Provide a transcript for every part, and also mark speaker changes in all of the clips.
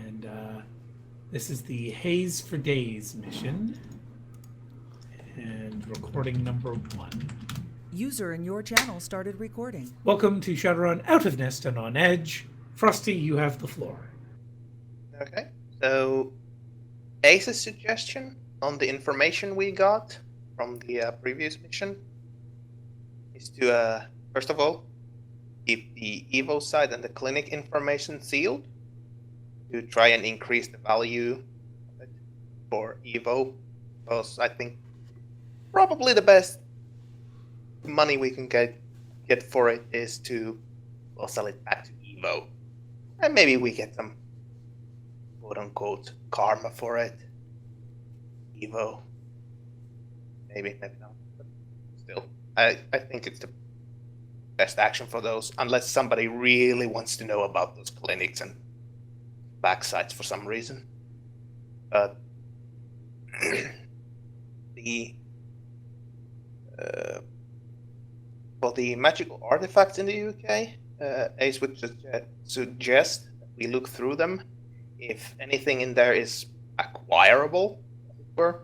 Speaker 1: And this is the Haze for Days mission. And recording number 1.
Speaker 2: User in your channel started recording.
Speaker 1: Welcome to Shadowrun Out of Nest and On Edge. Frosty, you have the floor.
Speaker 3: Okay, so Ace's suggestion on the information we got from the previous mission is to, first of all, keep the Evo site and the clinic information sealed to try and increase the value of it for Evo, because I think probably the best money we can get for it is to sell it back to Evo, and maybe we get some quote-unquote karma for it. Evo, maybe not, but still, I think it's the best action for those, unless somebody really wants to know about those clinics and backsites for some reason. But for the magical artifacts in the UK, Ace would suggest that we look through them. If anything in there is acquirable, as it were,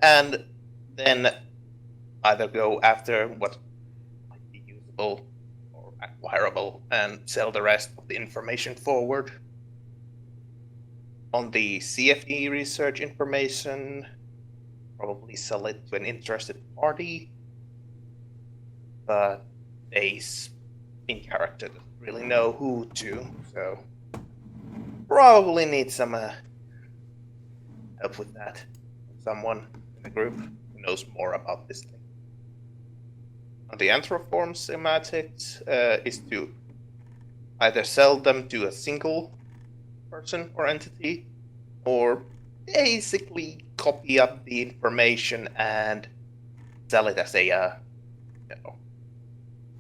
Speaker 3: and then either go after what might be usable or acquirable and sell the rest of the information forward. On the CFD research information, probably sell it to an interested party, but Ace in character doesn't really know who to, so probably need some help with that. Someone in the group who knows more about this thing. On the Anthroform schematics is to either sell them to a single person or entity, or basically copy up the information and sell it as a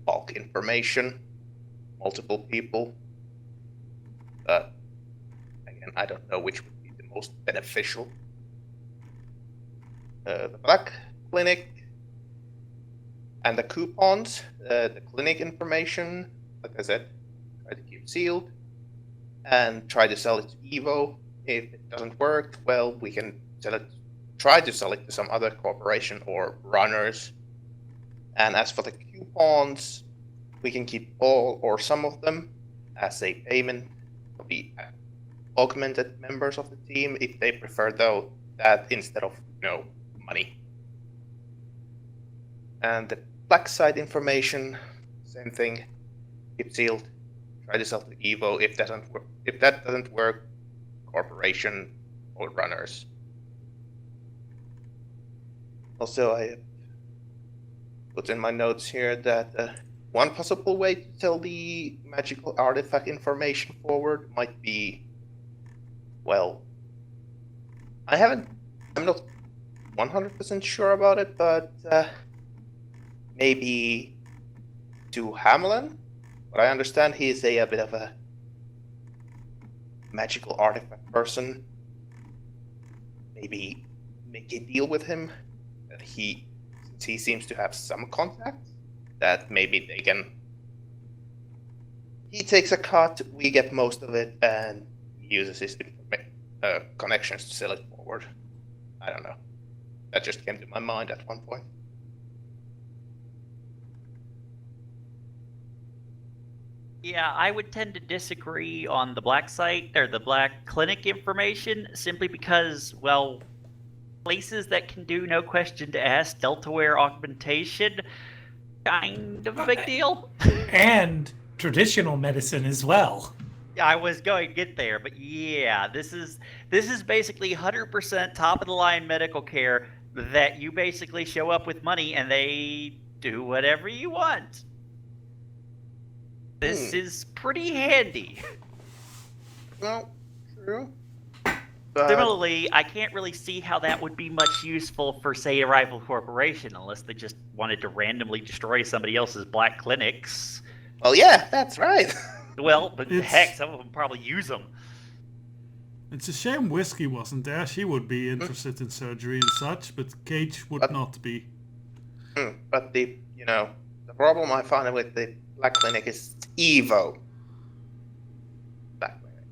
Speaker 3: bulk information, multiple people. But again, I don't know which would be the most beneficial. The Black Clinic and the coupons, the clinic information, like I said, try to keep sealed and try to sell it to Evo. If it doesn't work, well, we can try to sell it to some other corporation or runners. And as for the coupons, we can keep all or some of them as a payment to the augmented members of the team if they prefer that instead of money. And the black site information, same thing, keep sealed. Try to sell to Evo. If that doesn't work, corporation or runners. Also, I put in my notes here that one possible way to tell the magical artifact information forward might be, well, I'm not 100% sure about it, but maybe to Hamelin. But I understand he is a bit of a magical artifact person. Maybe make a deal with him that since he seems to have some contacts, that maybe they can. He takes a cut, we get most of it, and he uses his connections to sell it forward. I don't know. That just came to my mind at one point.
Speaker 4: Yeah, I would tend to disagree on the black site or the black clinic information simply because, well, places that can do no question to ask deltaware augmentation, kind of a big deal.
Speaker 1: And traditional medicine as well.
Speaker 4: I was going to get there, but yeah, this is basically 100% top of the line medical care that you basically show up with money and they do whatever you want. This is pretty handy.
Speaker 3: Well, true.
Speaker 4: Similarly, I can't really see how that would be much useful for, say, a rival corporation, unless they just wanted to randomly destroy somebody else's black clinics.
Speaker 3: Well, yeah, that's right.
Speaker 4: Well, but heck, some of them probably use them.
Speaker 5: It's a shame Whiskey wasn't there. She would be interested in surgery and such, but Cage would not be.
Speaker 3: But the problem I find with the Black Clinic is Evo. Black Clinic.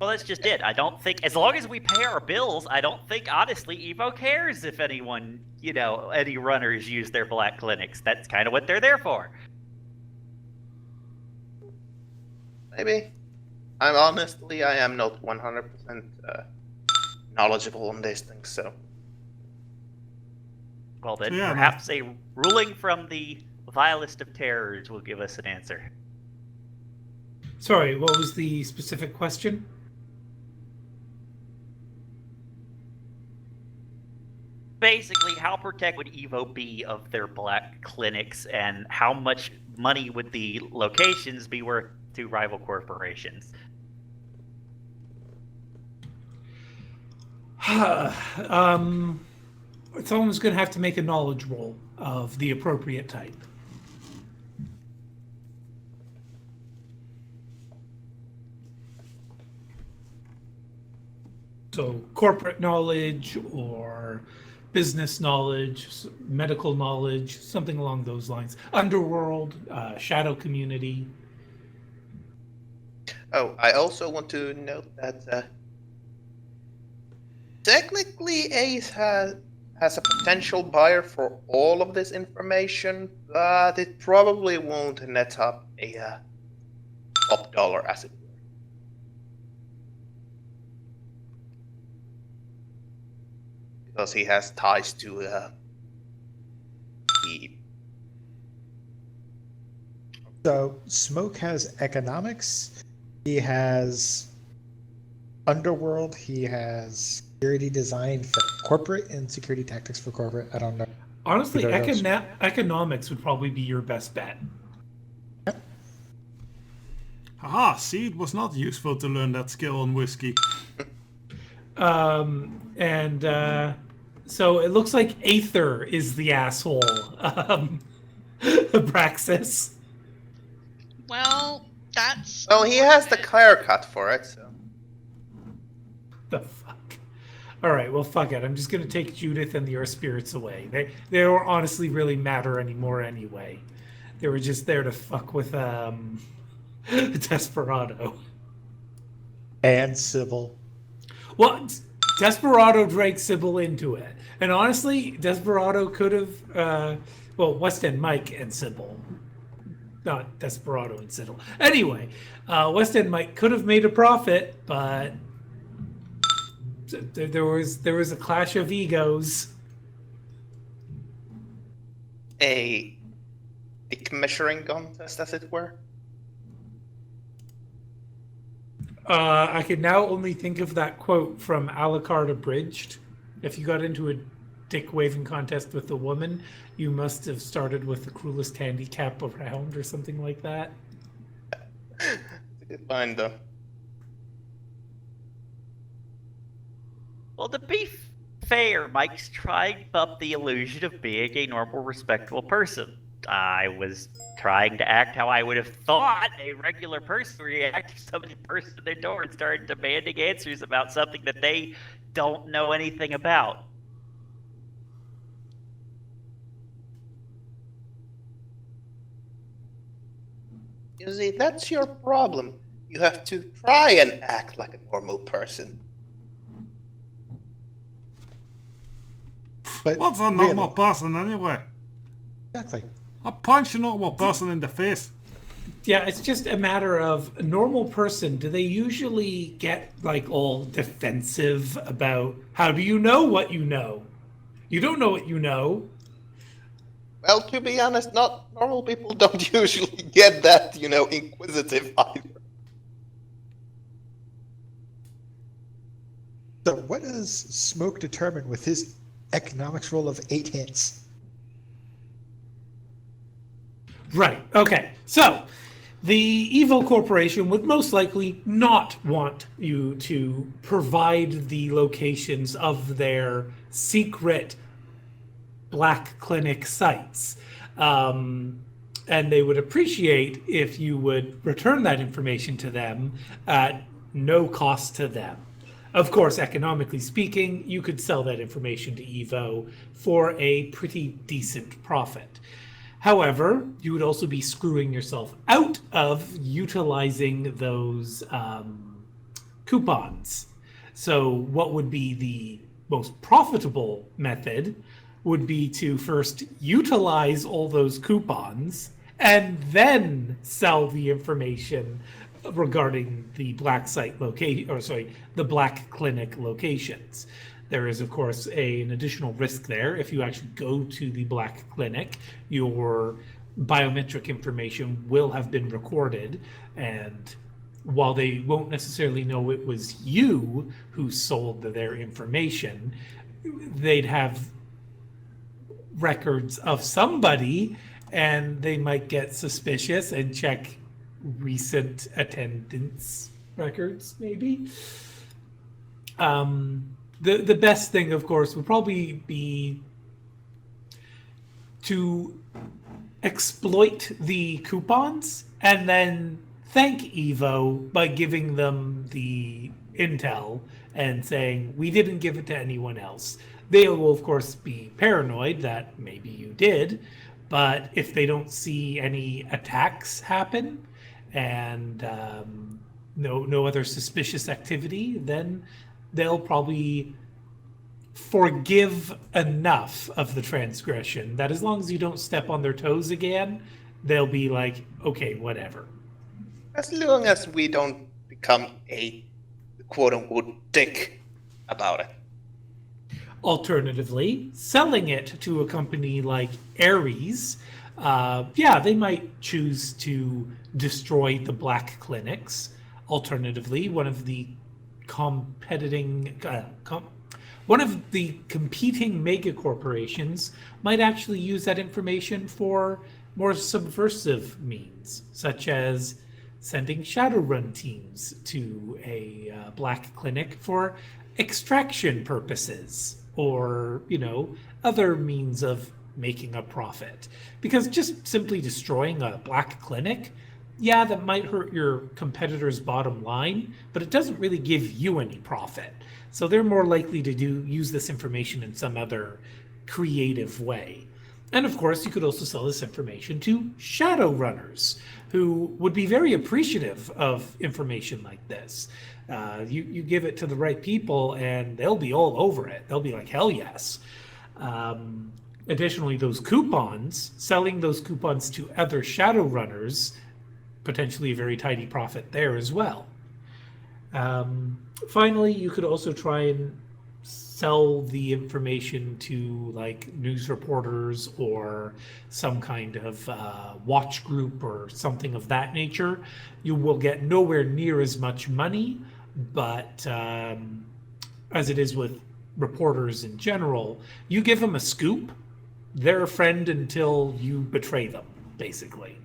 Speaker 4: Well, that's just it. I don't think, as long as we pay our bills, I don't think, honestly, Evo cares if anyone, any runners use their black clinics. That's kind of what they're there for.
Speaker 3: Maybe. I am not 100% knowledgeable on these things, so.
Speaker 4: Well, then
Speaker 5: Yeah,
Speaker 4: perhaps a ruling from the vilest of terrors will give us an answer.
Speaker 1: Sorry, what was the specific question?
Speaker 4: Basically, how protect would Evo be of their black clinics, and how much money would the locations be worth to rival corporations?
Speaker 1: Someone's going to have to make a knowledge roll of the appropriate type. So corporate knowledge or business knowledge, medical knowledge, something along those lines. Underworld, shadow community.
Speaker 3: Oh, I also want to note that technically Ace has a potential buyer for all of this information, but it probably won't net up a top dollar as it were. Because he has ties to the.
Speaker 6: So Smoke has economics. He has Underworld. He has security design for corporate and security tactics for corporate. I don't know.
Speaker 1: Honestly,
Speaker 6: Who knows?
Speaker 1: economics would probably be your best bet.
Speaker 5: Haha, see, it was not useful to learn that skill on whiskey.
Speaker 1: So it looks like Aether is the asshole. Praxis.
Speaker 7: Well, that's.
Speaker 3: Well, he has the haircut for it, so.
Speaker 1: The fuck. All right, well, fuck it. I'm just gonna take Judith and the Earth Spirits away. They don't honestly really matter anymore anyway. They were just there to fuck with Desperado.
Speaker 6: And Sybil.
Speaker 1: Well, Desperado dragged Sybil into it, and honestly, Desperado could have. West End Mike and Sybil, not Desperado and Sybil. Anyway, West End Mike could have made a profit, but there was a clash of egos.
Speaker 3: A commissioning contest, as it were.
Speaker 1: I can now only think of that quote from Alucard Abridged. If you got into a dick waving contest with a woman, you must have started with the cruelest handicap around or something like that.
Speaker 3: It's a good line, though.
Speaker 4: Well, to be fair, Mike's trying to up the illusion of being a normal, respectable person. I was trying to act how I would have thought a regular person would react if somebody burst in their door and started demanding answers about something that they don't know anything about.
Speaker 3: You see, that's your problem. You have to try and act like a normal person.
Speaker 6: But
Speaker 5: What's a normal person anyway?
Speaker 6: Exactly.
Speaker 5: I punch a normal person in the face.
Speaker 1: Yeah, it's just a matter of a normal person. Do they usually get like all defensive about how do you know what you know? You don't know what you know.
Speaker 3: Well, to be honest, not normal people don't usually get that, inquisitive either.
Speaker 6: So what does Smoke determine with his economics roll of 8 hits?
Speaker 1: Right. Okay. So the evil corporation would most likely not want you to provide the locations of their secret black clinic sites. And they would appreciate if you would return that information to them at no cost to them. Of course, economically speaking, you could sell that information to Evo for a pretty decent profit. However, you would also be screwing yourself out of utilizing those coupons. So what would be the most profitable method would be to first utilize all those coupons and then sell the information regarding the black site location, or sorry, the black clinic locations. There is, of course, an additional risk there. If you actually go to the black clinic, your biometric information will have been recorded, and while they won't necessarily know it was you who sold their information, they'd have records of somebody, and they might get suspicious and check recent attendance records, maybe. The best thing, of course, would probably be to exploit the coupons and then thank Evo by giving them the intel and saying, we didn't give it to anyone else. They will, of course, be paranoid that maybe you did, but if they don't see any attacks happen and no other suspicious activity, then they'll probably forgive enough of the transgression that as long as you don't step on their toes again, they'll be like, okay, whatever.
Speaker 3: As long as we don't become a quote-unquote dick about it.
Speaker 1: Alternatively, selling it to a company like Ares, they might choose to destroy the black clinics. Alternatively, one of the competing mega corporations might actually use that information for more subversive means, such as sending Shadowrun teams to a black clinic for extraction purposes, or, other means of making a profit. Because just simply destroying a black clinic, yeah, that might hurt your competitor's bottom line, but it doesn't really give you any profit. So they're more likely to use this information in some other creative way. And of course, you could also sell this information to Shadowrunners, who would be very appreciative of information like this. You give it to the right people and they'll be all over it. They'll be like, hell yes. Additionally, those coupons, selling those coupons to other Shadowrunners, potentially a very tidy profit there as well. Finally, you could also try and sell the information to like news reporters or some kind of watch group or something of that nature. You will get nowhere near as much money, but as it is with reporters in general, you give them a scoop, they're a friend until you betray them, basically.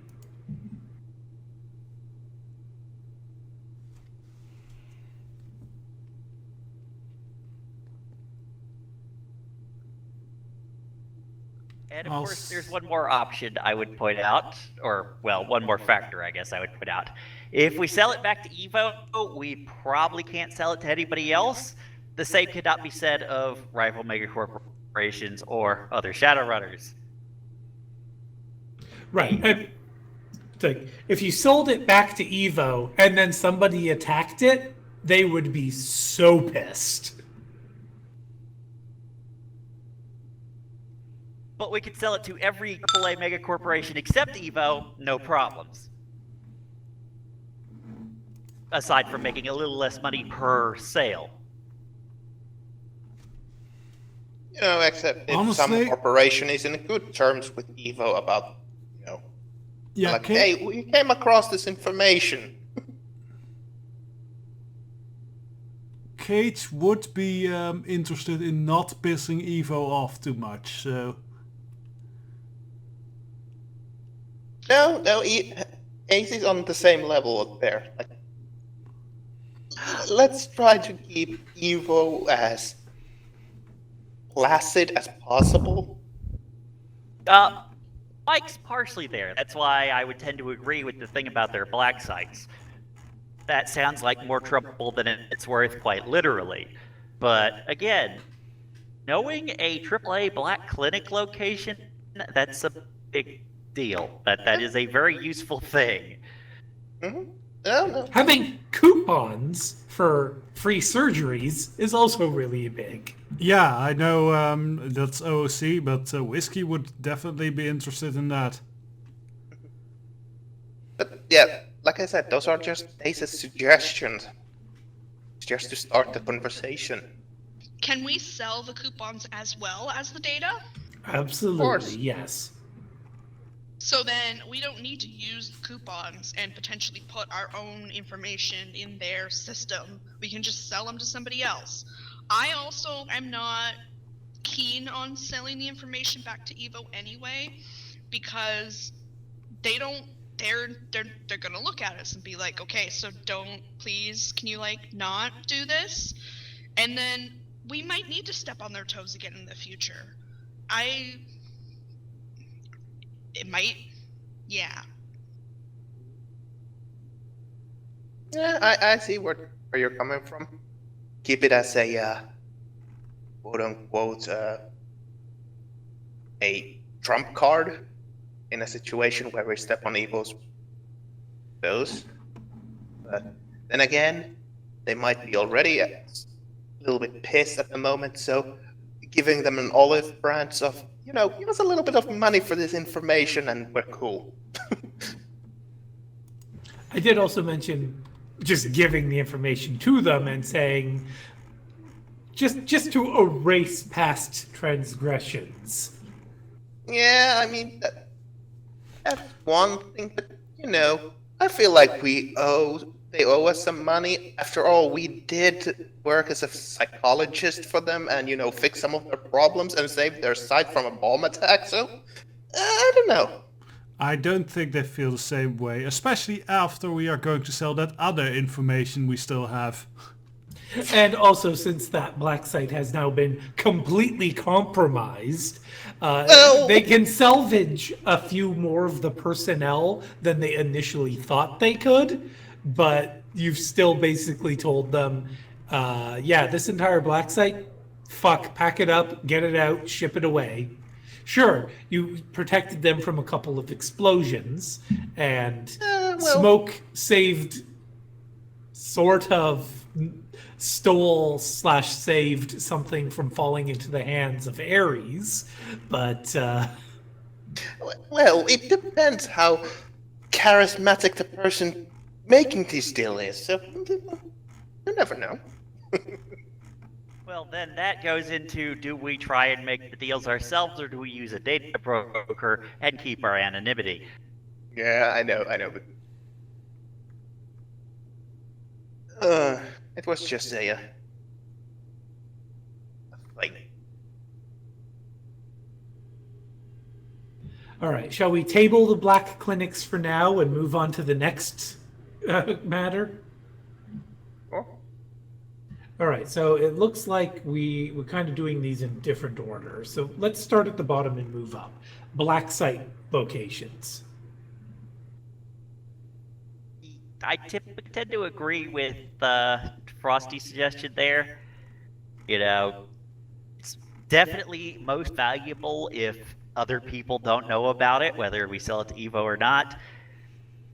Speaker 4: And of course, there's one more option I would point out, or, well, one more factor, I guess I would put out. If we sell it back to Evo, we probably can't sell it to anybody else. The same cannot be said of rival megacorporations or other Shadowrunners.
Speaker 1: Right. It's like, if you sold it back to Evo and then somebody attacked it, they would be so pissed.
Speaker 4: But we could sell it to every AAA mega corporation except Evo, no problems. Aside from making a little less money per sale.
Speaker 3: Except if
Speaker 5: Honestly,
Speaker 3: some corporation is in good terms with Evo about,
Speaker 5: yeah,
Speaker 3: like, hey, we came across this information.
Speaker 5: Cage would be interested in not pissing Evo off too much, so...
Speaker 3: No, Ace is on the same level up there. Like, let's try to keep Evo as placid as possible.
Speaker 4: Mike's partially there. That's why I would tend to agree with the thing about their black sites. That sounds like more trouble than it's worth, quite literally. But again, knowing a AAA black clinic location, that's a big deal. That is a very useful thing.
Speaker 3: Mm-hmm. No.
Speaker 1: Having coupons for free surgeries is also really big.
Speaker 5: Yeah, I know that's OOC, but Whiskey would definitely be interested in that.
Speaker 3: But yeah, like I said, those are just Ace's suggestions. Just to start the conversation.
Speaker 7: Can we sell the coupons as well as the data?
Speaker 1: Absolutely, yes.
Speaker 7: So then we don't need to use the coupons and potentially put our own information in their system. We can just sell them to somebody else. I also am not keen on selling the information back to Evo anyway, because they're gonna look at us and be like, okay, so can you like not do this? And then we might need to step on their toes again in the future. Yeah.
Speaker 3: Yeah, I see where you're coming from. Keep it as a quote unquote a trump card in a situation where we step on Evo's toes. But then again, they might be already a little bit pissed at the moment, so giving them an olive branch of, give us a little bit of money for this information and we're cool.
Speaker 1: I did also mention just giving the information to them and saying, just to erase past transgressions.
Speaker 3: Yeah, I mean, that's one thing, but, I feel like they owe us some money. After all, we did work as a psychologist for them and, fix some of their problems and save their site from a bomb attack, so, I don't know.
Speaker 5: I don't think they feel the same way, especially after we are going to sell that other information we still have.
Speaker 1: And also, since that black site has now been completely compromised, they can salvage a few more of the personnel than they initially thought they could. But you've still basically told them, this entire black site, pack it up, get it out, ship it away. Sure, you protected them from a couple of explosions, and Smoke saved, sort of stole/saved something from falling into the hands of Ares, but
Speaker 3: Well, it depends how charismatic the person making this deal is, so you never know.
Speaker 4: Well, then that goes into, do we try and make the deals ourselves, or do we use a data broker and keep our anonymity?
Speaker 3: Yeah, I know, but... it was just a thing.
Speaker 1: all right. Shall we table the black clinics for now and move on to the next matter? All right, so it looks like we're kind of doing these in different order. So let's start at the bottom and move up. Black site locations.
Speaker 4: I tend to agree with Frosty's suggestion there. It's definitely most valuable if other people don't know about it, whether we sell it to Evo or not,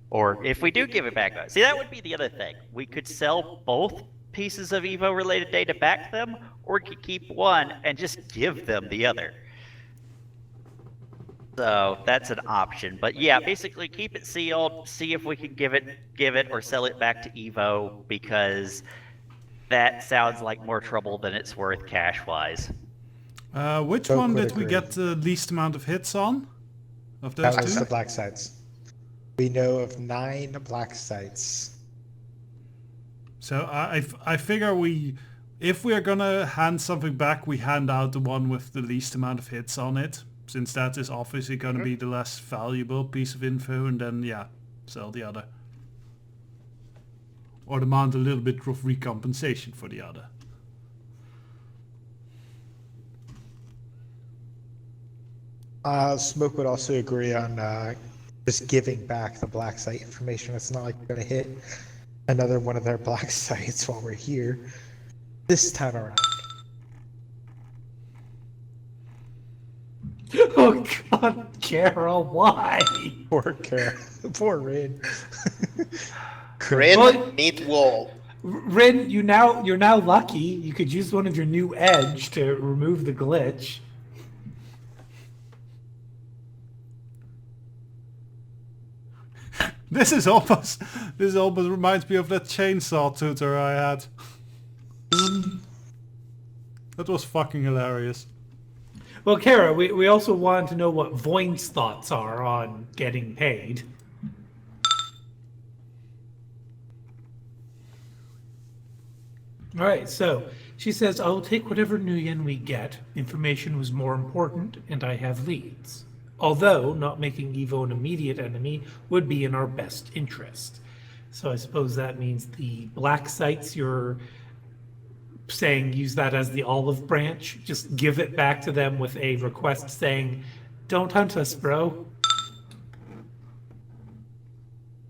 Speaker 4: or if we do give it back. See, that would be the other thing. We could sell both pieces of Evo related data back to them, or we could keep one and just give them the other. So that's an option. But yeah, basically keep it sealed, see if we can give it or sell it back to Evo, because that sounds like more trouble than it's worth cash wise.
Speaker 5: Which
Speaker 6: Joke
Speaker 5: one
Speaker 6: would
Speaker 5: did we
Speaker 6: agree.
Speaker 5: get the least amount of hits on? Of those
Speaker 6: That was
Speaker 5: two?
Speaker 6: the black sites. We know of 9 black sites.
Speaker 5: So I figure if we are gonna hand something back, we hand out the one with the least amount of hits on it, since that is obviously gonna be the less valuable piece of info, and then sell the other. Or demand a little bit of recompensation for the other.
Speaker 6: Smoke would also agree on just giving back the black site information. It's not like we're going to hit another one of their black sites while we're here this time around.
Speaker 1: Oh God, Carol, why?
Speaker 6: Poor Kara. Poor Rin.
Speaker 3: Rin,
Speaker 1: Well-
Speaker 3: meet wall.
Speaker 1: Rin, you're now lucky. You could use one of your new edge to remove the glitch.
Speaker 5: This almost reminds me of that chainsaw tutor I had. That was fucking hilarious.
Speaker 1: Well, Kara, we also want to know what Voign's thoughts are on getting paid. All right, so she says, I will take whatever Nuyen we get. Information was more important, and I have leads. Although, not making Evo an immediate enemy would be in our best interest. So I suppose that means the black sites you're saying use that as the olive branch. Just give it back to them with a request saying, don't hunt us, bro.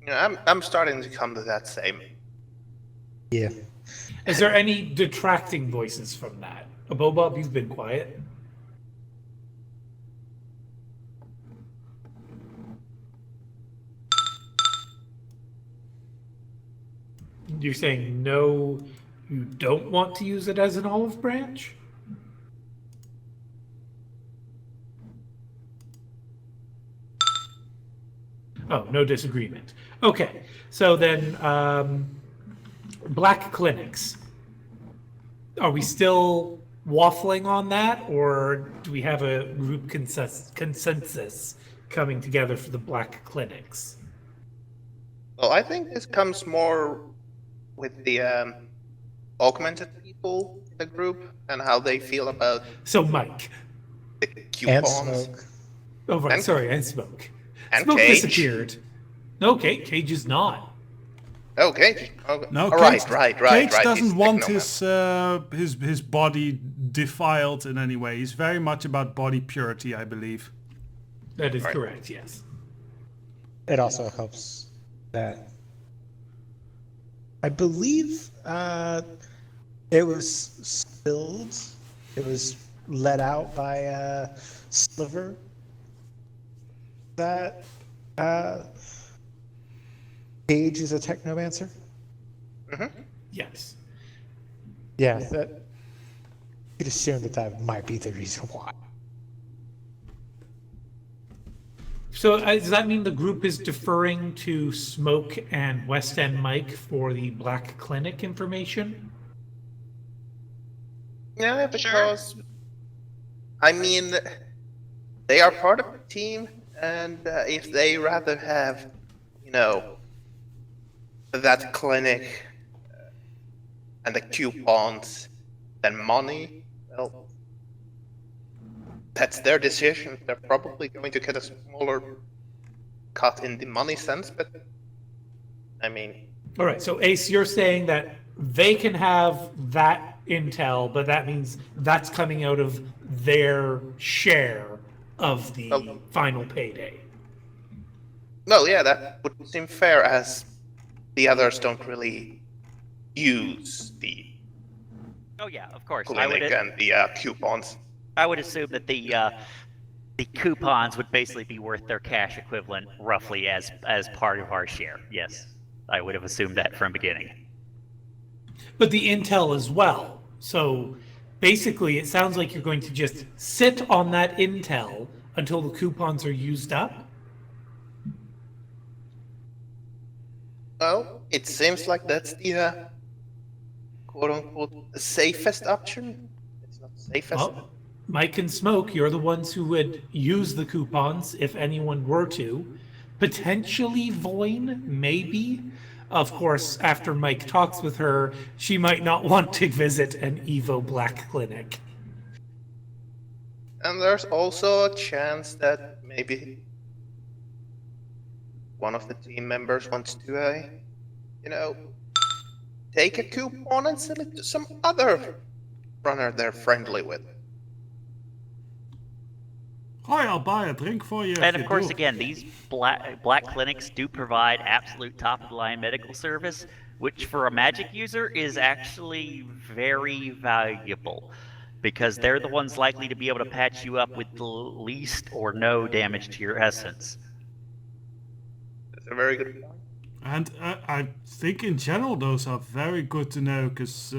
Speaker 3: You know, I'm starting to come to that same.
Speaker 6: Yeah.
Speaker 1: Is there any detracting voices from that? Bobob, you've been quiet. You're saying no, you don't want to use it as an olive branch? Oh, no disagreement. Okay, so then black clinics. Are we still waffling on that, or do we have a group consensus coming together for the black clinics?
Speaker 3: Well, I think this comes more with the augmented people in the group and how they feel about
Speaker 1: So Mike.
Speaker 3: the
Speaker 6: And
Speaker 3: coupons.
Speaker 6: Smoke.
Speaker 1: Oh, right,
Speaker 3: And-
Speaker 1: sorry, and Smoke.
Speaker 3: and
Speaker 1: Smoke
Speaker 3: Cage.
Speaker 1: disappeared. No, Cage is not.
Speaker 3: Okay. Okay.
Speaker 5: No,
Speaker 3: Oh,
Speaker 5: Cage,
Speaker 3: right.
Speaker 5: Cage
Speaker 3: He's
Speaker 5: doesn't want
Speaker 3: technoman.
Speaker 5: his body defiled in any way. He's very much about body purity, I believe.
Speaker 1: That is
Speaker 3: Right.
Speaker 1: correct, yes.
Speaker 6: It also helps that I believe it was spilled. It was let out by Sliver that Cage is a technomancer.
Speaker 1: Yes.
Speaker 6: Yeah, that you could assume that might be the reason why.
Speaker 1: So does that mean the group is deferring to Smoke and West End Mike for the Black Clinic information?
Speaker 3: Yeah, because I mean, they are part of the team, and if they rather have, you know, that clinic and the coupons than money, well, that's their decision. They're probably going to get a smaller cut in the money sense, but I mean,
Speaker 1: All right, so Ace, you're saying that they can have that intel, but that means that's coming out of their share of the
Speaker 3: Oh.
Speaker 1: final payday.
Speaker 3: well, yeah, that would seem fair as the others don't really use the
Speaker 4: Oh yeah, of course.
Speaker 3: clinic and the coupons.
Speaker 4: I would assume that the coupons would basically be worth their cash equivalent roughly as part of our share. Yes, I would have assumed that from beginning.
Speaker 1: But the intel as well. So basically, it sounds like you're going to just sit on that intel until the coupons are used up.
Speaker 3: Well, it seems like that's the quote-unquote safest option. It's not safest.
Speaker 1: Well, Mike and Smoke, you're the ones who would use the coupons if anyone were to. Potentially Voin, maybe. Of course, after Mike talks with her, she might not want to visit an Evo Black Clinic.
Speaker 3: And there's also a chance that maybe one of the team members wants to, you know, take a coupon and sell it to some other runner they're friendly with.
Speaker 5: Hi, I'll buy a drink for you.
Speaker 4: And
Speaker 5: if
Speaker 4: of
Speaker 5: you
Speaker 4: course,
Speaker 5: do.
Speaker 4: again, these black clinics do provide absolute top-of-the-line medical service, which for a magic user is actually very valuable, because they're the ones likely to be able to patch you up with the least or no damage to your essence.
Speaker 3: That's a very good point.
Speaker 5: And I think in general those are very good to know because,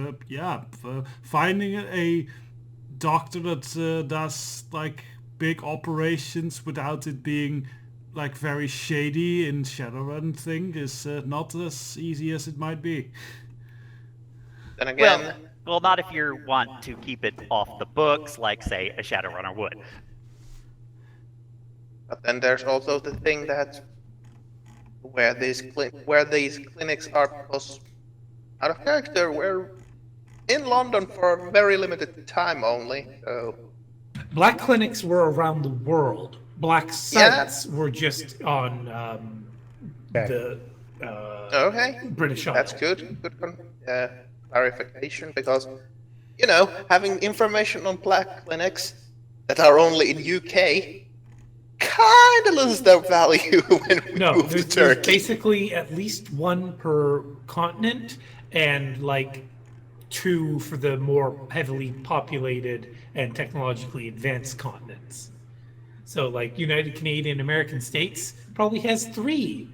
Speaker 5: finding a doctor that does like big operations without it being like very shady in Shadowrun thing is not as easy as it might be.
Speaker 3: Then again,
Speaker 4: Well, not if you want to keep it off the books, like say a Shadowrunner would.
Speaker 3: but then there's also the thing that where these clinics are, because out of character, we're in London for a very limited time only. So
Speaker 1: Black clinics were around the world. Black sites were just on the
Speaker 3: okay,
Speaker 1: British Isles.
Speaker 3: that's good. Good clarification, because having information on black clinics that are only in UK kind of loses their value when we move to
Speaker 1: There's
Speaker 3: Turkey.
Speaker 1: basically at least one per continent, and like 2 for the more heavily populated and technologically advanced continents. So like United Canadian American States probably has 3.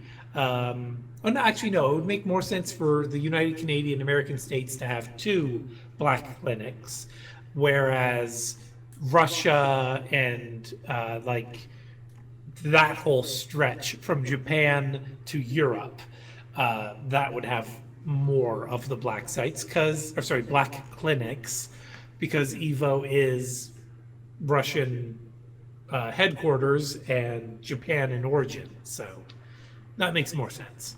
Speaker 1: No, actually, no, it would make more sense for the United Canadian American States to have 2 black clinics, whereas Russia and that whole stretch from Japan to Europe, that would have more of the black sites, black clinics, because Evo is Russian headquarters and Japan in origin. So that makes more sense.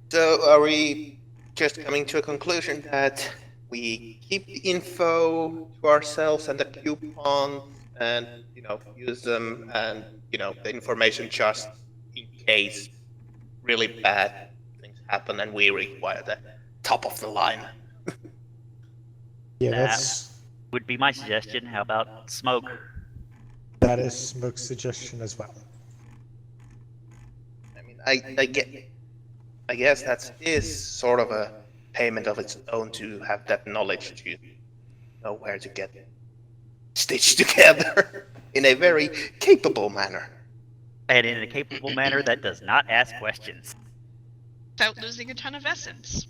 Speaker 3: So are we just coming to a conclusion that we keep the info to ourselves and the coupons and use them, and the information just in case really bad things happen and we require the top of the line?
Speaker 6: Yeah,
Speaker 4: That would be my suggestion. How about smoke?
Speaker 6: that is Smoke's suggestion as well.
Speaker 3: I mean, I guess that is sort of a payment of its own to have that knowledge to know where to get stitched together in a very capable manner.
Speaker 4: And in a capable manner that does not ask questions.
Speaker 7: Without losing a ton of essence.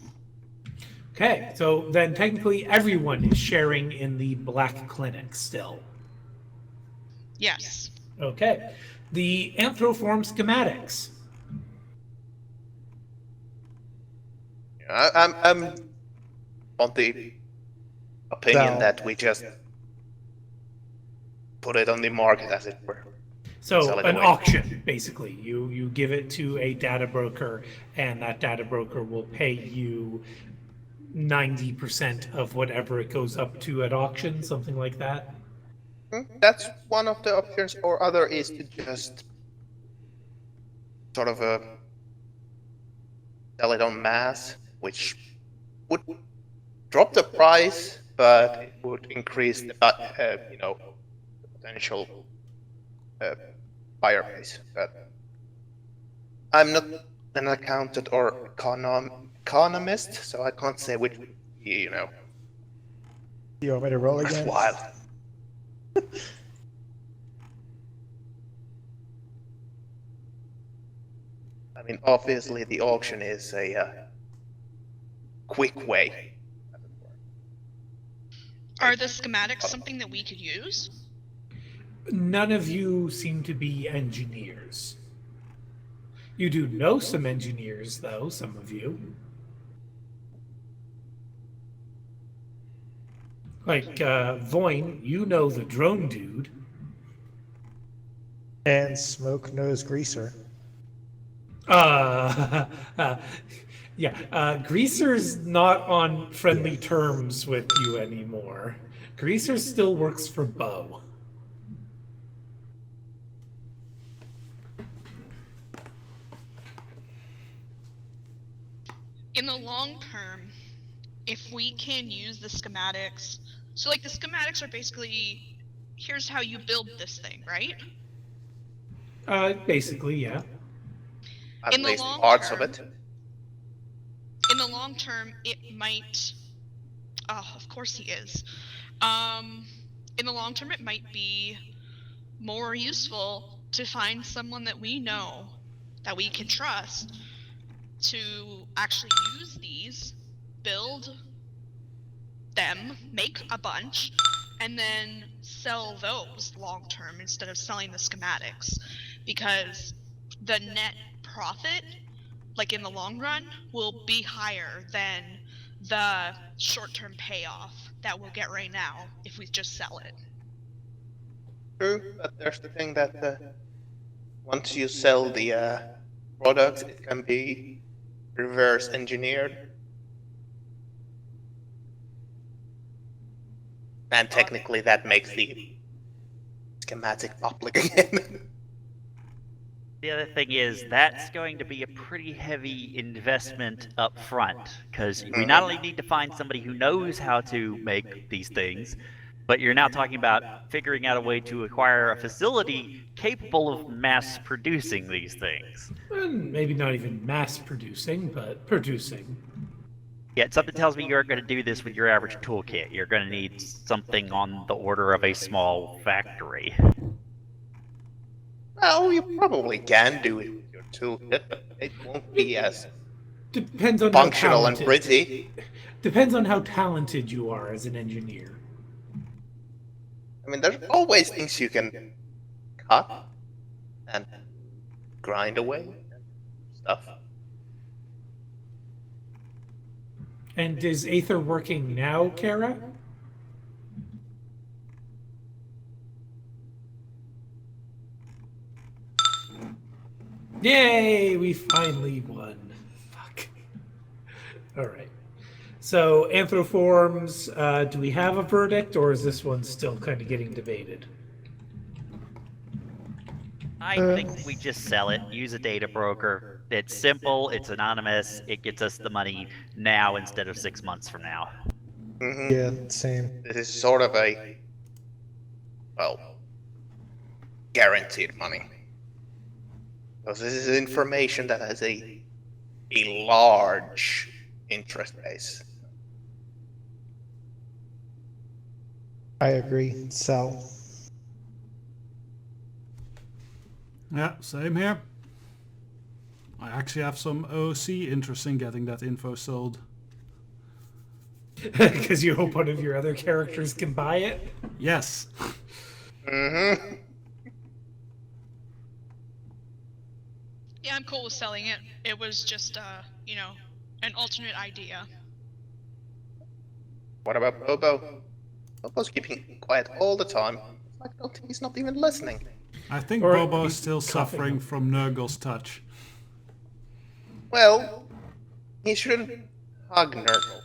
Speaker 1: Okay, so then technically everyone is sharing in the black clinic still.
Speaker 7: Yes.
Speaker 1: Okay, the Anthroform schematics.
Speaker 3: I'm on the opinion that we just put it on the market, as it were.
Speaker 1: So
Speaker 3: Sell it
Speaker 1: an
Speaker 3: away.
Speaker 1: auction, basically. You give it to a data broker, and that data broker will pay you 90% of whatever it goes up to at auction, something like that.
Speaker 3: That's one of the options, or other is to just sort of sell it en masse, which would drop the price, but it would increase the potential buyer base. But I'm not an accountant or economist, so I can't say which would be,
Speaker 6: You want me to roll again?
Speaker 3: worthwhile. I mean, obviously, the auction is a quick way.
Speaker 7: Are the schematics something that we could use?
Speaker 1: None of you seem to be engineers. You do know some engineers, though, some of you. Like, Voin, you know the drone dude.
Speaker 6: And Smoke knows Greaser.
Speaker 1: Greaser's not on friendly terms with you anymore. Greaser still works for Bo.
Speaker 7: In the long term, if we can use the schematics, so like the schematics are basically, here's how you build this thing, right?
Speaker 1: Basically, yeah.
Speaker 3: At
Speaker 7: In the
Speaker 3: least
Speaker 7: long
Speaker 3: parts
Speaker 7: term-
Speaker 3: of it.
Speaker 7: In the long term, it might, of course he is. In the long term, it might be more useful to find someone that we know, that we can trust, to actually use these, build them, make a bunch, and then sell those long term instead of selling the schematics. Because the net profit, like in the long run, will be higher than the short-term payoff that we'll get right now if we just sell it.
Speaker 3: True, but there's the thing that once you sell the product, it can be reverse engineered. And technically that makes the schematic public again.
Speaker 4: The other thing is that's going to be a pretty heavy investment up front, because we not only need to find somebody who knows how to make these things, but you're now talking about figuring out a way to acquire a facility capable of mass producing these things.
Speaker 1: And maybe not even mass producing, but producing.
Speaker 4: Yeah, something tells me you're going to do this with your average toolkit. You're going to need something on the order of a small factory.
Speaker 3: Well, you probably can do it with your toolkit, but it won't be as
Speaker 1: Depends on
Speaker 3: functional
Speaker 1: how
Speaker 3: and
Speaker 1: talented.
Speaker 3: pretty.
Speaker 1: Depends on how talented you are as an engineer.
Speaker 3: I mean, there's always things you can cut and grind away and stuff.
Speaker 1: And is Aether working now, Kara? Yay, we finally won. Fuck. All right. So, anthroforms, do we have a verdict, or is this one still kind of getting debated?
Speaker 4: I think we just sell it, use a data broker. It's simple, it's anonymous, it gets us the money now instead of 6 months from now.
Speaker 3: Mm-hmm.
Speaker 6: Yeah, same.
Speaker 3: This is sort of a, well, guaranteed money. Because this is information that has a large interest base.
Speaker 6: I agree. Sell.
Speaker 5: Yeah, same here. I actually have some OC interest in getting that info sold.
Speaker 1: Because you hope one of your other characters can buy it?
Speaker 5: Yes.
Speaker 3: Mm-hmm.
Speaker 7: Yeah, I'm cool with selling it. It was just, an alternate idea.
Speaker 3: What about Bobo? Bobo's keeping quiet all the time. It's like he's not even listening.
Speaker 5: I think
Speaker 1: Or
Speaker 5: Bobo is
Speaker 1: he's
Speaker 5: still
Speaker 1: coughing.
Speaker 5: suffering from Nurgle's touch.
Speaker 3: Well, he should hug Nurgle.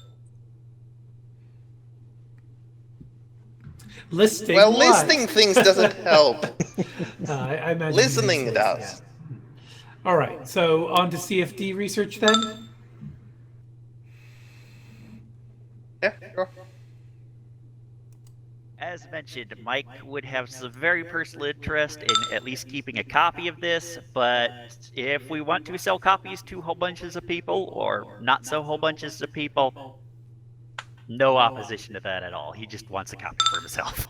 Speaker 1: Listing
Speaker 3: Well,
Speaker 1: what?
Speaker 3: listing things doesn't help.
Speaker 1: I imagine
Speaker 3: Listening
Speaker 1: it
Speaker 3: does.
Speaker 1: yeah. All right, so on to CFD research then.
Speaker 3: Yeah, sure.
Speaker 4: As mentioned, Mike would have some very personal interest in at least keeping a copy of this, but if we want to sell copies to whole bunches of people, or not so whole bunches of people, no opposition to that at all. He just wants a copy for himself.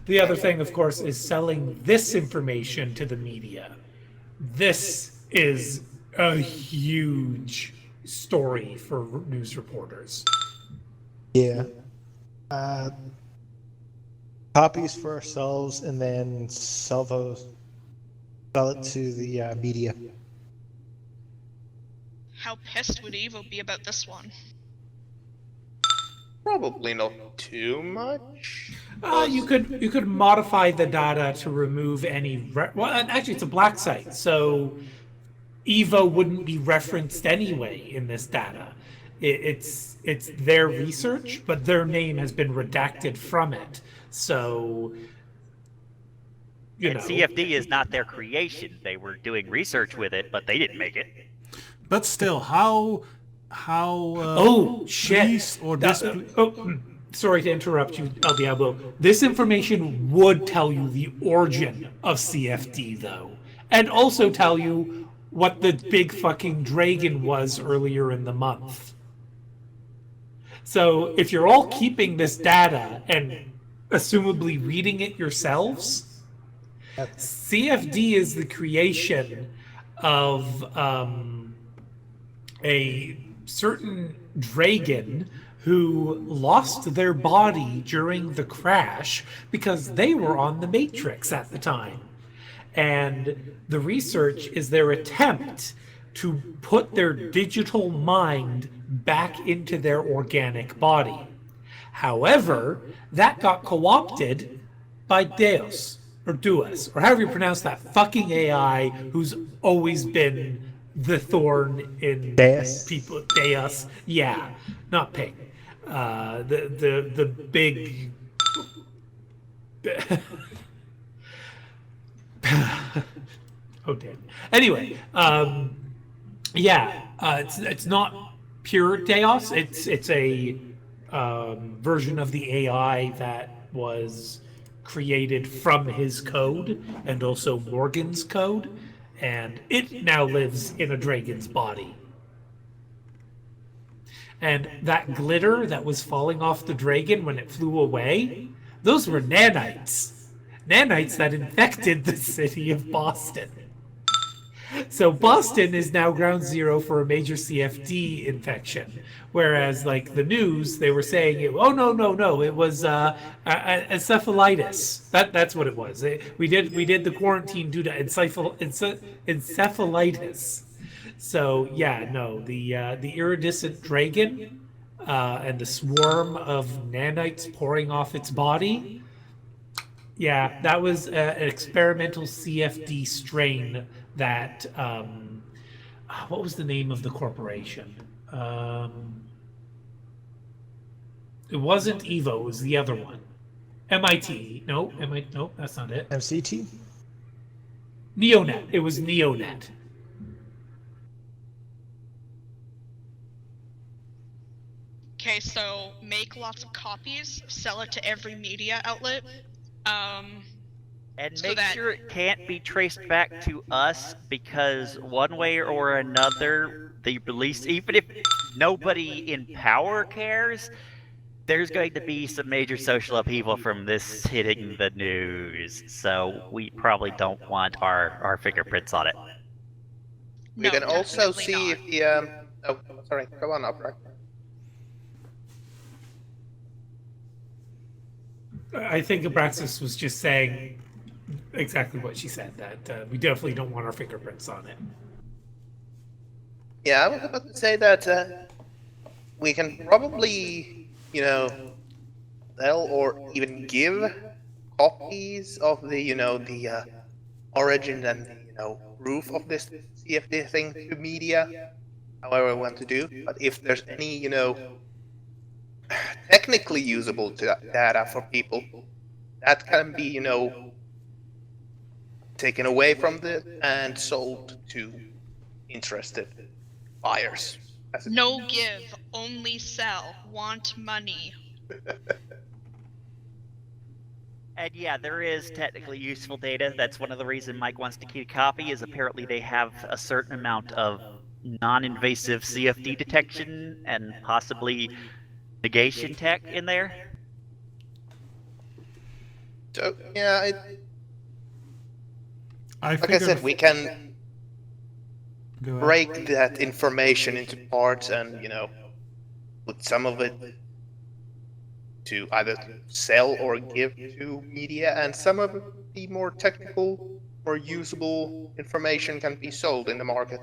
Speaker 1: The other thing, of course, is selling this information to the media. This is a huge story for news reporters.
Speaker 6: Yeah. Copies for ourselves and then sell it to the media.
Speaker 7: How pissed would Evo be about this one?
Speaker 3: Probably not too much.
Speaker 1: You could modify the data to remove any. Well, and actually, it's a black site, so Evo wouldn't be referenced anyway in this data. It's their research, but their name has been redacted from it. So,
Speaker 4: And CFD is not their creation. They were doing research with it, but they didn't make it.
Speaker 5: But still, how
Speaker 1: oh shit!
Speaker 5: pleased or displeased?
Speaker 1: Sorry to interrupt you, El Diablo. This information would tell you the origin of CFD, though, and also tell you what the big fucking dragon was earlier in the month. So if you're all keeping this data and assumably reading it yourselves, CFD is the creation of a certain dragon who lost their body during the crash because they were on the Matrix at the time. And the research is their attempt to put their digital mind back into their organic body. However, that got co-opted by Deus, or Duas, or however you pronounce that fucking AI who's always been the thorn in
Speaker 6: Deus.
Speaker 1: people. Deus, yeah, not Ping. The big. Oh damn. Anyway, it's not pure Deus. It's a version of the AI that was created from his code and also Morgan's code, and it now lives in a dragon's body. And that glitter that was falling off the dragon when it flew away, those were nanites. Nanites that infected the city of Boston. So Boston is now ground zero for a major CFD infection, whereas like the news, they were saying, it was encephalitis. That's what it was. We did the quarantine due to encephalitis. So yeah, no, the iridescent dragon and the swarm of nanites pouring off its body. Yeah, that was an experimental CFD strain that, what was the name of the corporation? It wasn't Evo, it was the other one. MIT. No, that's not it.
Speaker 6: MCT?
Speaker 1: Neonet. It was Neonet.
Speaker 7: Okay, so make lots of copies, sell it to every media outlet.
Speaker 4: And
Speaker 7: So
Speaker 4: make
Speaker 7: that-
Speaker 4: sure it can't be traced back to us, because one way or another, the release, even if nobody in power cares, there's going to be some major social upheaval from this hitting the news. So we probably don't want our fingerprints on it.
Speaker 3: We
Speaker 7: No,
Speaker 3: can also
Speaker 7: definitely
Speaker 3: see
Speaker 7: not.
Speaker 3: if the sorry, go on, Upright.
Speaker 1: I think Abraxas was just saying exactly what she said, that we definitely don't want our fingerprints on it.
Speaker 3: Yeah, I was about to say that we can probably, sell or even give copies of the, the origin and the, proof of this CFD thing to media, however we want to do. But if there's any, technically usable data for people, that can be, taken away from it and sold to interested buyers.
Speaker 7: No give, only sell. Want money.
Speaker 4: And yeah, there is technically useful data. That's one of the reasons Mike wants to keep a copy, is apparently they have a certain amount of non-invasive CFD detection and possibly negation tech in there.
Speaker 3: So yeah,
Speaker 5: I
Speaker 3: like I
Speaker 5: figured
Speaker 3: said, we can
Speaker 5: Go ahead.
Speaker 3: break that information into parts and, put some of it to either sell or give to media, and some of the more technical or usable information can be sold in the market.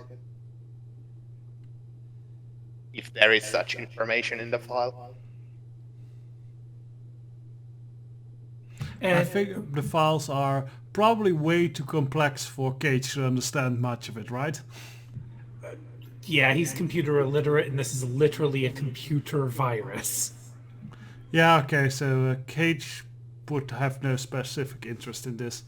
Speaker 3: If there is such information in the file.
Speaker 5: I
Speaker 1: And
Speaker 5: figure the files are probably way too complex for Cage to understand much of it, right?
Speaker 1: yeah, he's computer illiterate, and this is literally a computer virus.
Speaker 5: Yeah, okay, so Cage would have no specific interest in this.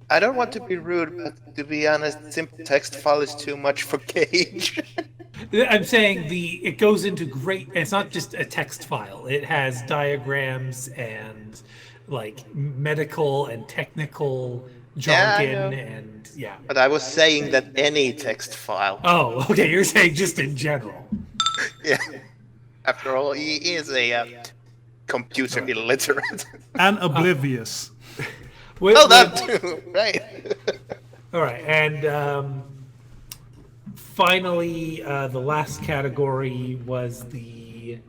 Speaker 3: I don't want to be rude, but to be honest, simple text file is too much for Cage.
Speaker 1: I'm saying it goes into great. It's not just a text file. It has diagrams and like medical and technical
Speaker 3: Yeah, I
Speaker 1: jargon
Speaker 3: know.
Speaker 1: and yeah.
Speaker 3: But I was saying that any text file.
Speaker 1: Oh, okay. You're saying just in general.
Speaker 3: Yeah. After all, he is a computer illiterate.
Speaker 5: And oblivious.
Speaker 3: Oh, that too. Right.
Speaker 1: All right, and finally, the last category was the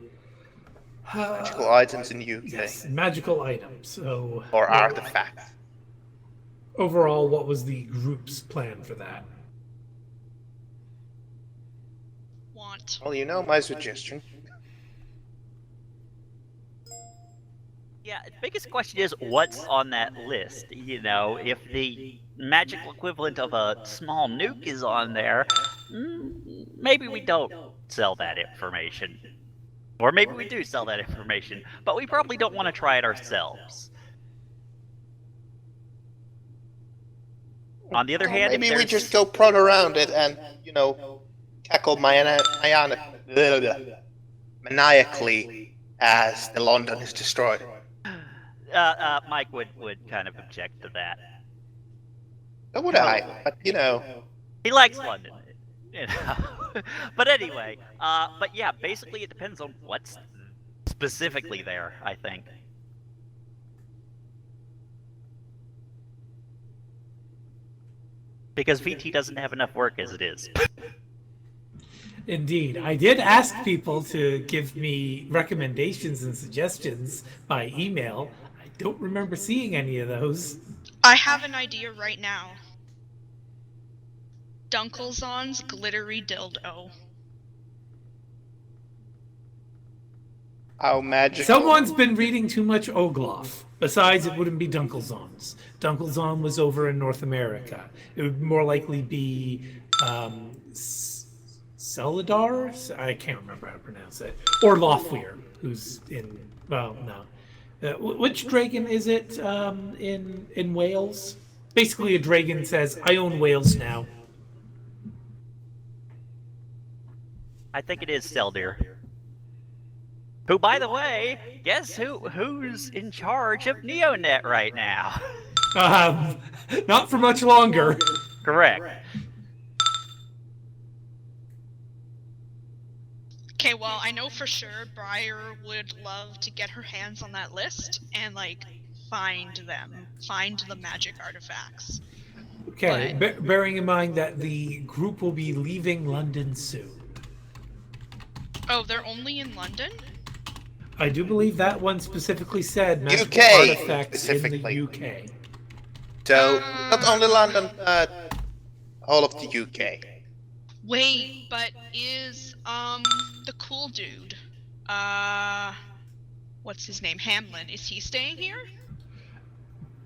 Speaker 3: Magical items in UK.
Speaker 1: yes, magical items. So,
Speaker 3: Or artifacts.
Speaker 1: overall, what was the group's plan for that?
Speaker 7: Want.
Speaker 3: Well, you know my suggestion.
Speaker 4: Yeah, the biggest question is what's on that list? You know, if the magical equivalent of a small nuke is on there, maybe we don't sell that information. Or maybe we do sell that information, but we probably don't want to try it ourselves. On the other hand, if
Speaker 3: Maybe we
Speaker 4: there's-
Speaker 3: just go prod around it and, cackle maniacally as the London is destroyed.
Speaker 4: Mike would kind of object to that.
Speaker 3: So would I, but
Speaker 4: He likes London, you know. But anyway, but yeah, basically it depends on what's specifically there, I think. Because VT doesn't have enough work as it is.
Speaker 1: Indeed. I did ask people to give me recommendations and suggestions by email. I don't remember seeing any of those.
Speaker 7: I have an idea right now. Dunkelzon's glittery dildo.
Speaker 3: how magical.
Speaker 1: Someone's been reading too much Ogloff. Besides, it wouldn't be Dunkelzon's. Dunkelzon was over in North America. It would more likely be Celadar? I can't remember how to pronounce it. Or Lofweir, who's in, well, no. Which dragon is it in Wales? Basically, a dragon says, I own Wales now.
Speaker 4: I think it is Seldir. Who, by the way, guess who's in charge of Neonet right now?
Speaker 1: Not for much longer.
Speaker 4: Correct.
Speaker 7: Okay, well, I know for sure Briar would love to get her hands on that list and, find them. Find the magic artifacts.
Speaker 1: Okay, bearing in mind that the group will be leaving London soon.
Speaker 7: Oh, they're only in London?
Speaker 1: I do believe that one specifically said magical
Speaker 3: UK,
Speaker 1: artifacts in the
Speaker 3: specifically.
Speaker 1: UK.
Speaker 3: So, not only London, but all of the UK.
Speaker 7: Wait, but is, the cool dude, what's his name? Hamlin, is he staying here?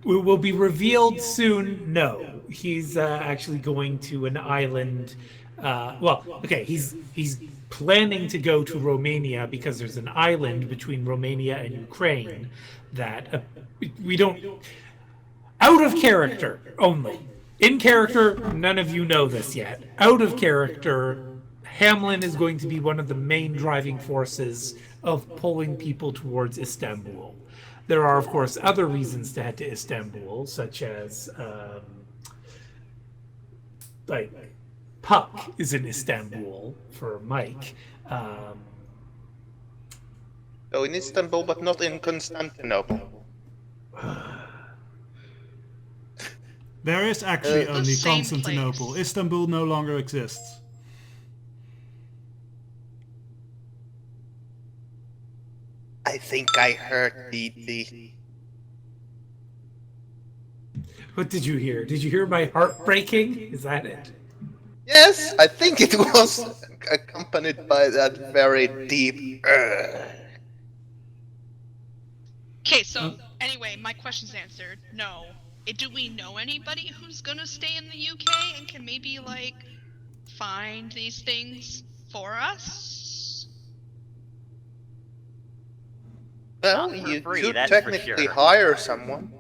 Speaker 1: Will be revealed soon. No, he's actually going to an island. He's planning to go to Romania because there's an island between Romania and Ukraine that we don't. Out of character only. In character, none of you know this yet. Out of character, Hamlin is going to be one of the main driving forces of pulling people towards Istanbul. There are, of course, other reasons to head to Istanbul, such as, Puck is in Istanbul for Mike.
Speaker 3: So in Istanbul, but not in Constantinople.
Speaker 5: There is actually
Speaker 7: The
Speaker 5: only
Speaker 7: same
Speaker 5: Constantinople.
Speaker 7: place.
Speaker 5: Istanbul no longer exists.
Speaker 3: I think I heard the
Speaker 1: What did you hear? Did you hear my heart breaking? Is that it?
Speaker 3: Yes, I think it was accompanied by that very deep.
Speaker 7: Okay, so, anyway, my question's answered. No. Do we know anybody who's gonna stay in the UK and can maybe, find these things for us?
Speaker 3: Well,
Speaker 4: Not for
Speaker 3: you
Speaker 4: free,
Speaker 3: could
Speaker 4: that's for
Speaker 3: technically
Speaker 4: sure.
Speaker 3: hire someone.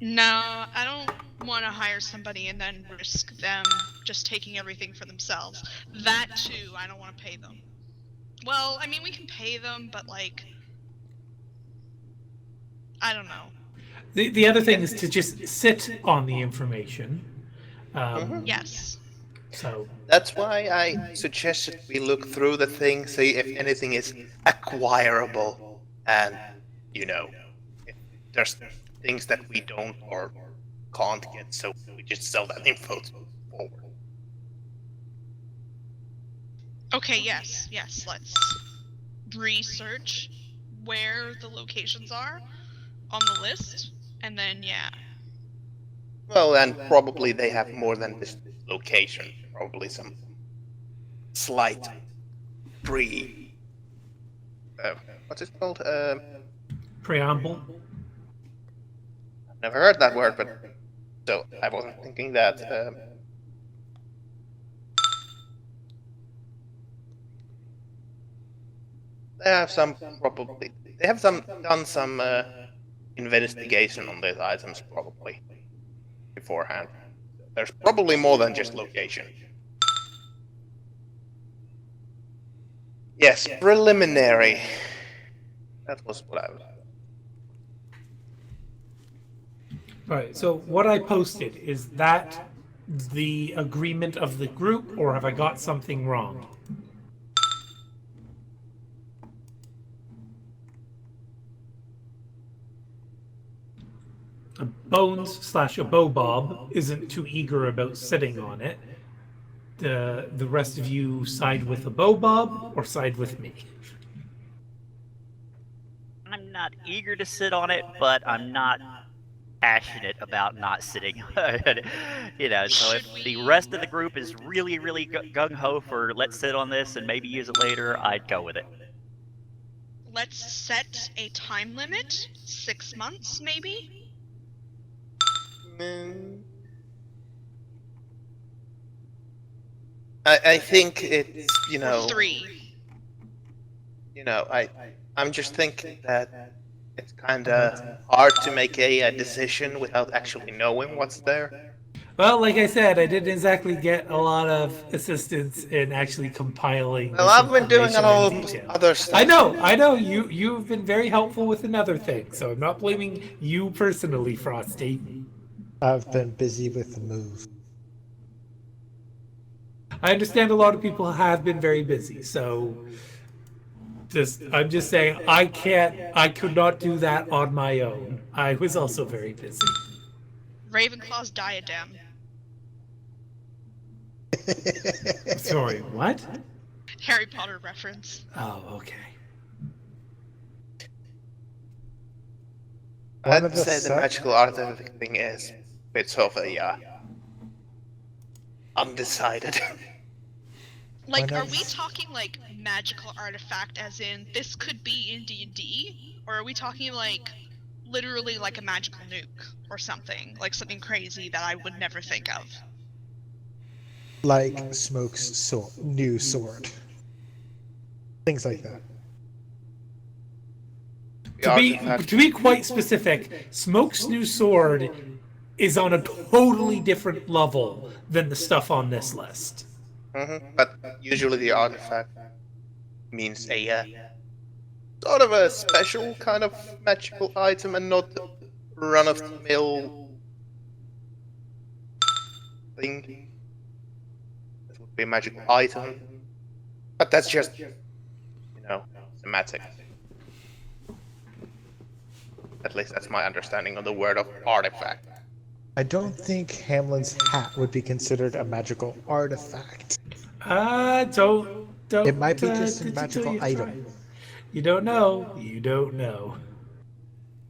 Speaker 7: No, I don't want to hire somebody and then risk them just taking everything for themselves. That too, I don't want to pay them. Well, I mean, we can pay them, but I don't know.
Speaker 1: The other thing is to just sit on the information.
Speaker 7: Yes.
Speaker 1: So
Speaker 3: That's why I suggested we look through the thing, see if anything is acquirable, and if there's things that we don't or can't get, so we just sell that info forward.
Speaker 7: Okay, yes. Let's research where the locations are on the list, and then, yeah.
Speaker 3: Well, and probably they have more than this location. Probably some slight what's it called?
Speaker 1: Preamble.
Speaker 3: Never heard that word, but so I wasn't thinking that. They have done some investigation on these items probably beforehand. There's probably more than just location. Yes, preliminary. That was what I was.
Speaker 1: Right. So what I posted, is that the agreement of the group, or have I got something wrong? A Bones / a Bobob isn't too eager about sitting on it. The rest of you side with a Bobob or side with me?
Speaker 4: I'm not eager to sit on it, but I'm not passionate about not sitting on it. So if the rest of the group is really, really gung-ho for let's sit on this and maybe use it later, I'd go with it.
Speaker 7: Let's set a time limit. 6 months, maybe?
Speaker 3: I think it's,
Speaker 7: Or 3.
Speaker 3: I'm just thinking that it's kind of hard to make a decision without actually knowing what's there.
Speaker 1: Well, like I said, I didn't exactly get a lot of assistance in actually compiling.
Speaker 3: Well,
Speaker 1: this
Speaker 3: I've been doing a
Speaker 1: information
Speaker 3: lot
Speaker 1: in
Speaker 3: of
Speaker 1: detail.
Speaker 3: other stuff.
Speaker 1: I know. You've been very helpful with another thing, so I'm not blaming you personally, Frosty.
Speaker 6: I've been busy with the move.
Speaker 1: I understand a lot of people have been very busy, so I'm just saying I could not do that on my own. I was also very busy.
Speaker 7: Ravenclaw's diadem.
Speaker 1: Sorry, what?
Speaker 7: Harry Potter reference.
Speaker 1: Oh, okay.
Speaker 6: One
Speaker 3: I'd
Speaker 6: of the
Speaker 3: say the
Speaker 6: set-
Speaker 3: magical artifact thing is a bit of a undecided.
Speaker 7: Like,
Speaker 6: One
Speaker 7: are
Speaker 6: of-
Speaker 7: we talking, like, magical artifact as in this could be in D&D? Or are we talking, like, literally like a magical nuke or something? Like something crazy that I would never think of?
Speaker 6: Like Smoke's new sword. Things like that.
Speaker 1: To be quite specific, Smoke's new sword is on a totally different level than the stuff on this list.
Speaker 3: But usually the artifact means a sort of a special kind of magical item and not run-of-the-mill thing. That would be a magical item. But that's just, thematic. At least that's my understanding of the word of artifact.
Speaker 6: I don't think Hamlin's hat would be considered a magical artifact.
Speaker 1: Don't.
Speaker 6: It might be just a
Speaker 1: until
Speaker 6: magical
Speaker 1: you try.
Speaker 6: item.
Speaker 1: You don't know. You don't know.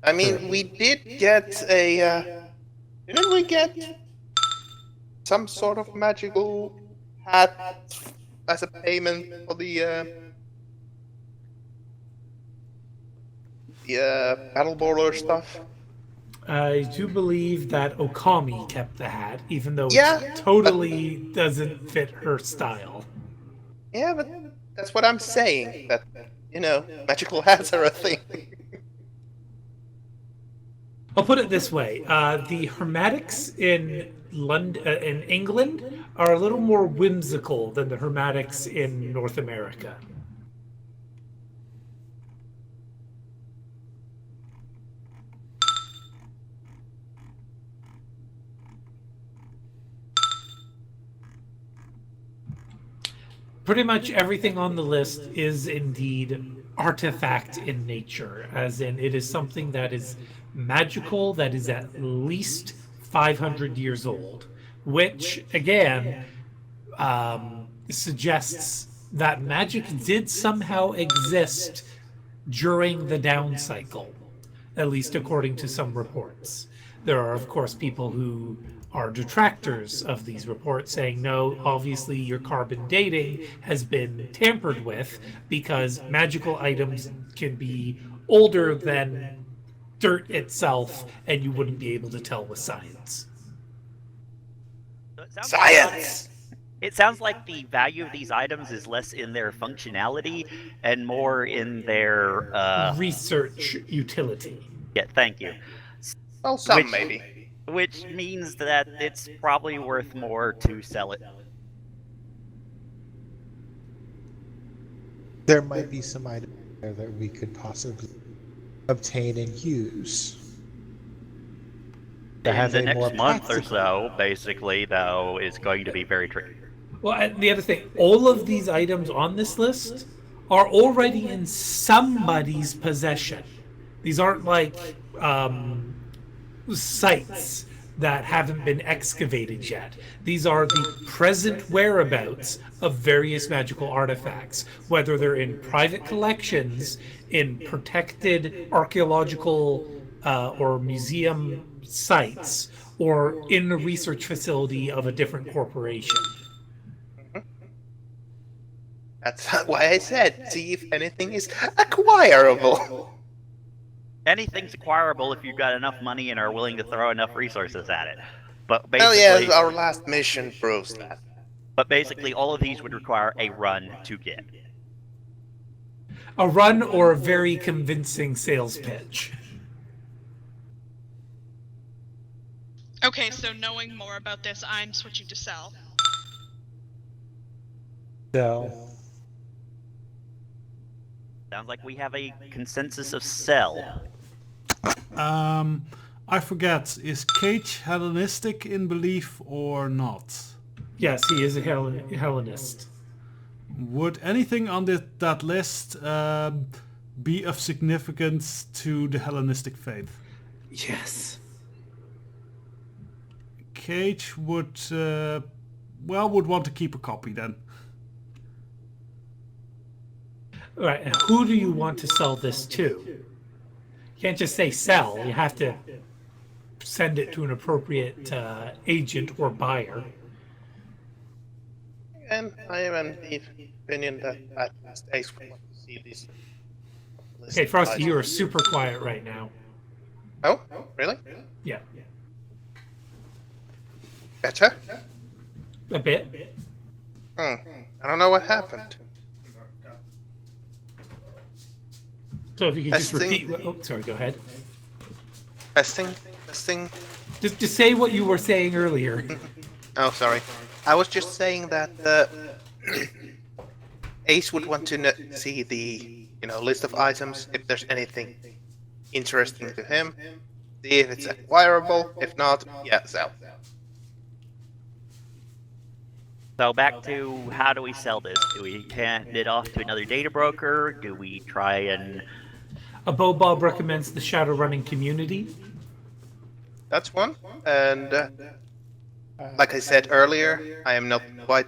Speaker 3: I mean, we did get a... didn't we get some sort of magical hat as a payment for the battle border stuff?
Speaker 1: I do believe that Okami kept the hat, even though
Speaker 3: Yeah,
Speaker 1: it totally doesn't fit her style.
Speaker 3: Yeah, but that's what I'm saying. That, magical hats are a thing.
Speaker 1: I'll put it this way: the Hermetics in in England, are a little more whimsical than the Hermetics in North America. Pretty much everything on the list is indeed artifact in nature, as in it is something that is magical that is at least 500 years old, which again suggests that magic did somehow exist during the down cycle, at least according to some reports. There are, of course, people who are detractors of these reports saying, no, obviously your carbon dating has been tampered with because magical items can be older than dirt itself and you wouldn't be able to tell with science.
Speaker 4: So it sounds
Speaker 3: Science!
Speaker 4: It sounds like the value of these items is less in their functionality and more in their
Speaker 1: Research utility.
Speaker 4: yeah, thank you.
Speaker 3: Well, some
Speaker 4: Which-
Speaker 3: maybe.
Speaker 4: Which means that it's probably worth more to sell it.
Speaker 6: There might be some items there that we could possibly obtain and use. To
Speaker 4: In
Speaker 6: have
Speaker 4: the
Speaker 6: a more
Speaker 4: next month or
Speaker 6: practical-
Speaker 4: so, basically, though, is going to be very tricky.
Speaker 1: Well, and the other thing, all of these items on this list are already in somebody's possession. These aren't like sites that haven't been excavated yet. These are the present whereabouts of various magical artifacts, whether they're in private collections, in protected archaeological or museum sites, or in a research facility of a different corporation.
Speaker 3: That's why I said, see if anything is acquirable.
Speaker 4: Anything's acquirable if you've got enough money and are willing to throw enough resources at it. But
Speaker 3: Well,
Speaker 4: basically,
Speaker 3: yes, our last mission proves that.
Speaker 4: all of these would require a run to get.
Speaker 1: A run or a very convincing sales pitch.
Speaker 7: Okay, so knowing more about this, I'm switching to sell.
Speaker 6: So,
Speaker 4: Sounds like we have a consensus of sell.
Speaker 5: I forget, is Cage Hellenistic in belief or not?
Speaker 1: Yes, he is a Hellenist.
Speaker 5: Would anything on that list be of significance to the Hellenistic faith?
Speaker 1: Yes.
Speaker 5: Cage would want to keep a copy then.
Speaker 1: All right, and who do you want to sell this to? You can't just say sell. You have to send it to an appropriate agent or buyer.
Speaker 3: And I am in the opinion that at least Ace would want to see this.
Speaker 1: Okay, Frosty, you are super quiet right now.
Speaker 3: Oh, really?
Speaker 1: Yeah,
Speaker 3: Better?
Speaker 1: a bit.
Speaker 3: I don't know what happened.
Speaker 1: So if you could just
Speaker 3: Testing.
Speaker 1: repeat. Oh, sorry. Go ahead.
Speaker 3: Testing?
Speaker 1: Just say what you were saying earlier.
Speaker 3: Oh, sorry. I was just saying that Ace would want to see the list of items if there's anything interesting to him. See if it's acquirable. If not, yeah, sell.
Speaker 4: So back to how do we sell this? Do we hand it off to another data broker? Do we try and...
Speaker 1: A Bob recommends the Shadowrunning community.
Speaker 3: That's one. And like I said earlier, I am not quite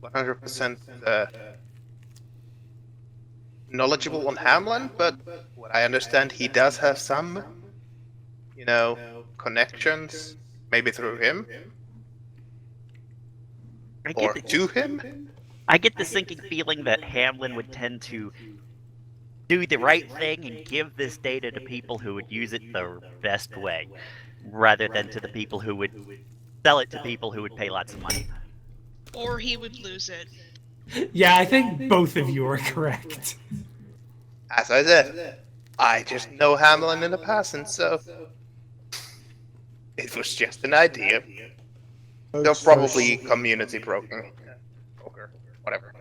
Speaker 3: 100% knowledgeable on Hamlin, but what I understand, he does have some, connections, maybe through him or to him.
Speaker 4: I get the sinking feeling that Hamlin would tend to do the right thing and give this data to people who would use it the best way, rather than to the people who would sell it to people who would pay lots of money.
Speaker 7: Or he would lose it.
Speaker 1: Yeah, I think both of you are correct.
Speaker 3: As I said, I just know Hamlin in the past, and so it was just an idea. They're
Speaker 6: folks
Speaker 3: probably
Speaker 6: first-
Speaker 3: community broker, whatever.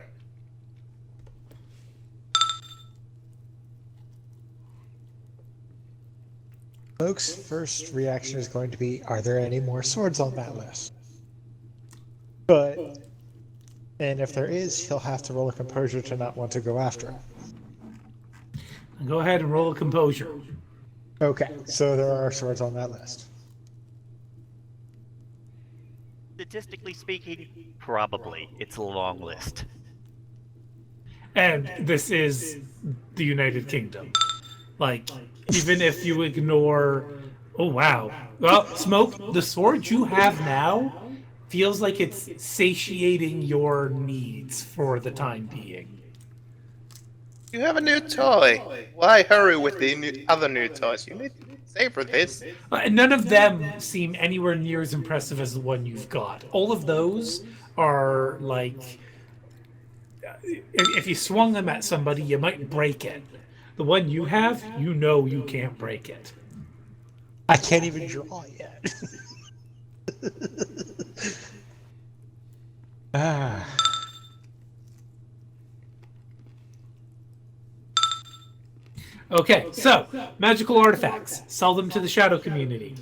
Speaker 6: Folks' first reaction is going to be, are there any more swords on that list? And if there is, he'll have to roll a composure to not want to go after him.
Speaker 1: Go ahead and roll a composure.
Speaker 6: Okay, so there are swords on that list.
Speaker 4: Statistically speaking, probably. It's a long list.
Speaker 1: And this is the United Kingdom. Like, even if you ignore. Oh, wow. Well, Smoke, the sword you have now feels like it's satiating your needs for the time being.
Speaker 3: You have a new toy. Why hurry with the other new toys? You need to savor this.
Speaker 1: None of them seem anywhere near as impressive as the one you've got. All of those are like. If you swung them at somebody, you might break it. The one you have, you know you can't break it.
Speaker 6: I can't even draw yet. Ah.
Speaker 1: Okay, so magical artifacts. Sell them to the shadow community.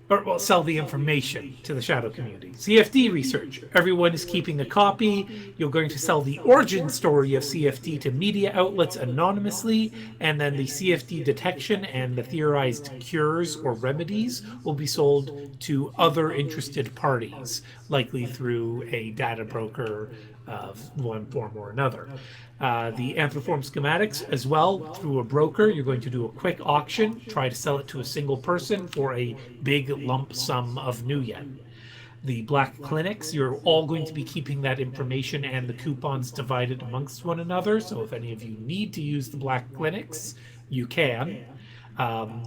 Speaker 1: Or, well, sell the information to the shadow community. CFD research. Everyone is keeping a copy. You're going to sell the origin story of CFD to media outlets anonymously, and then the CFD detection and the theorized cures or remedies will be sold to other interested parties, likely through a data broker of one form or another. The Anthroform schematics as well through a broker. You're going to do a quick auction, try to sell it to a single person for a big lump sum of new yen. The black clinics, you're all going to be keeping that information and the coupons divided amongst one another. So if any of you need to use the black clinics, you can.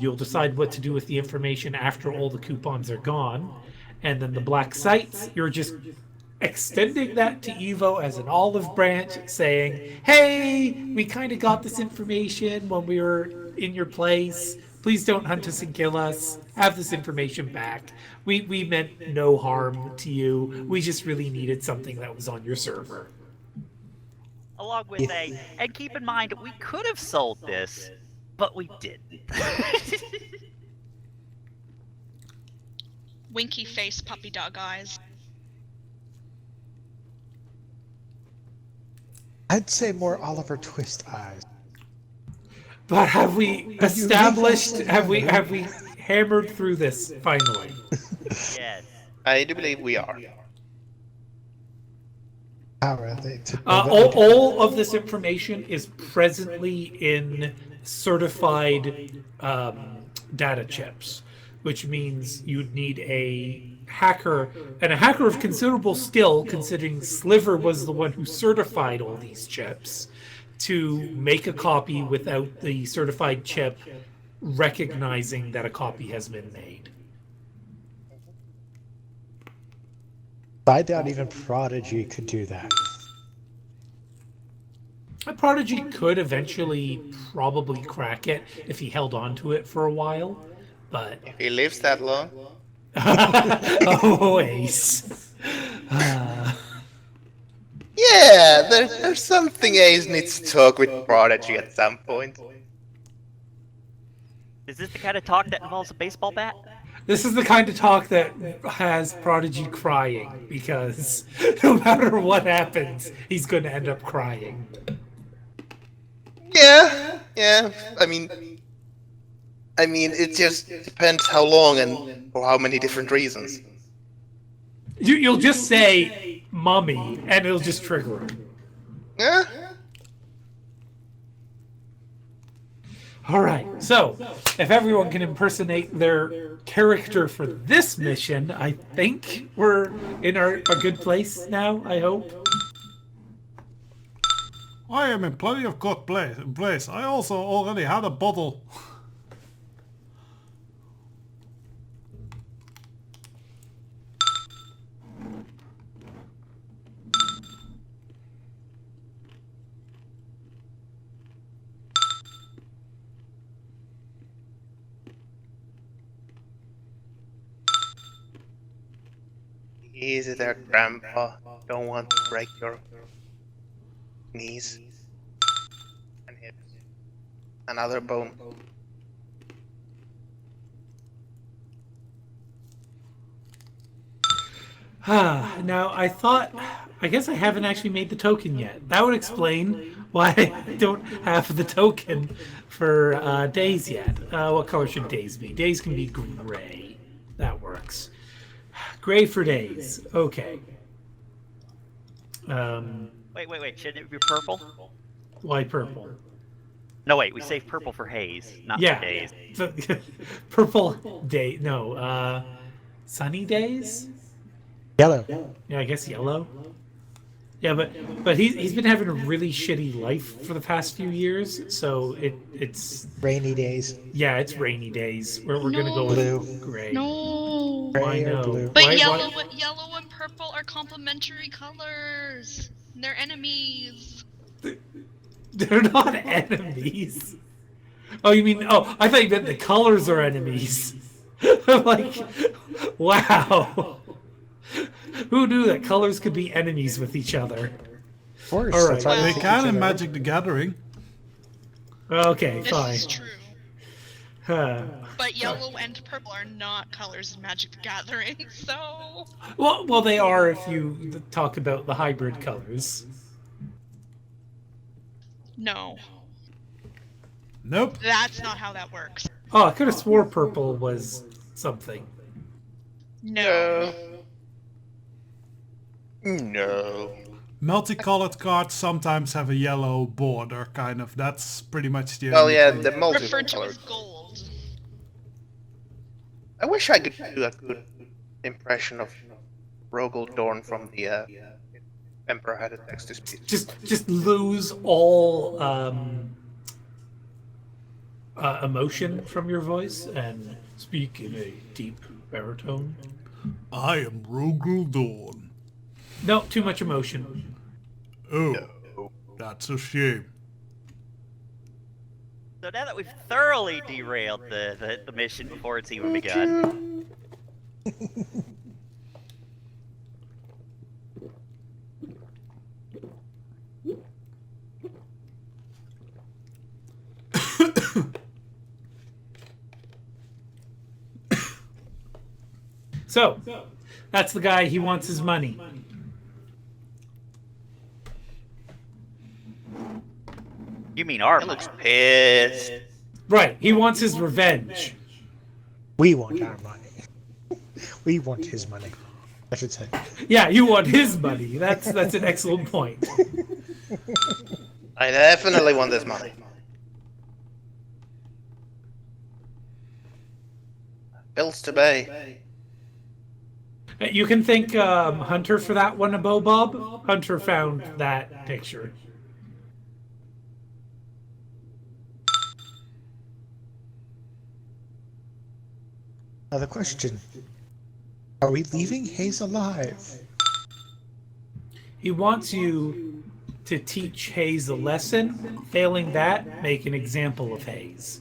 Speaker 1: You'll decide what to do with the information after all the coupons are gone. And then the black sites, you're just extending that to Evo as an olive branch, saying, hey, we kind of got this information when we were in your place. Please don't hunt us and kill us. Have this information back. We meant no harm to you. We just really needed something that was on your server.
Speaker 4: Along with and keep in mind, we could have sold this, but we didn't.
Speaker 7: Winky face, puppy dog eyes.
Speaker 6: I'd say more Oliver Twist eyes.
Speaker 1: But have we established, have we hammered through this finally?
Speaker 4: Yes.
Speaker 3: I do believe we are.
Speaker 6: How are they?
Speaker 1: All of this information is presently in certified data chips, which means you'd need a hacker, and a hacker of considerable skill, considering Sliver was the one who certified all these chips, to make a copy without the certified chip recognizing that a copy has been made.
Speaker 6: I doubt even Prodigy could do that.
Speaker 1: A Prodigy could eventually probably crack it if he held on to it for a while, but...
Speaker 3: If he lives that long.
Speaker 1: Oh, Ace.
Speaker 3: Yeah, there's something Ace needs to talk with Prodigy at some point.
Speaker 4: Is this the kind of talk that involves a baseball bat?
Speaker 1: This is the kind of talk that has Prodigy crying, because no matter what happens, he's going to end up crying.
Speaker 3: Yeah. I mean, it just depends how long and for how many different reasons.
Speaker 1: You'll just say "mommy" and it'll just trigger him.
Speaker 3: Yeah.
Speaker 1: All right. So, if everyone can impersonate their character for this mission, I think we're in a good place now. I hope.
Speaker 5: I am in plenty of good place. I also already had a bottle.
Speaker 3: Easy there, Grandpa. Don't want to break your knees and hips. Another bone.
Speaker 1: Now, I guess I haven't actually made the token yet. That would explain why I don't have the token for days yet. What color should days be? Days can be gray. That works. Gray for days. Okay.
Speaker 4: Wait. Shouldn't it be purple?
Speaker 1: Why purple?
Speaker 4: No, wait. We saved purple for haze, not
Speaker 1: Yeah.
Speaker 4: for days.
Speaker 1: Purple day. No. Sunny days?
Speaker 6: Yellow.
Speaker 1: Yeah, I guess yellow. Yeah, but he's been having a really shitty life for the past few years, so it's
Speaker 6: Rainy days.
Speaker 1: yeah, it's rainy days. We're gonna go with
Speaker 6: Blue.
Speaker 1: gray.
Speaker 7: No.
Speaker 1: Why
Speaker 6: Gray or
Speaker 1: no?
Speaker 6: blue?
Speaker 7: But
Speaker 1: Why-
Speaker 7: yellow,
Speaker 1: why-
Speaker 7: yellow and purple are complementary colors. They're enemies.
Speaker 1: They're not enemies. Oh, you mean? Oh, I thought you meant the colors are enemies. I'm like, wow. Who knew that colors could be enemies with each other?
Speaker 6: Of course.
Speaker 1: All
Speaker 6: That's
Speaker 1: right.
Speaker 6: why
Speaker 5: They
Speaker 6: hate
Speaker 5: can
Speaker 6: each
Speaker 5: in
Speaker 6: other.
Speaker 5: Magic the Gathering.
Speaker 1: Okay,
Speaker 7: This
Speaker 1: fine.
Speaker 7: is true.
Speaker 1: Huh.
Speaker 7: But yellow and purple are not colors in Magic the Gathering, so
Speaker 1: Well, they are if you talk about the hybrid colors.
Speaker 7: no.
Speaker 5: Nope.
Speaker 7: That's not how that works.
Speaker 1: Oh, I could have swore purple was something.
Speaker 7: No.
Speaker 3: No.
Speaker 5: Multicolored cards sometimes have a yellow border, kind of. That's pretty much the
Speaker 3: Oh
Speaker 5: only
Speaker 3: yeah,
Speaker 5: thing.
Speaker 3: the
Speaker 7: Referred to
Speaker 3: multicolored.
Speaker 7: as gold.
Speaker 3: I wish I could do a good impression of Rogel Dorn from the Emperor Had a Text to Speech.
Speaker 1: Just lose all emotion from your voice and speak in a deep baritone.
Speaker 5: I am Rogel Dawn.
Speaker 1: No, too much emotion.
Speaker 5: Oh, that's a shame.
Speaker 4: So now that we've thoroughly derailed the mission before it's even begun,
Speaker 1: So, that's the guy. He wants his money.
Speaker 4: you mean our
Speaker 3: He looks
Speaker 4: money.
Speaker 3: pissed.
Speaker 1: Right. He wants his revenge.
Speaker 6: We want our money. We want his money. I should say.
Speaker 1: Yeah, you want his money. That's an excellent point.
Speaker 3: I definitely want this money. Bills to pay.
Speaker 1: You can thank Hunter for that one, Abo Bob. Hunter found that picture.
Speaker 6: Now the question: are we leaving Hayes alive?
Speaker 1: He wants you to teach Hayes a lesson. Failing that, make an example of Hayes.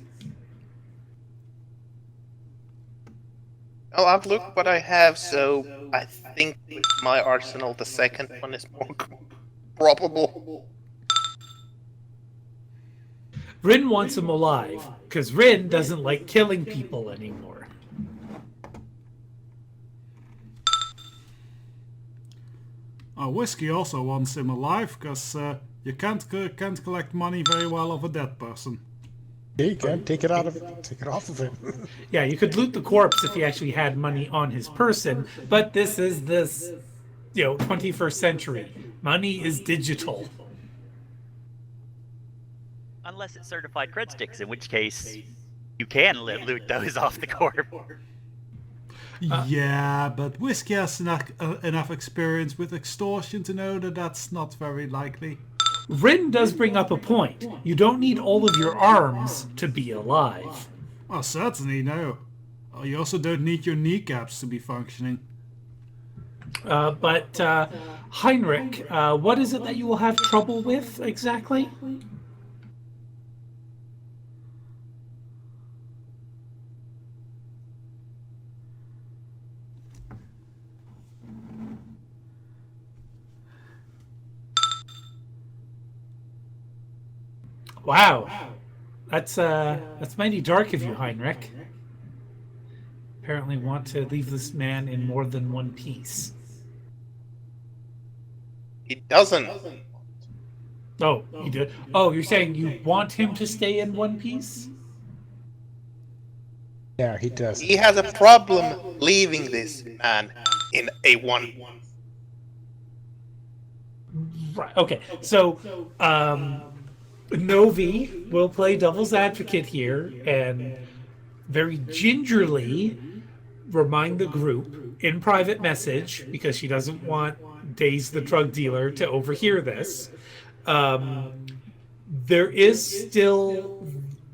Speaker 3: Oh, I've looked what I have, so I think with my arsenal, the second one is more probable.
Speaker 1: Rin wants him alive, because Rin doesn't like killing people anymore.
Speaker 5: Whiskey also wants him alive, because you can't collect money very well of a dead person.
Speaker 6: Yeah, you can take it off of him.
Speaker 1: Yeah, you could loot the corpse if he actually had money on his person, but this is 21st century. Money is digital.
Speaker 4: Unless it's certified cred sticks, in which case you can loot those off the corp.
Speaker 5: Yeah, but Whiskey has enough experience with extortion to know that that's not very likely.
Speaker 1: Rin does bring up a point. You don't need all of your arms to be alive.
Speaker 5: Oh, certainly no. You also don't need your kneecaps to be functioning.
Speaker 1: But Heinrich, what is it that you will have trouble with exactly? Wow, that's mighty dark of you, Heinrich. Apparently, want to leave this man in more than one piece.
Speaker 3: He doesn't.
Speaker 1: Oh, you did. Oh, you're saying you want him to stay in One Piece?
Speaker 6: No, he doesn't.
Speaker 3: He has a problem leaving this man in A1.
Speaker 1: Right. Okay. So, Novi will play devil's advocate here and very gingerly remind the group in private message, because she doesn't want Daze the drug dealer to overhear this. There is still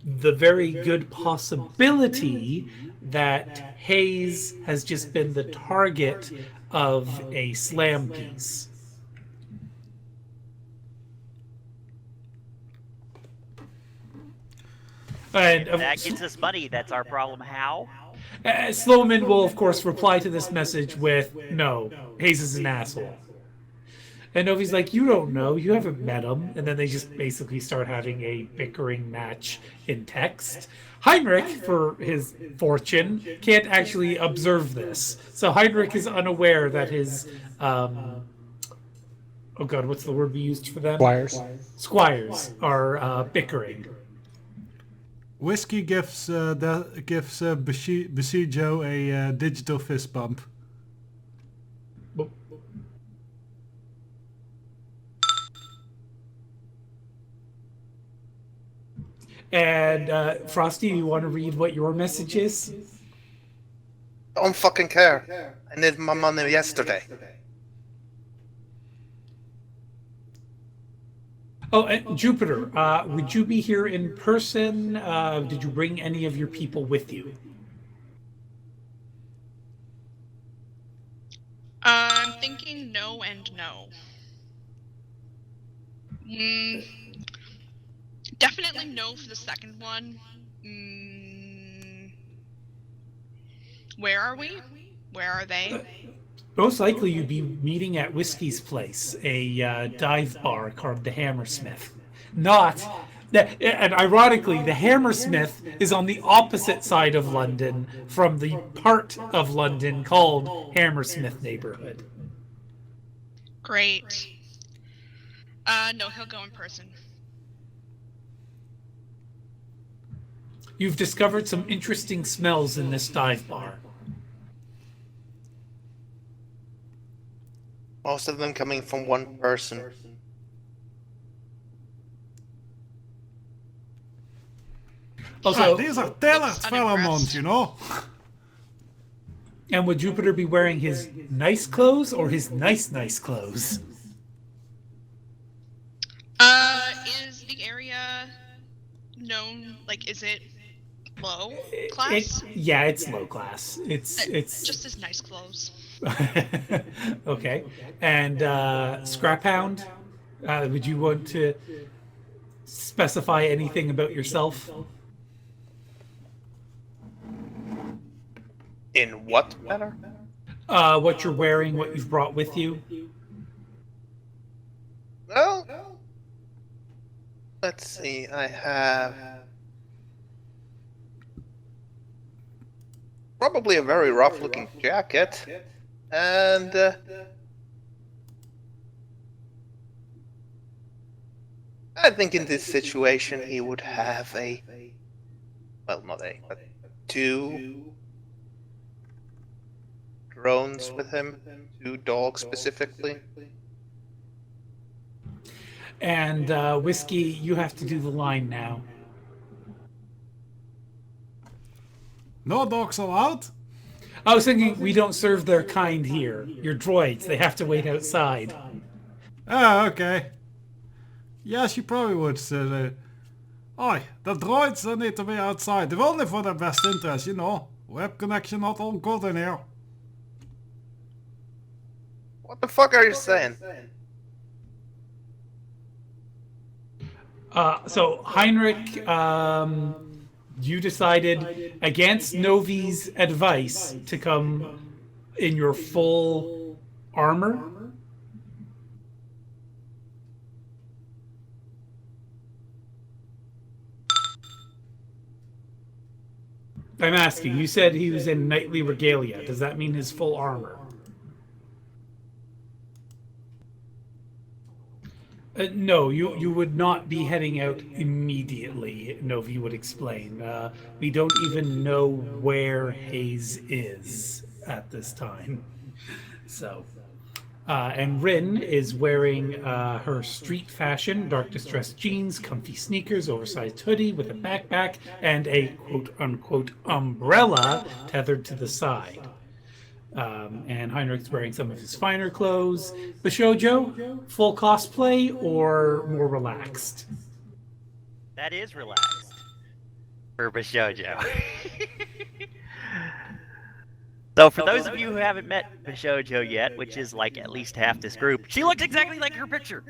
Speaker 1: the very good possibility that Hayes has just been the target of a slam piece. And
Speaker 4: If that gets us money, that's our problem. How?
Speaker 1: Sloman will, of course, reply to this message with, no, Hayes is an asshole. And Novi's like, you don't know, you haven't met him. And then they just basically start having a bickering match in text. Heinrich, for his fortune, can't actually observe this. So Heinrich is unaware that his, oh god, what's the word we used for them? Squires are bickering.
Speaker 5: Whiskey gives Besijo a digital fist bump.
Speaker 1: And Frosty, you want to read what your message is?
Speaker 3: Don't fucking care. I need my money yesterday.
Speaker 1: Oh, and Jupiter, would you be here in person? Did you bring any of your people with you?
Speaker 7: I'm thinking no and no. Definitely no for the second one. Where are we? Where are they?
Speaker 1: Most likely you'd be meeting at Whiskey's place, a dive bar called the Hammersmith. And ironically, the Hammersmith is on the opposite side of London from the part of London called Hammersmith neighborhood.
Speaker 7: Great. No, he'll go in person.
Speaker 1: You've discovered some interesting smells in this dive bar.
Speaker 3: Most of them coming from one person.
Speaker 1: Also,
Speaker 5: These are tailored pheromones, you know?
Speaker 1: and would Jupiter be wearing his nice clothes or his nice clothes?
Speaker 7: Is the area known, like, is it low class?
Speaker 1: Yeah, it's low class. It's
Speaker 7: Just his nice clothes.
Speaker 1: okay. And Scrap Hound, would you want to specify anything about yourself?
Speaker 3: In what manner?
Speaker 1: What you're wearing, what you've brought with you?
Speaker 3: Well, let's see. I have probably a very rough-looking jacket, and I think in this situation he would have not but two drones with him, two dogs specifically.
Speaker 1: And Whiskey, you have to do the line now.
Speaker 5: No dogs allowed?
Speaker 1: I was thinking we don't serve their kind here. You're droids. They have to wait outside.
Speaker 5: Oh, okay. Yes, you probably would say, oi, the droids don't need to be outside. They're only for their best interest, you know. Web connection not all good in here.
Speaker 3: What the fuck are you saying?
Speaker 1: So Heinrich, you decided against Novi's advice to come in your full armor. I'm asking, you said he was in knightly regalia. Does that mean his full armor? No, you would not be heading out immediately, Novi would explain. We don't even know where Hayes is at this time. So, and Rin is wearing her street fashion, dark distressed jeans, comfy sneakers, oversized hoodie with a backpack, and a quote-unquote umbrella tethered to the side. And Heinrich's wearing some of his finer clothes. Bishojo, full cosplay or more relaxed?
Speaker 4: That is relaxed. For Bishojo. So for those of you who haven't met Bishojo yet, which is like at least half this group, she looks exactly like her picture.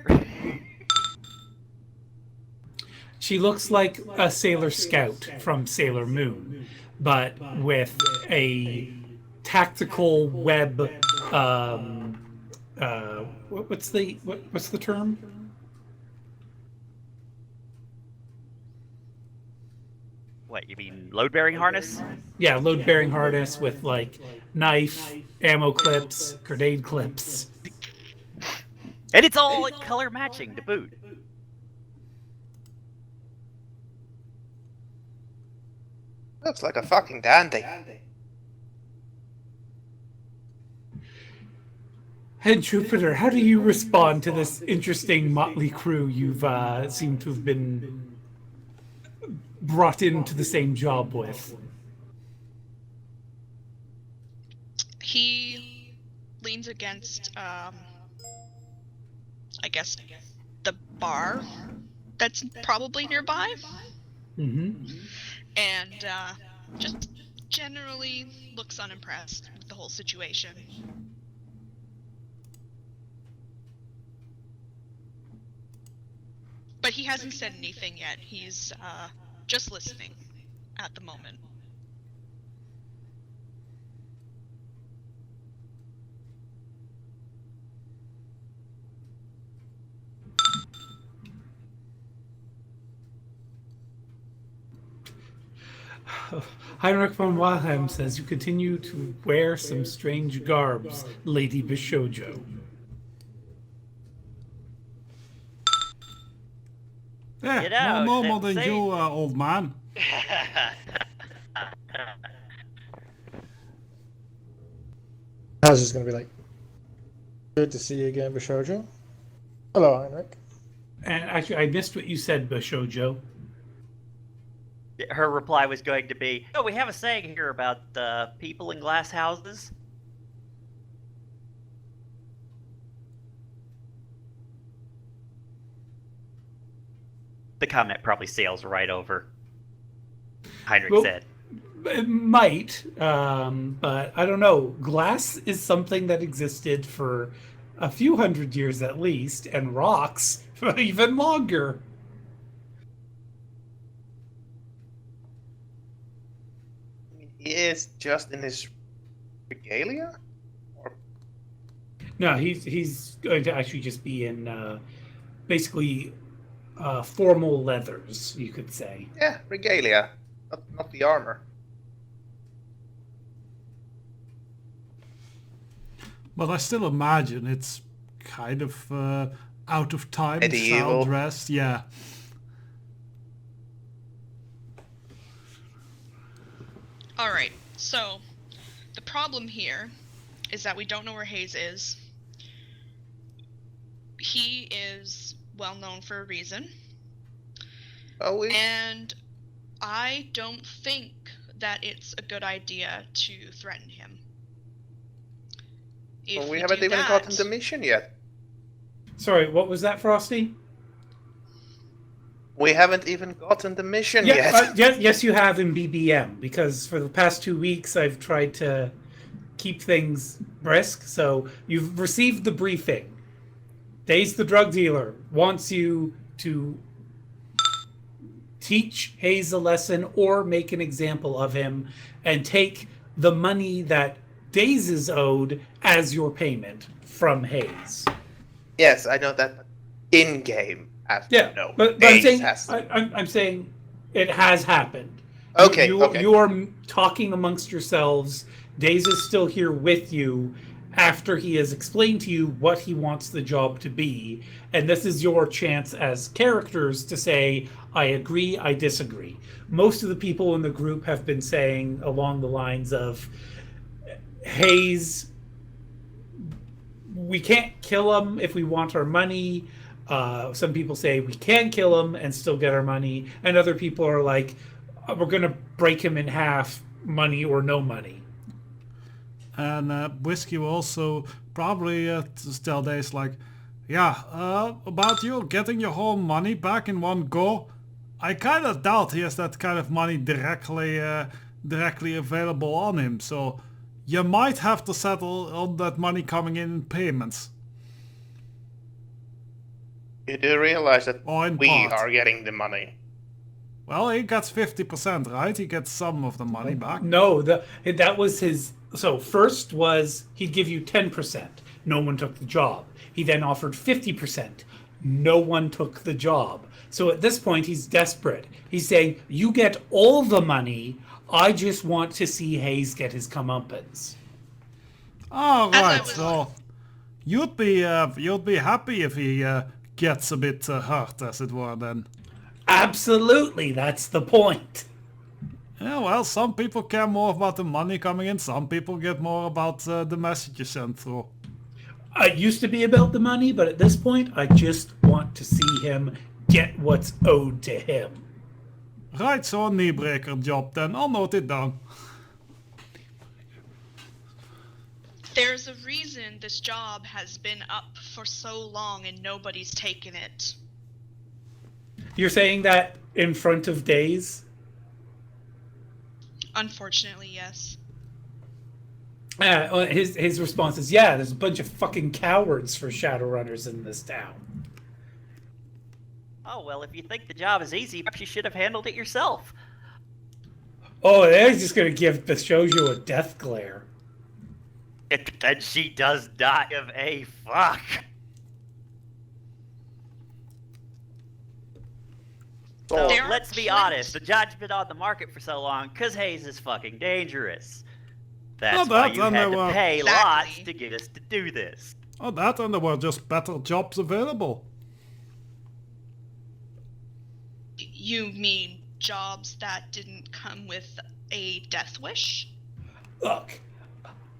Speaker 1: She looks like a Sailor Scout from Sailor Moon, but with a tactical web. What's the term?
Speaker 4: What, you mean load-bearing harness?
Speaker 1: Yeah, load-bearing harness with like knife, ammo clips, grenade clips.
Speaker 4: And it's all like color matching to boot.
Speaker 3: Looks like a fucking dandy.
Speaker 1: Head Jupiter, how do you respond to this interesting motley crew you've seemed to have been brought into the same job with?
Speaker 7: He leans against, I guess, the bar that's probably nearby.
Speaker 1: Mm-hmm.
Speaker 7: And just generally looks unimpressed with the whole situation. But he hasn't said anything yet. He's just listening at the moment.
Speaker 1: Heinrich von Wilhelm says you continue to wear some strange garbs, Lady Bishojo.
Speaker 5: Yeah,
Speaker 4: You know,
Speaker 5: no more
Speaker 4: they-
Speaker 5: than you, old man.
Speaker 6: I was just gonna be like, good to see you again, Bishojo. Hello, Heinrich.
Speaker 1: And actually, I missed what you said, Bishojo.
Speaker 4: Her reply was going to be, "Oh, we have a saying here about people in glass houses." The comment probably sails right over. Heinrich
Speaker 1: Well,
Speaker 4: said.
Speaker 1: It might, but I don't know. Glass is something that existed for a few hundred years at least, and rocks for even longer.
Speaker 3: He is just in his regalia? Or
Speaker 1: No, he's going to actually just be in basically formal leathers, you could say.
Speaker 3: yeah, regalia. Not the armor.
Speaker 5: But I still imagine it's kind of out of time
Speaker 3: Medieval.
Speaker 5: style dressed. Yeah.
Speaker 7: Alright, so the problem here is that we don't know where Hayes is. He is well known for a reason.
Speaker 3: Oh, we
Speaker 7: And I don't think that it's a good idea to threaten him. If
Speaker 3: well, we
Speaker 7: do
Speaker 3: haven't even
Speaker 7: that,
Speaker 3: gotten the mission yet.
Speaker 1: Sorry, what was that, Frosty?
Speaker 3: We haven't even gotten the mission
Speaker 1: Yeah,
Speaker 3: yet.
Speaker 1: yes, you have in BBM, because for the past 2 weeks I've tried to keep things brisk. So you've received the briefing. Daze the drug dealer wants you to teach Hayes a lesson or make an example of him and take the money that Daze is owed as your payment from Hayes.
Speaker 3: Yes, I know that. In game,
Speaker 1: Yeah,
Speaker 3: no.
Speaker 1: but I'm
Speaker 3: Daze
Speaker 1: saying
Speaker 3: has to.
Speaker 1: I'm saying it has happened.
Speaker 3: Okay,
Speaker 1: you
Speaker 3: okay.
Speaker 1: are talking amongst yourselves. Daze is still here with you, after he has explained to you what he wants the job to be. And this is your chance as characters to say, I agree, I disagree. Most of the people in the group have been saying along the lines of, Hayes, we can't kill him if we want our money. Some people say we can kill him and still get our money. And other people are like, we're going to break him in half, money or no money.
Speaker 5: And Whiskey will also probably tell Days like, yeah, about you getting your whole money back in one go. I kind of doubt he has that kind of money directly available on him. So you might have to settle on that money coming in payments.
Speaker 3: You do realize that
Speaker 5: Or in
Speaker 3: we
Speaker 5: part.
Speaker 3: are getting the money.
Speaker 5: Well, he gets 50%, right? He gets some of the money back.
Speaker 1: No, that was his. So first was he'd give you 10%. No one took the job. He then offered 50%. No one took the job. So at this point, he's desperate. He's saying, you get all the money. I just want to see Hayes get his comeuppance.
Speaker 5: Oh,
Speaker 7: As I
Speaker 5: right.
Speaker 7: was-
Speaker 5: So you'd be happy if he gets a bit hurt, as it were, then.
Speaker 1: Absolutely, that's the point.
Speaker 5: Yeah, well, some people care more about the money coming in. Some people get more about the messages sent through.
Speaker 1: It used to be about the money, but at this point, I just want to see him get what's owed to him.
Speaker 5: Right, so a knee breaker job then. I'll note it down.
Speaker 7: There's a reason this job has been up for so long and nobody's taken it.
Speaker 1: You're saying that in front of Days?
Speaker 7: Unfortunately, yes.
Speaker 1: His response is, yeah, there's a bunch of fucking cowards for Shadowrunners in this town.
Speaker 4: Oh, well, if you think the job is easy, perhaps you should have handled it yourself.
Speaker 1: Oh, they're just going to give Bishojo a death glare.
Speaker 4: And she does not give a fuck. So
Speaker 7: There are
Speaker 4: let's be
Speaker 7: plenty-
Speaker 4: honest, the job's been on the market for so long because Hayes is fucking dangerous. That's
Speaker 5: Well,
Speaker 4: why
Speaker 5: that
Speaker 4: you
Speaker 5: and
Speaker 4: had
Speaker 5: there
Speaker 4: to
Speaker 5: were-
Speaker 4: pay
Speaker 7: Exactly.
Speaker 4: lots to get us to do this.
Speaker 5: Oh, that and there were just better jobs available.
Speaker 7: You mean jobs that didn't come with a death wish?
Speaker 1: Look,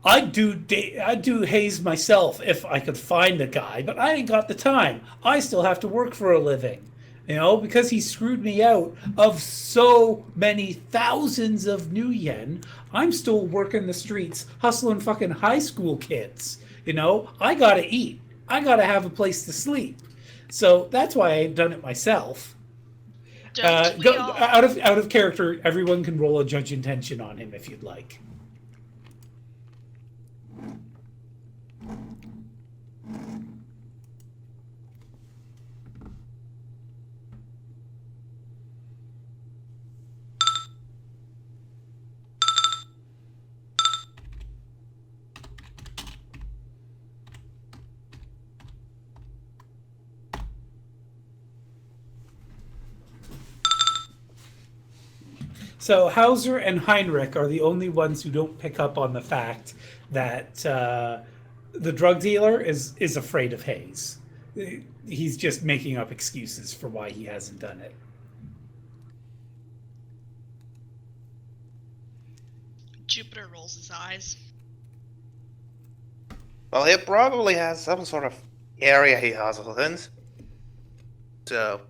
Speaker 1: I'd do Hayes myself if I could find a guy, but I ain't got the time. I still have to work for a living. You know, because he screwed me out of so many thousands of new yen, I'm still working the streets, hustling fucking high school kids. You know, I gotta eat. I gotta have a place to sleep. So that's why I ain't done it myself.
Speaker 7: Don't we all?
Speaker 1: Out of character, everyone can roll a judge intention on him if you'd like. So Hauser and Heinrich are the only ones who don't pick up on the fact that the drug dealer is afraid of Hayes. He's just making up excuses for why he hasn't done it.
Speaker 7: Jupiter rolls his eyes.
Speaker 3: Well, he probably has some sort of area he hustles in. So,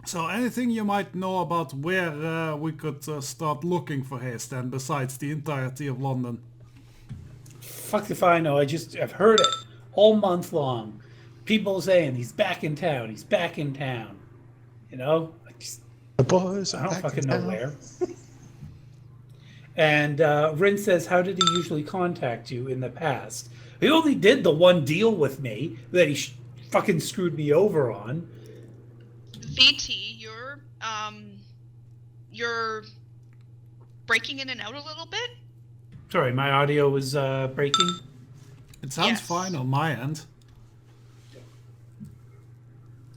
Speaker 5: So anything you might know about where we could start looking for Hayes then, besides the entirety of London?
Speaker 1: Fuck if I know. I've heard it all month long. People saying he's back in town. He's back in town. You know,
Speaker 6: The boys
Speaker 1: I
Speaker 6: are
Speaker 1: don't
Speaker 6: back
Speaker 1: fucking
Speaker 6: in
Speaker 1: know
Speaker 6: town.
Speaker 1: where. And Rin says, how did he usually contact you in the past? He only did the one deal with me that he fucking screwed me over on.
Speaker 7: VT, you're breaking in and out a little bit.
Speaker 1: Sorry, my audio was breaking.
Speaker 5: It sounds
Speaker 7: Yes.
Speaker 5: fine on my end.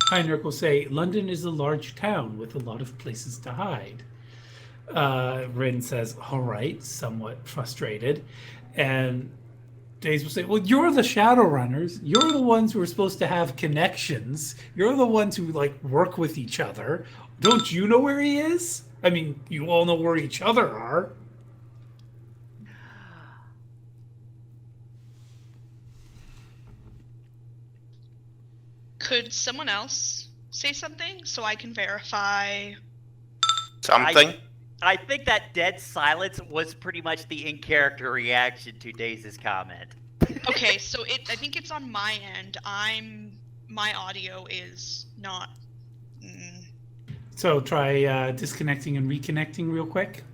Speaker 1: Heinrich will say, London is a large town with a lot of places to hide. Rin says, all right, somewhat frustrated. And Days will say, well, you're the Shadowrunners. You're the ones who are supposed to have connections. You're the ones who, like, work with each other. Don't you know where he is? I mean, you all know where each other are.
Speaker 7: Could someone else say something so I can verify?
Speaker 3: Something.
Speaker 4: I think that dead silence was pretty much the in-character reaction to Daze's comment.
Speaker 7: Okay, so I think it's on my end. My audio is not.
Speaker 1: So try disconnecting and reconnecting real quick.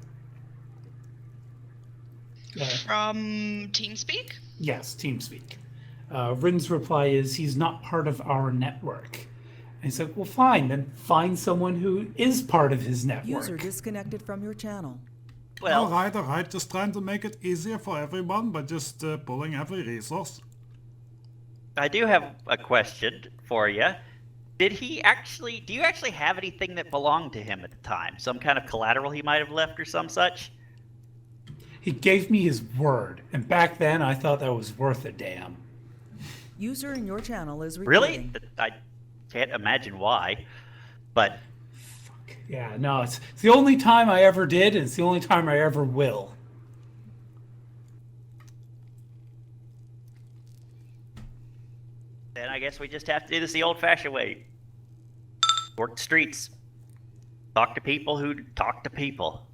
Speaker 7: From TeamSpeak?
Speaker 1: Yes, TeamSpeak. Rin's reply is he's not part of our network. And he's like, well, fine, then find someone who is part of his network.
Speaker 2: User disconnected from your channel.
Speaker 4: Well,
Speaker 5: all right. Just trying to make it easier for everyone by just pulling every resource.
Speaker 4: I do have a question for you. Do you actually have anything that belonged to him at the time? Some kind of collateral he might have left or some such?
Speaker 1: He gave me his word, and back then I thought that was worth a damn.
Speaker 2: User in your channel is recording.
Speaker 4: Really? I can't imagine why, but...
Speaker 1: Yeah, no, it's the only time I ever did, and it's the only time I ever will.
Speaker 4: Then I guess we just have to do this the old-fashioned way. Work the streets. Talk to people who talk to people.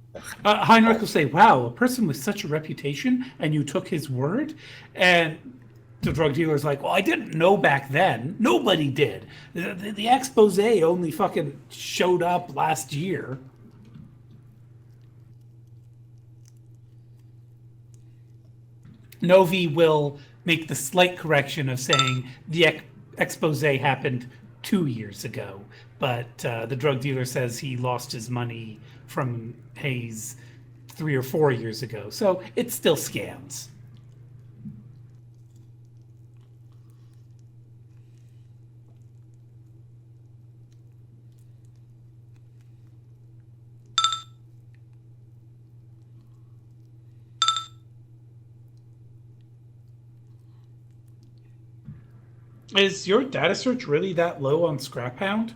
Speaker 1: Heinrich will say, wow, a person with such a reputation, and you took his word? And the drug dealer's like, well, I didn't know back then. Nobody did. The expose only fucking showed up last year. Novi will make the slight correction of saying the expose happened 2 years ago, but the drug dealer says he lost his money from Hayes 3 or 4 years ago, so it's still scams. Is your data search really that low on Scrap Hound?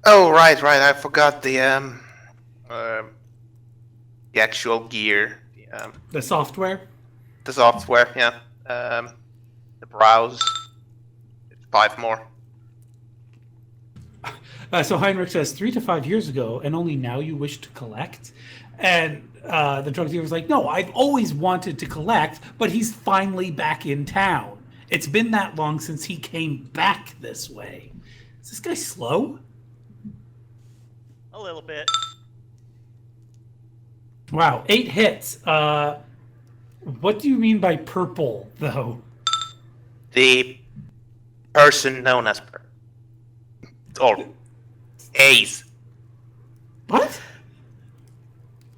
Speaker 3: Oh, right. I forgot the actual gear,
Speaker 1: The software?
Speaker 3: the software. Yeah, the browse. It's 5 more.
Speaker 1: So Heinrich says 3 to 5 years ago, and only now you wish to collect? And the drug dealer was like, no, I've always wanted to collect, but he's finally back in town. It's been that long since he came back this way. Is this guy slow?
Speaker 4: A little bit.
Speaker 1: Wow, 8 hits. What do you mean by purple, though?
Speaker 3: The person known as or Ace.
Speaker 1: What?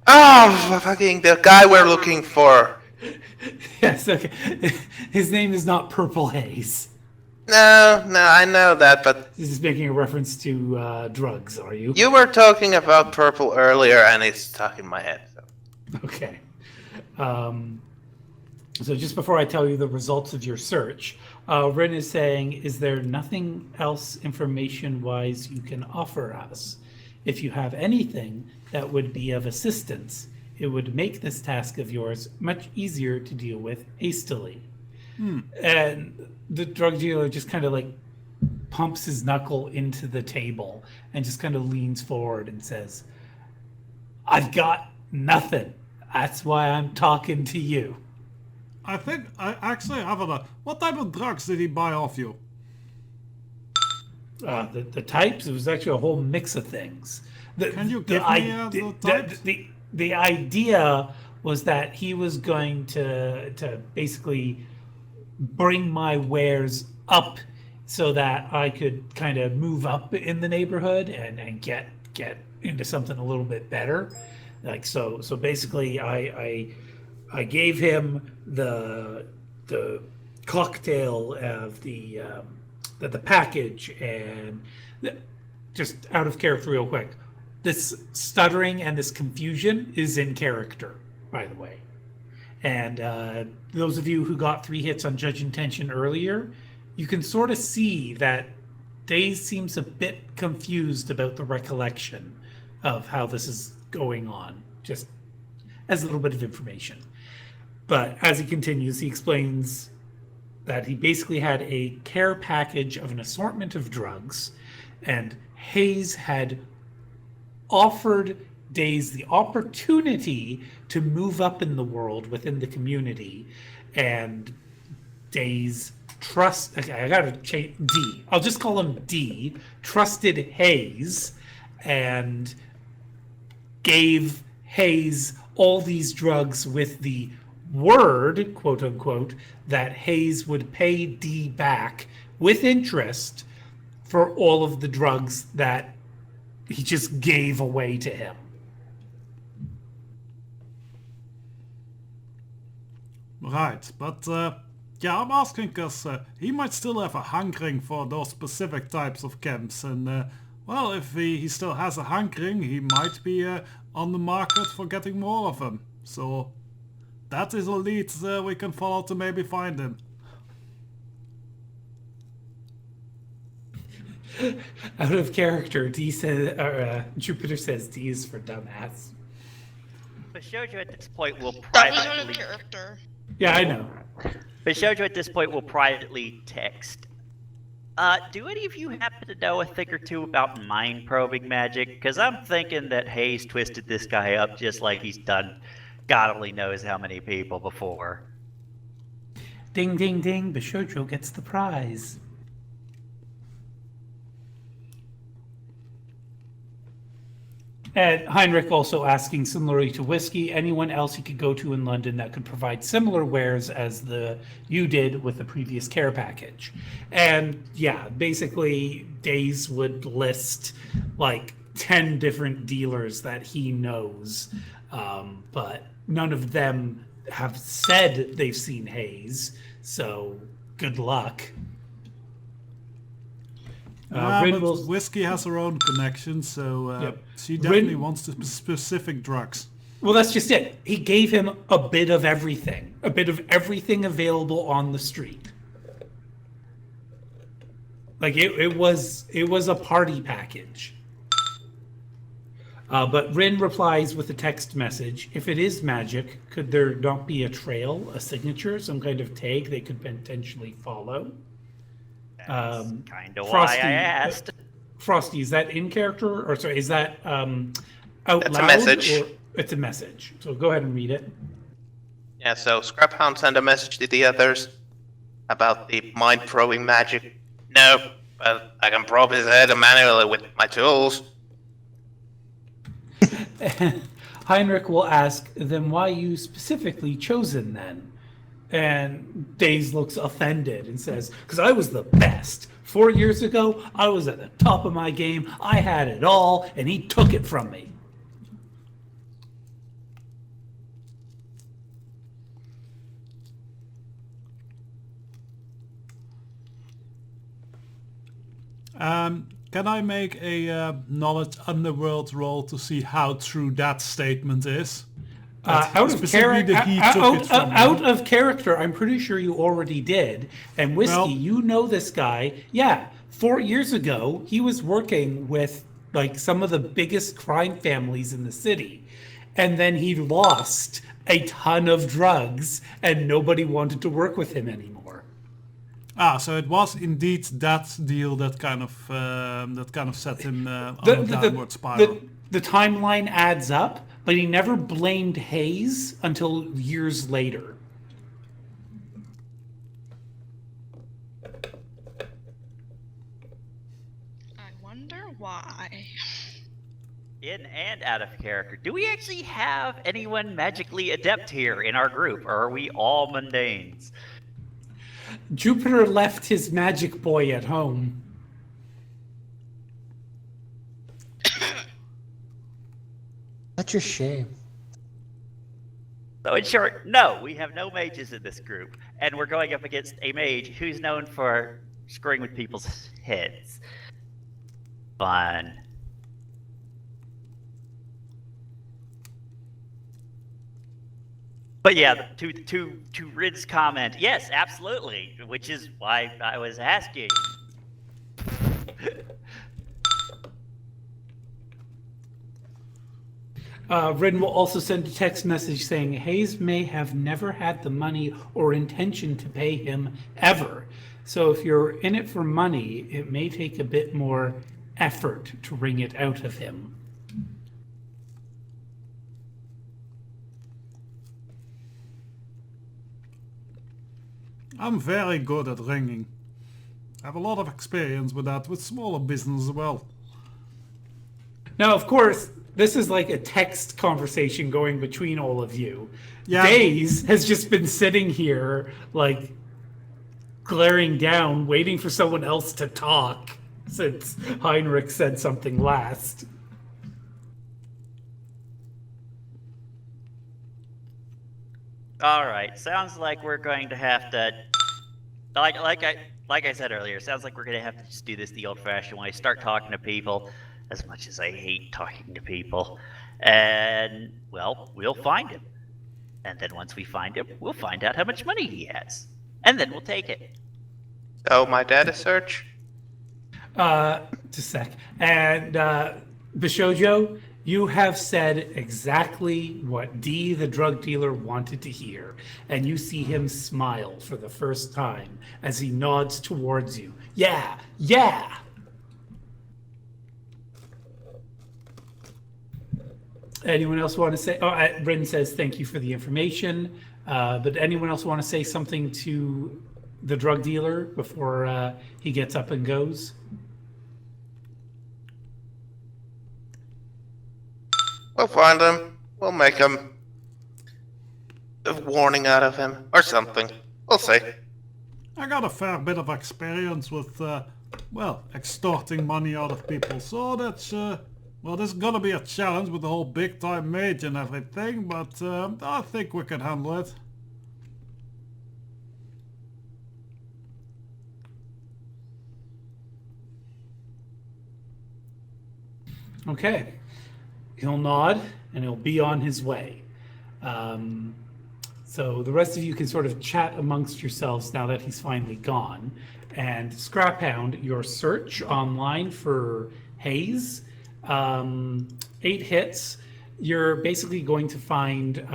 Speaker 3: Oh, fucking the guy we're looking for.
Speaker 1: Yes, okay. His name is not Purple Haze.
Speaker 3: No, I know that, but
Speaker 1: This is making a reference to drugs, are you?
Speaker 3: you were talking about purple earlier, and it's stuck in my head. So.
Speaker 1: Okay. So just before I tell you the results of your search, Ren is saying, is there nothing else information-wise you can offer us? If you have anything that would be of assistance, it would make this task of yours much easier to deal with hastily. And the drug dealer just kind of like pumps his knuckle into the table and just kind of leans forward and says, I've got nothing. That's why I'm talking to you.
Speaker 5: I think I actually have a... What type of drugs did he buy off you?
Speaker 1: The types, it was actually a whole mix of things.
Speaker 5: Can you give me the types?
Speaker 1: The idea was that he was going to basically bring my wares up so that I could kind of move up in the neighborhood and get into something a little bit better. Like so basically I gave him the cocktail of the package, and just out of character real quick, this stuttering and this confusion is in character, by the way. And those of you who got 3 hits on Judge Intention earlier, you can sort of see that Daze seems a bit confused about the recollection of how this is going on, just as a little bit of information. But as he continues, he explains that he basically had a care package of an assortment of drugs, and Hayes had offered Daze the opportunity to move up in the world within the community, and Daze I gotta change D. I'll just call him D. Trusted Hayes and gave Hayes all these drugs with the word, quote unquote, that Hayes would pay D back with interest for all of the drugs that he just gave away to him.
Speaker 5: Right, but yeah, I'm asking because he might still have a hankering for those specific types of chems, and well, if he still has a hankering, he might be on the market for getting more of them. So that is a lead we can follow to maybe find him.
Speaker 1: Out of character, D says, Jupiter says D is for dumbass.
Speaker 4: But Shoujo at this point will
Speaker 7: That was out of
Speaker 4: privately...
Speaker 7: character.
Speaker 1: Yeah, I know.
Speaker 4: But Shoujo at this point will privately text. Do any of you happen to know a thing or two about mind probing magic? Because I'm thinking that Hayes twisted this guy up just like he's done God only knows how many people before.
Speaker 1: Ding, ding, ding. Bishojo gets the prize. And Heinrich also asking, similarly to Whiskey, anyone else you could go to in London that could provide similar wares as you did with the previous care package. And yeah, basically Daze would list like 10 different dealers that he knows, but none of them have said they've seen Hayes, so good luck.
Speaker 5: But Whiskey has her own connection, so
Speaker 1: Yep.
Speaker 5: she definitely wants the specific drugs.
Speaker 1: Well, that's just it. He gave him a bit of everything available on the street. Like it was a party package. But Rin replies with a text message. If it is magic, could there not be a trail, a signature, some kind of tag they could potentially follow?
Speaker 4: That's kind of why I asked.
Speaker 1: Frosty, is that in character, or sorry, is that out
Speaker 3: That's
Speaker 1: loud?
Speaker 3: a message.
Speaker 1: Or it's a message. So go ahead and read it.
Speaker 3: Yeah, so Scraphound sent a message to the others about the mind-probing magic. No, but I can probe his head manually with my tools.
Speaker 1: Heinrich will ask, then why you specifically chosen then? And Daze looks offended and says, because I was the best. 4 years ago, I was at the top of my game. I had it all, and he took it from me.
Speaker 5: Can I make a knowledge underworld roll to see how true that statement is?
Speaker 1: Out
Speaker 5: Out
Speaker 1: of character, I'm pretty sure you already did. And Whiskey,
Speaker 5: Well-
Speaker 1: you know this guy. Yeah, 4 years ago, he was working with like some of the biggest crime families in the city. And then he lost a ton of drugs and nobody wanted to work with him anymore.
Speaker 5: So it was indeed that deal that kind of set him on a downward spiral.
Speaker 1: The timeline adds up, but he never blamed Hayes until years later.
Speaker 7: I wonder why.
Speaker 4: In and out of character. Do we actually have anyone magically adept here in our group, or are we all mundanes?
Speaker 1: Jupiter left his magic boy at home.
Speaker 6: That's a shame.
Speaker 4: So in short, no, we have no mages in this group, and we're going up against a mage who's known for screwing with people's heads. Fun. But yeah, to Rid's comment, yes, absolutely, which is why I was asking.
Speaker 1: Rin will also send a text message saying Hayes may have never had the money or intention to pay him ever. So if you're in it for money, it may take a bit more effort to wring it out of him.
Speaker 5: I'm very good at ringing. I have a lot of experience with that, with smaller business as well.
Speaker 1: Now, of course, this is like a text conversation going between all of you.
Speaker 5: Yeah.
Speaker 1: Days has just been sitting here, like, glaring down, waiting for someone else to talk since Heinrich said something last.
Speaker 4: All right, sounds like we're going to have to, like I said earlier, sounds like we're going to have to just do this the old-fashioned way. Start talking to people, as much as I hate talking to people, and well, we'll find him. And then once we find him, we'll find out how much money he has, and then we'll take it.
Speaker 3: So my data search.
Speaker 1: Just a sec. And Bishojo, you have said exactly what D, the drug dealer, wanted to hear. And you see him smile for the first time as he nods towards you. Yeah, yeah. Anyone else want to say? Oh, Bryn says thank you for the information. But anyone else want to say something to the drug dealer before he gets up and goes?
Speaker 3: We'll find him. We'll make him a warning out of him or something. We'll see.
Speaker 5: I got a fair bit of experience with, well, extorting money out of people, so that's, well, there's gonna be a challenge with the whole big-time mage and everything, but I think we can handle it.
Speaker 1: Okay. He'll nod and he'll be on his way. So the rest of you can sort of chat amongst yourselves now that he's finally gone. And Scraphound, your search online for Hayes, 8 hits. You're basically going to find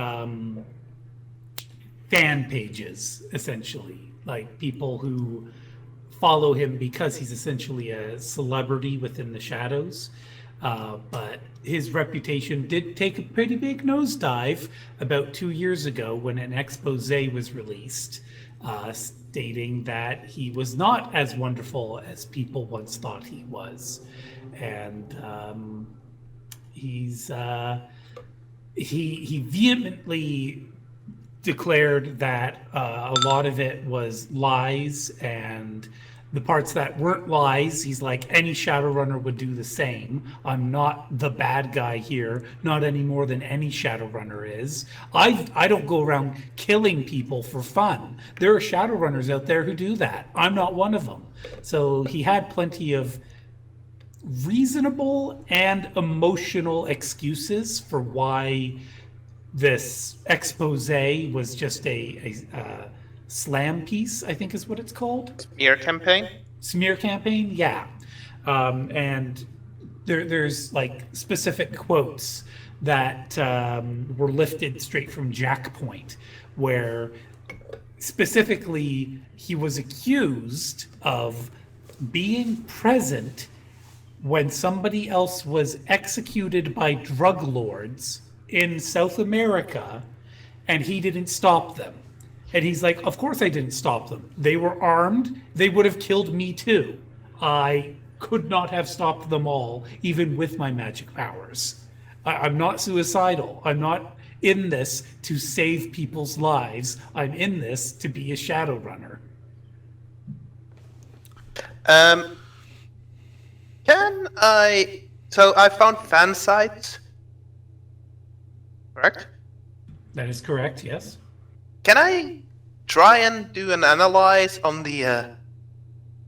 Speaker 1: fan pages, essentially, like people who follow him because he's essentially a celebrity within the shadows. But his reputation did take a pretty big nosedive about 2 years ago when an expose was released, stating that he was not as wonderful as people once thought he was. And he vehemently declared that a lot of it was lies, and the parts that weren't lies, he's like, any Shadowrunner would do the same. I'm not the bad guy here, not any more than any Shadowrunner is. I don't go around killing people for fun. There are Shadowrunners out there who do that. I'm not one of them. So he had plenty of reasonable and emotional excuses for why this expose was just a slam piece, I think is what it's called.
Speaker 3: Smear campaign?
Speaker 1: Smear campaign, yeah. And there's like specific quotes that were lifted straight from Jack Point, where specifically he was accused of being present when somebody else was executed by drug lords in South America, and he didn't stop them. And he's like, of course I didn't stop them. They were armed. They would have killed me too. I could not have stopped them all, even with my magic powers. I'm not suicidal. I'm not in this to save people's lives. I'm in this to be a Shadowrunner.
Speaker 3: So I found fan sites, correct?
Speaker 1: That is correct, yes.
Speaker 3: Can I try and do an analyze on the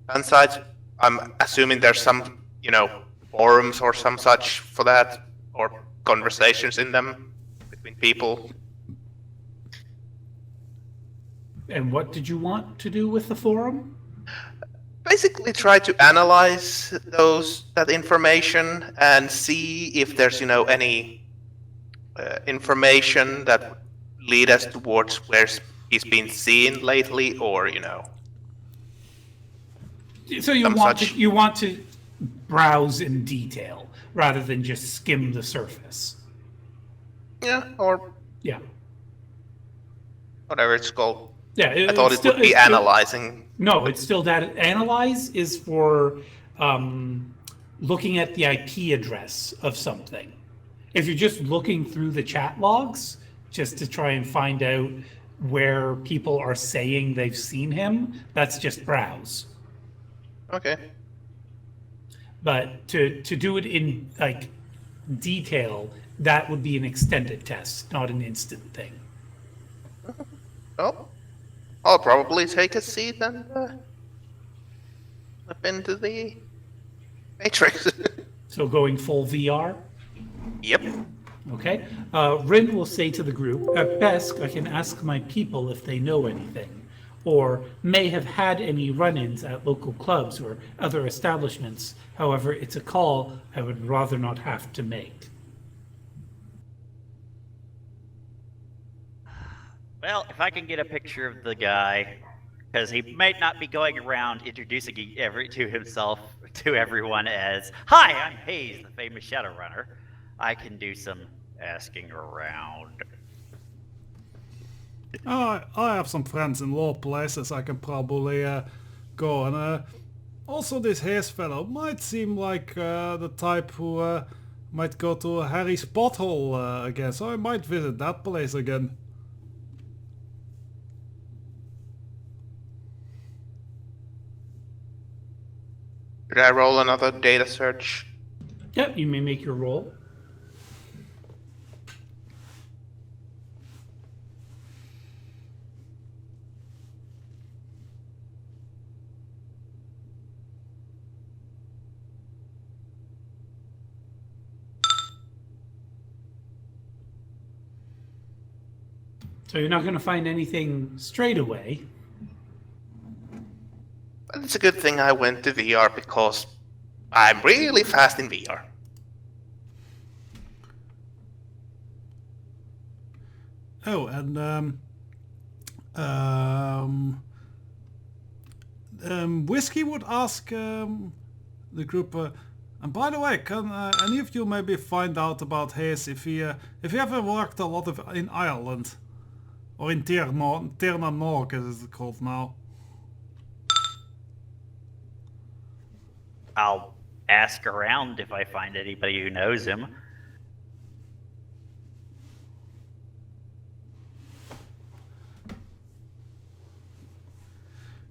Speaker 3: fan sites? I'm assuming there's some, forums or some such for that, or conversations in them between people.
Speaker 1: And what did you want to do with the forum?
Speaker 3: Basically, try to analyze that information and see if there's any information that would lead us towards where he's been seen lately, or
Speaker 1: So you
Speaker 3: some
Speaker 1: want
Speaker 3: such.
Speaker 1: to you want to browse in detail rather than just skim the surface.
Speaker 3: Yeah, or
Speaker 1: Yeah.
Speaker 3: whatever it's called.
Speaker 1: Yeah.
Speaker 3: I thought it would be analyzing.
Speaker 1: No, it's still data. Analyze is for looking at the IP address of something. If you're just looking through the chat logs just to try and find out where people are saying they've seen him, that's just browse.
Speaker 3: Okay.
Speaker 1: But to do it in like detail, that would be an extended test, not an instant thing.
Speaker 3: Well, I'll probably take a seat and flip into the Matrix.
Speaker 1: So going full VR.
Speaker 3: Yep.
Speaker 1: Okay. Rin will say to the group, at best, I can ask my people if they know anything, or may have had any run-ins at local clubs or other establishments. However, it's a call I would rather not have to make.
Speaker 4: Well, if I can get a picture of the guy, because he might not be going around introducing himself to everyone as, "Hi, I'm Hayes, the famous Shadowrunner." I can do some asking around.
Speaker 5: I have some friends in low places I can probably go, and also this Hayes fellow might seem like the type who might go to Harry's pothole again, so I might visit that place again.
Speaker 3: Should I roll another data search?
Speaker 1: Yep, you may make your roll. So you're not going to find anything straight away.
Speaker 3: But it's a good thing I went to VR because I'm really fast in VR.
Speaker 5: Oh, and Whiskey would ask the group, and by the way, can any of you maybe find out about Hayes if he ever worked a lot in Ireland? Or in Tirna Norg as it's called now.
Speaker 4: I'll ask around if I find anybody who knows him.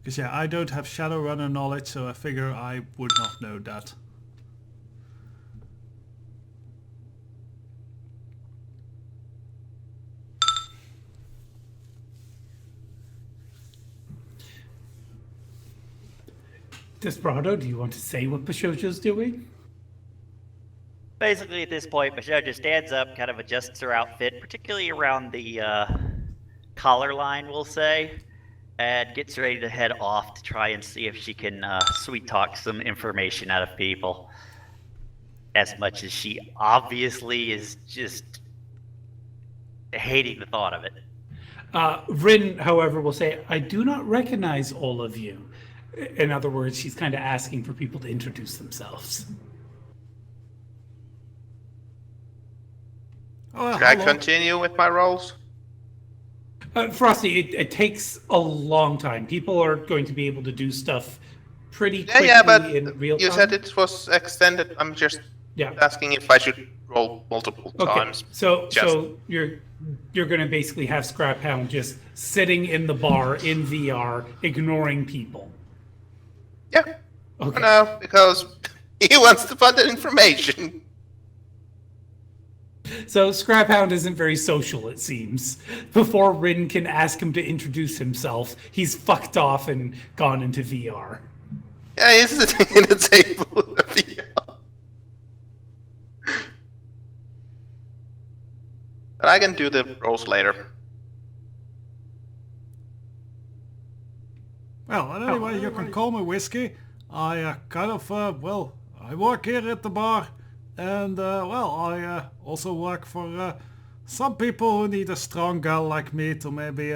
Speaker 5: Because yeah, I don't have Shadowrunner knowledge, so I figure I would not know that.
Speaker 1: Desperado, do you want to say what Bashojo's doing?
Speaker 4: Basically, at this point, Michelle just stands up, kind of adjusts her outfit, particularly around the collar line, we'll say, and gets ready to head off to try and see if she can sweet talk some information out of people. As much as she obviously is just hating the thought of it.
Speaker 1: Rin, however, will say, I do not recognize all of you. In other words, she's kind of asking for people to introduce themselves.
Speaker 3: Should I continue with my rolls?
Speaker 1: Frosty, it takes a long time. People are going to be able to do stuff pretty quickly
Speaker 3: but
Speaker 1: in real time.
Speaker 3: you said it was extended. I'm just asking if I should roll multiple times.
Speaker 1: So you're going to basically have Scrap Hound just sitting in the bar in VR, ignoring people.
Speaker 3: Yeah.
Speaker 1: Okay.
Speaker 3: No, because he wants to find that information.
Speaker 1: So Scrap Hound isn't very social, it seems. Before Rin can ask him to introduce himself, he's fucked off and gone into VR.
Speaker 3: Yeah, he's sitting in a table in VR. But I can do the rolls later.
Speaker 5: Well, anyway, you can call me Whiskey. I I work here at the bar, and I also work for some people who need a strong girl like me to maybe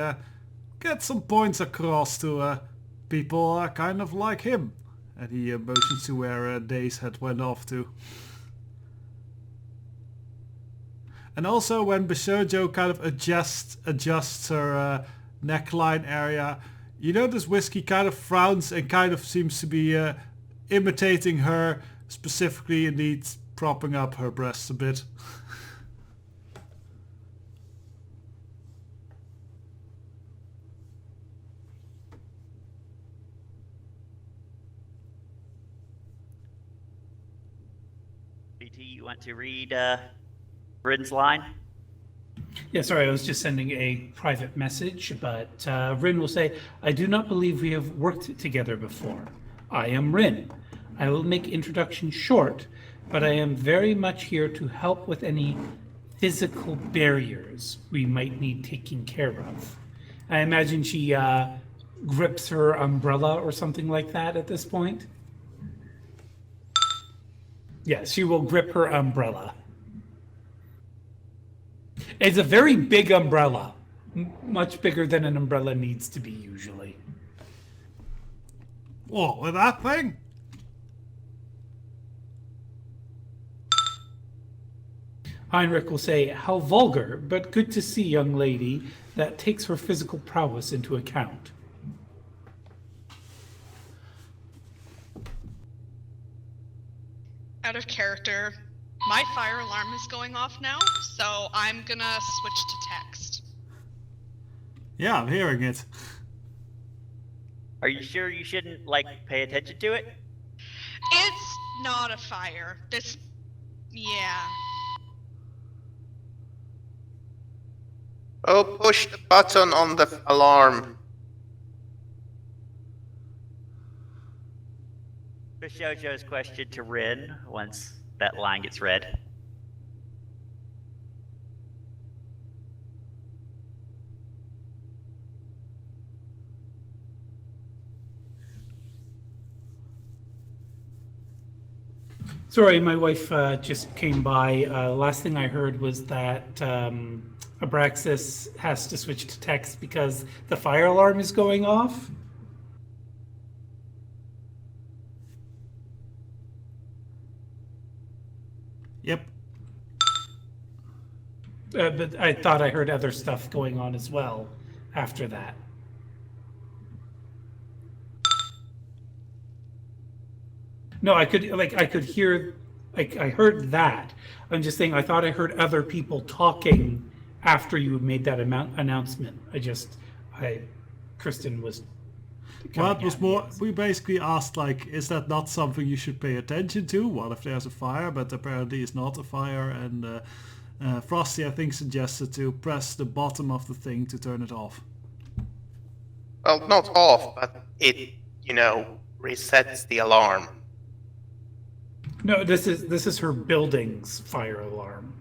Speaker 5: get some points across to people kind of like him. And he motions to where Days had went off to. And also when Bishojo kind of adjusts her neckline area, you notice Whiskey kind of frowns and kind of seems to be imitating her, specifically indeed propping up her breasts a bit.
Speaker 4: BT, you want to read Bryn's line?
Speaker 1: Yeah, sorry, I was just sending a private message, but Rin will say, I do not believe we have worked together before. I am Rin. I will make introduction short, but I am very much here to help with any physical barriers we might need taking care of. I imagine she grips her umbrella or something like that at this point. Yes, she will grip her umbrella. It's a very big umbrella, much bigger than an umbrella needs to be usually.
Speaker 5: What, with that thing?
Speaker 1: Heinrich will say, how vulgar, but good to see, young lady, that takes her physical prowess into account.
Speaker 7: Out of character, my fire alarm is going off now, so I'm gonna switch to text.
Speaker 5: Yeah, I'm hearing it.
Speaker 4: Are you sure you shouldn't, like, pay attention to it?
Speaker 7: It's not a fire. Yeah.
Speaker 3: Oh, push the button on the alarm.
Speaker 4: Bishojo's question to Rin once that line gets read.
Speaker 1: Sorry, my wife just came by. Last thing I heard was that Abraxas has to switch to text because the fire alarm is going off.
Speaker 5: Yep.
Speaker 1: But I thought I heard other stuff going on as well after that. No, I could hear, like, I heard that. I'm just saying, I thought I heard other people talking after you made that announcement. Kristen was.
Speaker 5: Well, it was more, we basically asked, like, is that not something you should pay attention to? What if there's a fire, but apparently it's not a fire, and Frosty, I think, suggested to press the bottom of the thing to turn it off.
Speaker 3: Well, not off, but it, resets the alarm.
Speaker 1: No, this is her building's fire alarm.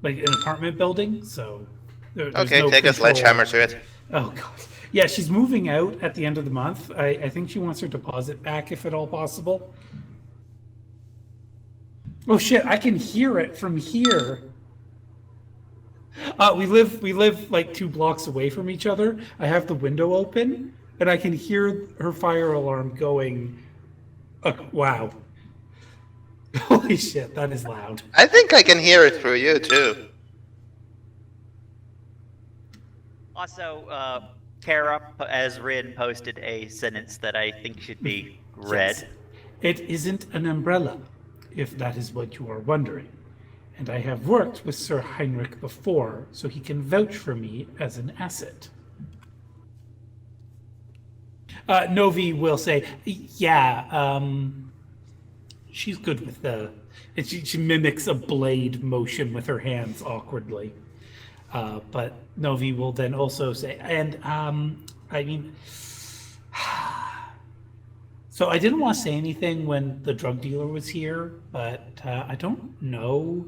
Speaker 1: Like an apartment building, so there's
Speaker 3: Okay,
Speaker 1: no
Speaker 3: take a
Speaker 1: control.
Speaker 3: sledgehammer to it.
Speaker 1: Oh god. Yeah, she's moving out at the end of the month. I think she wants her deposit back if at all possible. Oh shit, I can hear it from here. We live like 2 blocks away from each other. I have the window open and I can hear her fire alarm going. Wow. Holy shit, that is loud.
Speaker 3: I think I can hear it through you too.
Speaker 4: Also, Kara, as Rin, posted a sentence that I think should be read.
Speaker 1: Yes. It isn't an umbrella, if that is what you are wondering. And I have worked with Sir Heinrich before, so he can vouch for me as an asset. Novi will say, yeah, she's good with the... And she mimics a blade motion with her hands awkwardly. But Novi will then also say, and I mean... So I didn't want to say anything when the drug dealer was here, but I don't know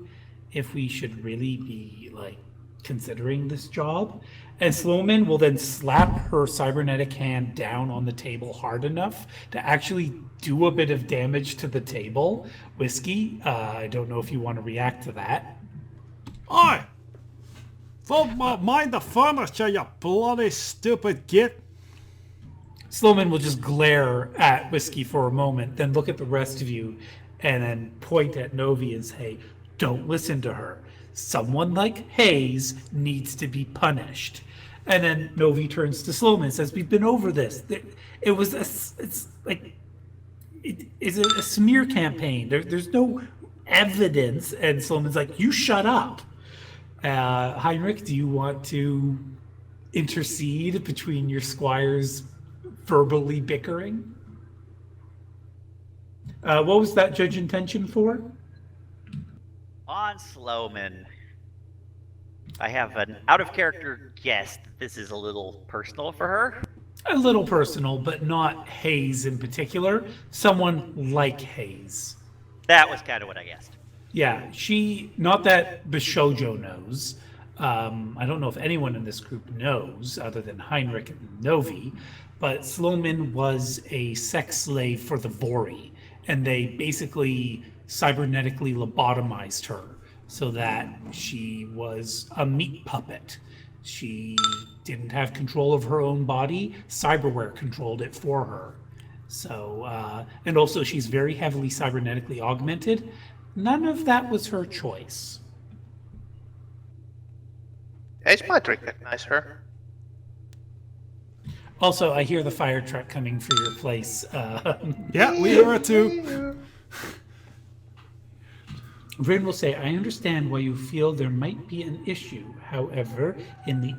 Speaker 1: if we should really be, like, considering this job. And Sloman will then slap her cybernetic hand down on the table hard enough to actually do a bit of damage to the table. Whiskey, I don't know if you want to react to that.
Speaker 5: Oi! Don't mind the furniture, you bloody stupid git.
Speaker 1: Sloman will just glare at Whiskey for a moment, then look at the rest of you, and then point at Novi and say, don't listen to her. Someone like Hayes needs to be punished. And then Novi turns to Sloman and says, we've been over this. It was it's a smear campaign. There's no evidence. And Sloman's like, you shut up. Heinrich, do you want to intercede between your squires verbally bickering? What was that judge intention for?
Speaker 4: On Sloman, I have an out-of-character guess that this is a little personal for her.
Speaker 1: A little personal, but not Hayes in particular. Someone like Hayes.
Speaker 4: That was kind of what I guessed.
Speaker 1: Yeah, not that Bishojo knows. I don't know if anyone in this group knows, other than Heinrich and Novi, but Sloman was a sex slave for the Vori, and they basically cybernetically lobotomized her so that she was a meat puppet. She didn't have control of her own body. Cyberware controlled it for her. So, and also she's very heavily cybernetically augmented. None of that was her choice.
Speaker 3: Ace might recognize her.
Speaker 1: Also, I hear the fire truck coming for your place.
Speaker 5: Yeah, we hear it too.
Speaker 1: Rin will say, I understand why you feel there might be an issue. However, in the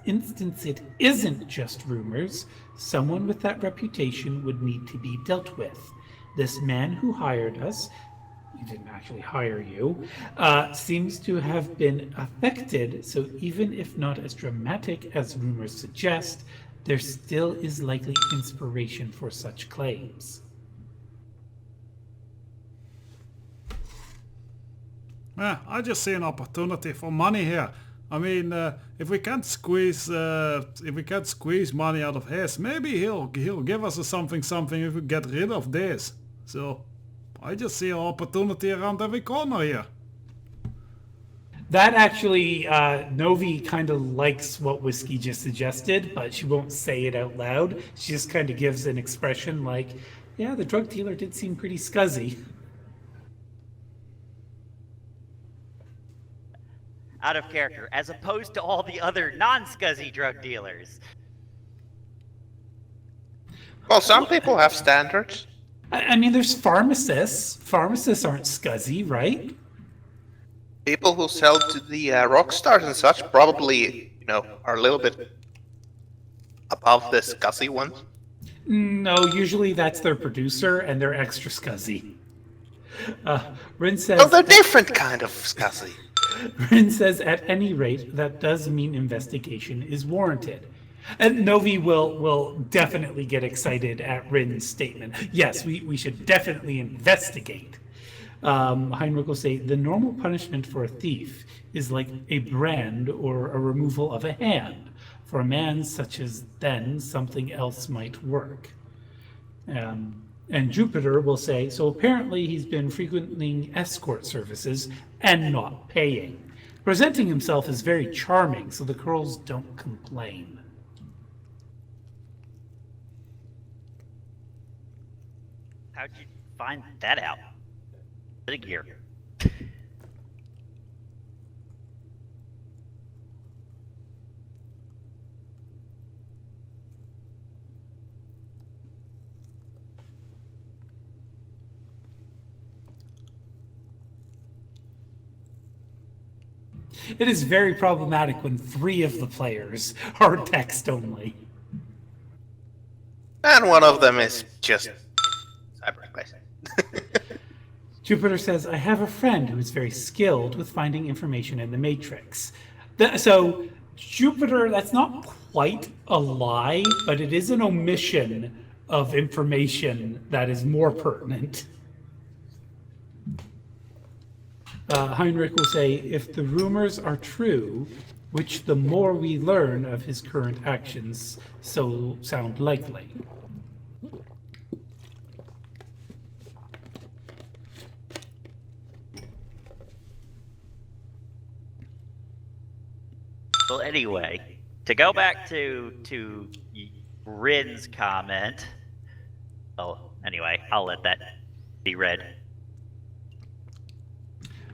Speaker 1: instance it isn't just rumors, someone with that reputation would need to be dealt with. This man who hired us, he didn't actually hire you, seems to have been affected, so even if not as dramatic as rumors suggest, there still is likely inspiration for such claims.
Speaker 5: Yeah, I just see an opportunity for money here. I mean, if we can't squeeze money out of his, maybe he'll give us a something if we get rid of this. So, I just see an opportunity around every corner here.
Speaker 1: That actually, Novi kind of likes what Whiskey just suggested, but she won't say it out loud. She just kind of gives an expression like, yeah, the drug dealer did seem pretty scuzzy.
Speaker 4: Out of character, as opposed to all the other non-scuzzy drug dealers.
Speaker 3: Well, some people have standards.
Speaker 1: I mean, there's pharmacists. Pharmacists aren't scuzzy, right?
Speaker 3: People who sell to the rock stars and such probably, are a little bit above the scuzzy ones.
Speaker 1: No, usually that's their producer, and they're extra scuzzy. Rin says...
Speaker 3: Oh, they're different kind of scuzzy.
Speaker 1: Rin says, at any rate, that does mean investigation is warranted. And Novi will definitely get excited at Rin's statement. Yes, we should definitely investigate. Heinrich will say, the normal punishment for a thief is like a brand or a removal of a hand. For a man such as then, something else might work. And Jupiter will say, so apparently he's been frequenting escort services and not paying. Presenting himself as very charming, so the girls don't complain.
Speaker 4: How'd you find that out? Big here.
Speaker 1: It is very problematic when 3 of the players are text only.
Speaker 3: And one of them is just cyberspace.
Speaker 1: Jupiter says, I have a friend who is very skilled with finding information in the Matrix. So, Jupiter, that's not quite a lie, but it is an omission of information that is more pertinent. Heinrich will say, if the rumors are true, which the more we learn of his current actions so sound likely.
Speaker 4: Well, anyway, to go back to Rin's comment. Oh, anyway, I'll let that be read.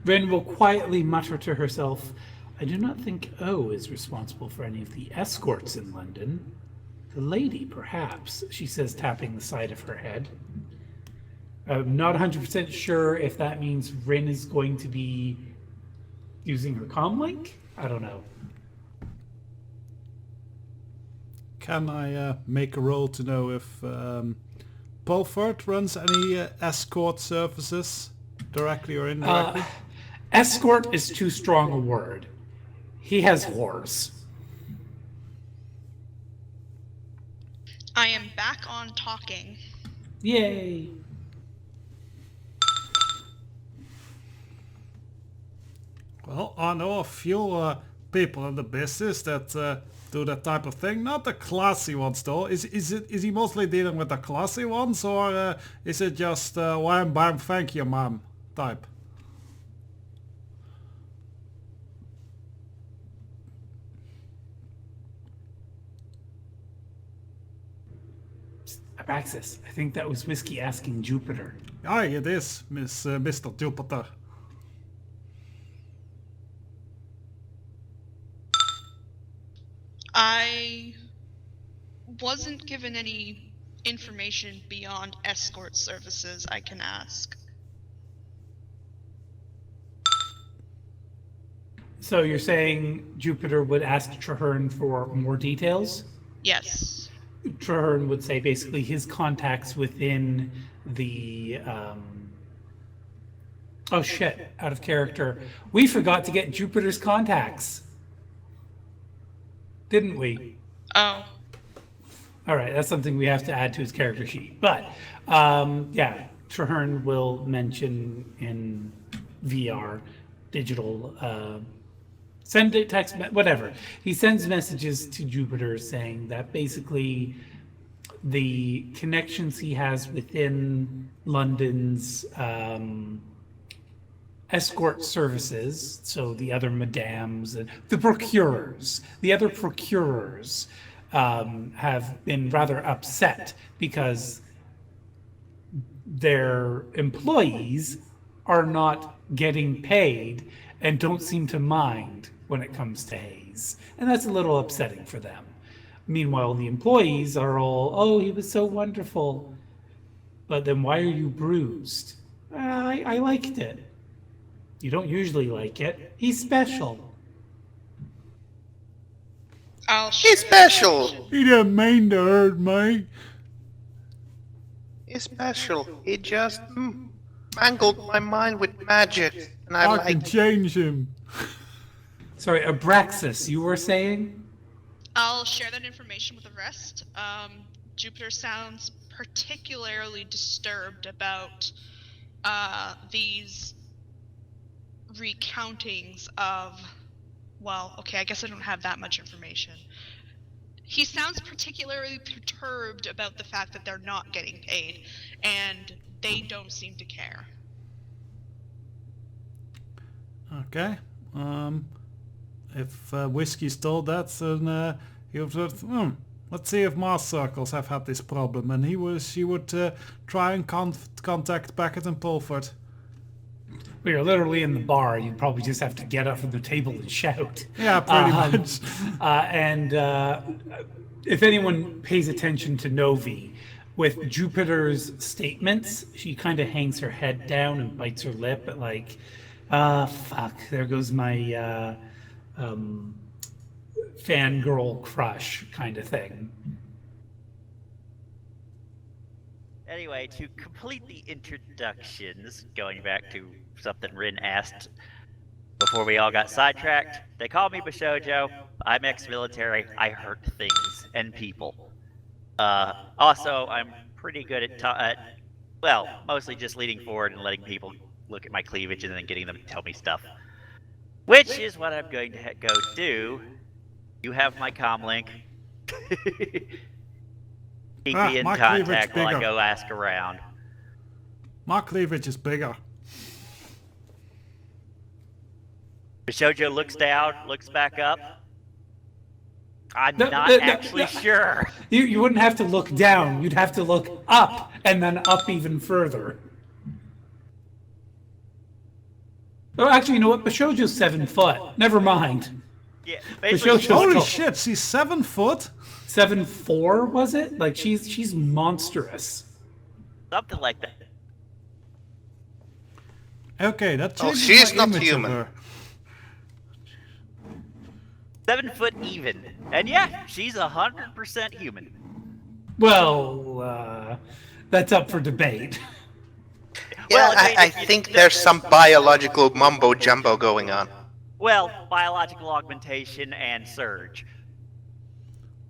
Speaker 1: Ren will quietly mutter to herself, I do not think O is responsible for any of the escorts in London. The lady, perhaps, she says, tapping the side of her head. I'm not 100% sure if that means Rin is going to be using her comlink. I don't know.
Speaker 5: Can I make a roll to know if Pulford runs any escort services, directly or indirectly?
Speaker 1: Escort is too strong a word. He has whores.
Speaker 7: I am back on talking.
Speaker 1: Yay.
Speaker 5: Well, I know a few people in the business that do that type of thing. Not the classy ones, though. Is he mostly dealing with the classy ones, or is it just wham bam thank you ma'am type?
Speaker 1: Abraxas, I think that was Whiskey asking Jupiter.
Speaker 5: Aye, it is, Mr. Jupiter.
Speaker 7: I wasn't given any information beyond escort services I can ask.
Speaker 1: So you're saying Jupiter would ask Traherne for more details?
Speaker 7: Yes.
Speaker 1: Traherne would say basically his contacts within the oh shit, out of character. We forgot to get Jupiter's contacts. Didn't we?
Speaker 7: Oh.
Speaker 1: All right, that's something we have to add to his character sheet. But yeah, Traherne will mention in VR, digital, send it text, whatever. He sends messages to Jupiter saying that basically the connections he has within London's escort services, so the other madams and the procurers, have been rather upset because their employees are not getting paid and don't seem to mind when it comes to Hayes. And that's a little upsetting for them. Meanwhile, the employees are all, oh, he was so wonderful. But then why are you bruised? I liked it. You don't usually like it. He's special.
Speaker 3: He's special!
Speaker 5: He didn't mean to hurt me.
Speaker 3: He's special. He just mangled my mind with magic. And I
Speaker 5: I can
Speaker 3: like
Speaker 5: change him.
Speaker 1: Sorry, Abraxas, you were saying?
Speaker 7: I'll share that information with the rest. Jupiter sounds particularly disturbed about these recountings of, well, okay, I guess I don't have that much information. He sounds particularly perturbed about the fact that they're not getting paid, and they don't seem to care.
Speaker 5: Okay. If Whiskey's told that, then he'll just, let's see if my circles have had this problem. And he would try and contact Beckett and Pulford.
Speaker 1: We are literally in the bar. You'd probably just have to get up from the table and shout.
Speaker 5: Yeah, pretty much.
Speaker 1: And if anyone pays attention to Novi, with Jupiter's statements, she kind of hangs her head down and bites her lip at like, fuck, there goes my fangirl crush kind of thing.
Speaker 4: Anyway, to complete the introductions, going back to something Rin asked before we all got sidetracked, they call me Bashojo. I'm ex-military. I hurt things and people. Also, I'm pretty good at, well, mostly just leaning forward and letting people look at my cleavage and then getting them to tell me stuff. Which is what I'm going to go do. You have my comm link. Keep me in
Speaker 5: my cleavage
Speaker 4: contact while I
Speaker 5: bigger.
Speaker 4: go ask around.
Speaker 5: My cleavage is bigger.
Speaker 4: Shoujo looks down, looks back up. I'm
Speaker 1: No,
Speaker 4: not
Speaker 1: no, no,
Speaker 4: actually
Speaker 1: no.
Speaker 4: sure.
Speaker 1: You wouldn't have to look down. You'd have to look up and then up even further. Oh, actually, you know what? Bashoujo's 7 foot. Never mind.
Speaker 4: Yeah,
Speaker 1: Shoujo-
Speaker 4: basically,
Speaker 5: Holy
Speaker 1: tall.
Speaker 5: shit, she's 7 foot?
Speaker 1: 7'4", was it? Like she's monstrous.
Speaker 4: something like that.
Speaker 5: Okay, that
Speaker 3: Oh,
Speaker 5: changes
Speaker 3: she's
Speaker 5: my
Speaker 3: not
Speaker 5: image
Speaker 3: human.
Speaker 5: of her.
Speaker 4: 7 foot even. And yeah, she's 100% human.
Speaker 1: Well, that's up for debate.
Speaker 3: Yeah,
Speaker 4: Well,
Speaker 3: I think there's some biological mumbo jumbo going on.
Speaker 4: Well, biological augmentation and surge.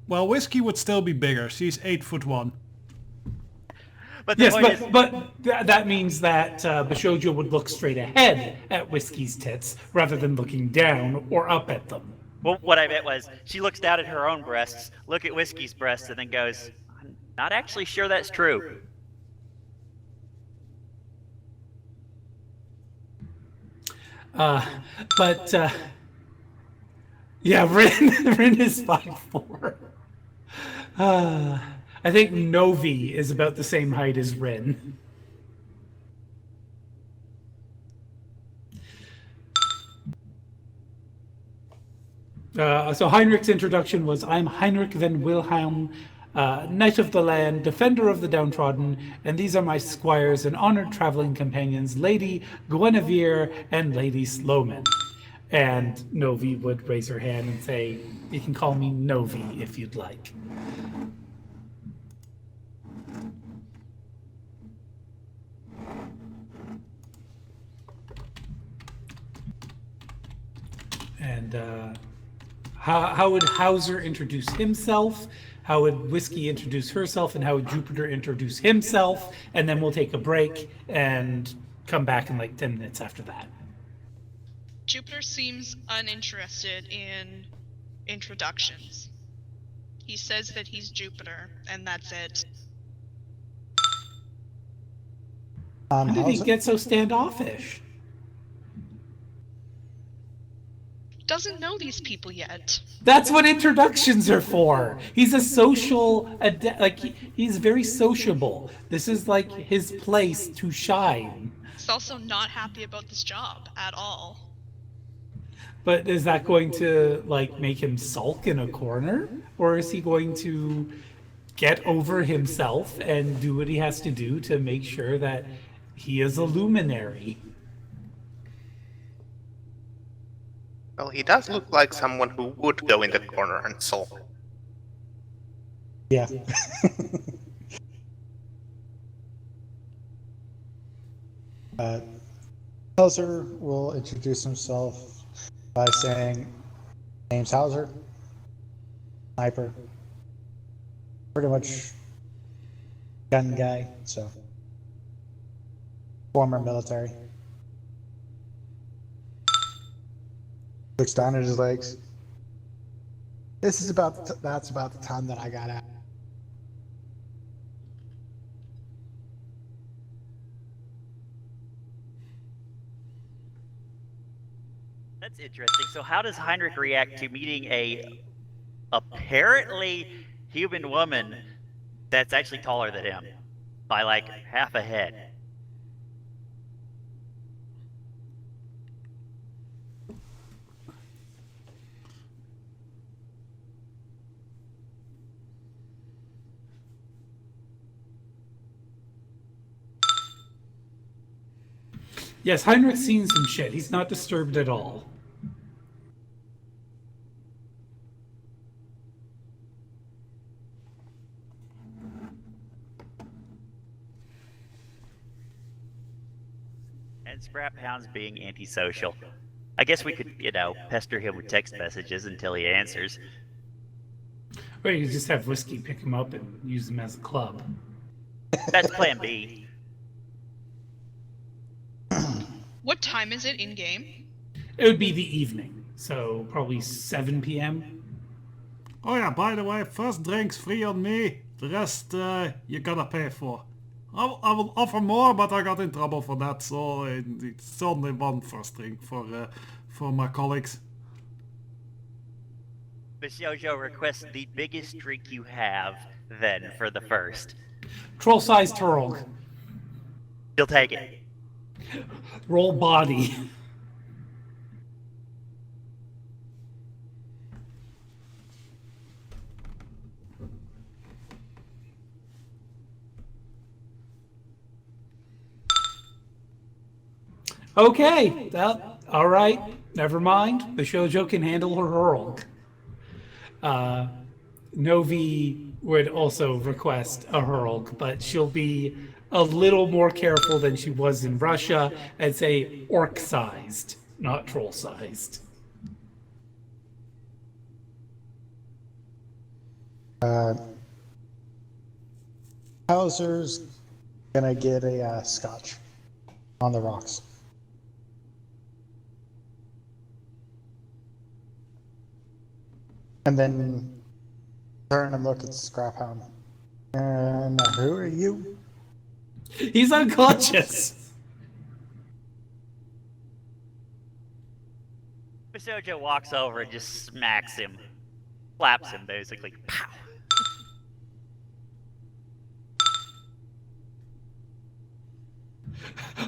Speaker 5: Well, Whiskey would still be bigger. She's 8'1".
Speaker 4: But the
Speaker 1: Yes,
Speaker 4: point is,
Speaker 1: that means that Bashoujo would look straight ahead at Whiskey's tits rather than looking down or up at them.
Speaker 4: well, what I meant was, she looks down at her own breasts, look at Whiskey's breasts, and then goes, I'm not actually sure that's true.
Speaker 1: Yeah, Rin is 5'4". I think Novi is about the same height as Rin. So Heinrich's introduction was, I'm Heinrich van Wilhelm, knight of the land, defender of the downtrodden, and these are my squires and honored traveling companions, Lady Guinevere and Lady Sloman. And Novi would raise her hand and say, you can call me Novi if you'd like. And how would Hauser introduce himself? How would Whiskey introduce herself? And how would Jupiter introduce himself? And then we'll take a break and come back in like 10 minutes after that.
Speaker 7: Jupiter seems uninterested in introductions. He says that he's Jupiter, and that's it.
Speaker 1: How did he
Speaker 6: Hauser-
Speaker 1: get so standoffish?
Speaker 7: Doesn't know these people yet.
Speaker 1: That's what introductions are for. He's a social, he's very sociable. This is like his place to shine.
Speaker 7: He's also not happy about this job at all.
Speaker 1: But is that going to like make him sulk in a corner? Or is he going to get over himself and do what he has to do to make sure that he is a luminary?
Speaker 3: Well, he does look like someone who would go in the corner and sulk.
Speaker 6: Yeah. Hauser will introduce himself by saying, name's Hauser, sniper, pretty much gun guy, so former military. Looks down at his legs. That's about the time that I got out.
Speaker 4: That's interesting. So how does Heinrich react to meeting a apparently human woman that's actually taller than him by like half a head?
Speaker 1: Yes, Heinrich's seen some shit. He's not disturbed at all.
Speaker 4: And Scrap Hound's being antisocial. I guess we could, pester him with text messages until he answers.
Speaker 1: Or you could just have Whiskey pick him up and use him as a club.
Speaker 4: That's plan B.
Speaker 7: What time is it in game?
Speaker 1: It would be the evening, so probably 7 p.m.
Speaker 5: Oh yeah, by the way, first drink's free on me. The rest you gotta pay for. I will offer more, but I got in trouble for that, so it's only one first drink for my colleagues.
Speaker 4: Bishojo requests the biggest drink you have, then, for the first.
Speaker 1: Troll-sized Turog.
Speaker 4: He'll take it.
Speaker 1: Roll body. Okay, all right. Never mind. The shoujo can handle her hurl. Novi would also request a hurl, but she'll be a little more careful than she was in Russia and say orc-sized, not troll-sized.
Speaker 6: Hauser's gonna get a scotch on the rocks. And then turn and look at Scraphound. And who are you?
Speaker 1: He's unconscious.
Speaker 4: Bishojo walks over and just smacks him. Slaps him, basically. Pow!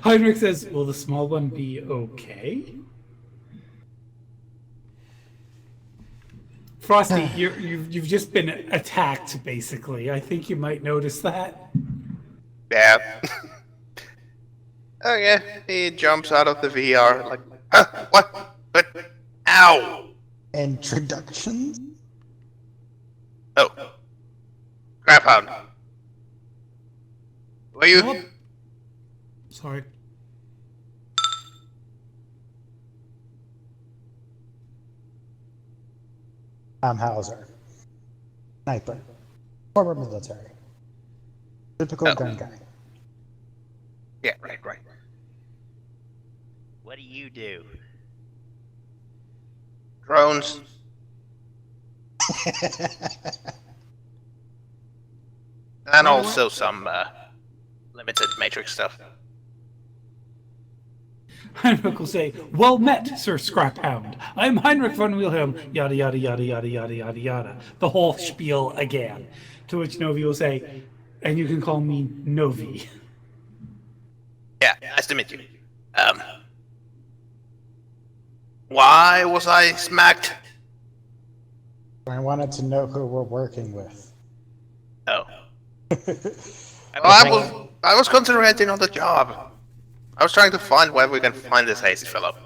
Speaker 1: Heinrich says, will the small one be okay? Frosty, you've just been attacked, basically. I think you might notice that.
Speaker 3: Yeah. Oh yeah, he jumps out of the VR like, huh? What? But, ow!
Speaker 6: Introductions?
Speaker 3: Oh. Craphound. Were you?
Speaker 5: What? Sorry.
Speaker 6: I'm Hauser. Sniper. Former military. Typical gun guy.
Speaker 3: Yeah, right.
Speaker 4: What do you do?
Speaker 3: Drones. And also some limited matrix stuff.
Speaker 1: Heinrich will say, well met, Sir Scraphound. I'm Heinrich von Wilhelm, yada, yada, yada, yada, yada, yada, yada. The whole spiel again. To which Novi will say, and you can call me Novi.
Speaker 3: Yeah, nice to meet you. Why was I smacked?
Speaker 6: I wanted to know who we're working with.
Speaker 3: Oh. Well, I was concentrating on the job. I was trying to find where we can find this hazy fellow.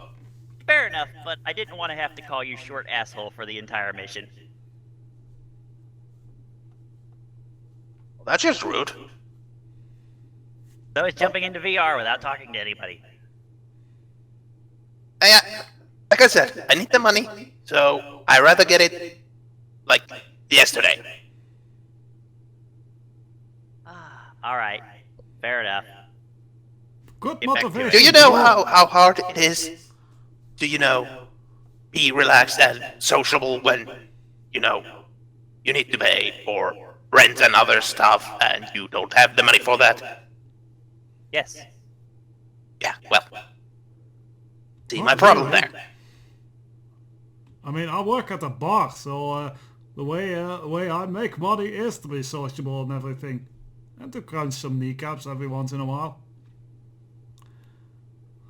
Speaker 4: Fair enough, but I didn't want to have to call you short asshole for the entire mission.
Speaker 3: Well, that's just rude.
Speaker 4: So is jumping into VR without talking to anybody.
Speaker 3: Like I said, I need the money, so I'd rather get it, like, yesterday.
Speaker 4: Alright. Fair enough.
Speaker 5: Good
Speaker 4: Get back to it.
Speaker 5: motivation.
Speaker 3: Do you know how hard it is to, be relaxed and sociable when, you need to pay for rent and other stuff and you don't have the money for that?
Speaker 4: Yes.
Speaker 3: Yeah, well. See my problem there.
Speaker 5: I mean, I work at a bar, so the way I make money is to be sociable and everything, and to crunch some kneecaps every once in a while.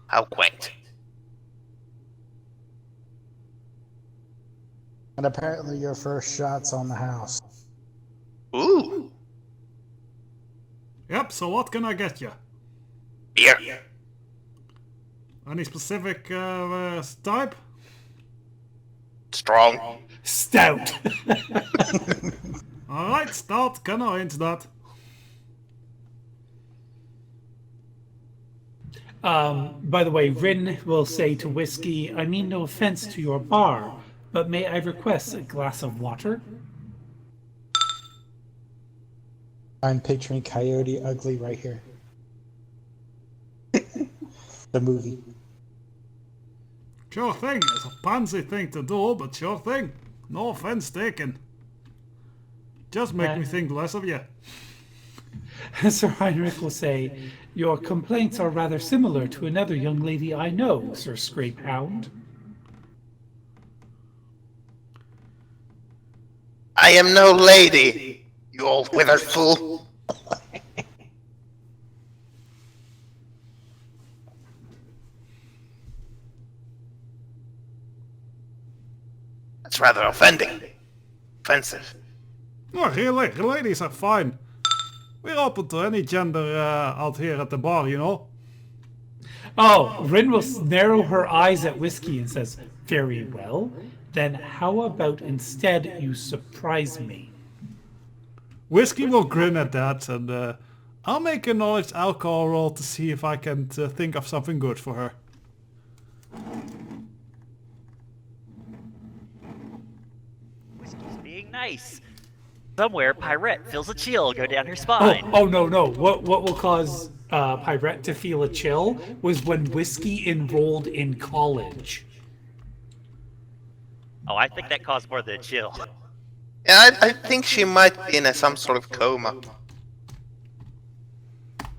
Speaker 3: How quaint.
Speaker 6: And apparently your first shot's on the house.
Speaker 3: Ooh,
Speaker 5: Yep. So what can I get you?
Speaker 3: beer.
Speaker 5: Any specific type?
Speaker 3: Strong.
Speaker 1: Stout.
Speaker 5: All right, start. Can arrange that.
Speaker 1: By the way, Rin will say to Whiskey, I mean no offense to your bar, but may I request a glass of water?
Speaker 6: I'm picturing Coyote Ugly right here. The movie.
Speaker 5: Sure thing. It's a pansy thing to do, but sure thing. No offense taken. Just make me think less of you.
Speaker 1: Sir Heinrich will say, "Your complaints are rather similar to another young lady I know, Sir Scrapehound."
Speaker 3: I am no lady, you old withered fool. That's rather offending. Offensive.
Speaker 5: Oh, really? The ladies are fine. We're open to any gender out here at the bar, you know.
Speaker 1: Oh, Rin will narrow her eyes at Whiskey and says, "Very well. Then how about instead you surprise me?"
Speaker 5: Whiskey will grin at that, and I'll make a knowledge alcohol roll to see if I can think of something good for her.
Speaker 4: Whiskey's being nice. Somewhere, Pyrette feels a chill go down her spine.
Speaker 1: Oh no. What will cause Pyrette to feel a chill was when Whiskey enrolled in college.
Speaker 4: Oh, I think that caused more than a chill.
Speaker 3: Yeah, I think she might be in some sort of coma.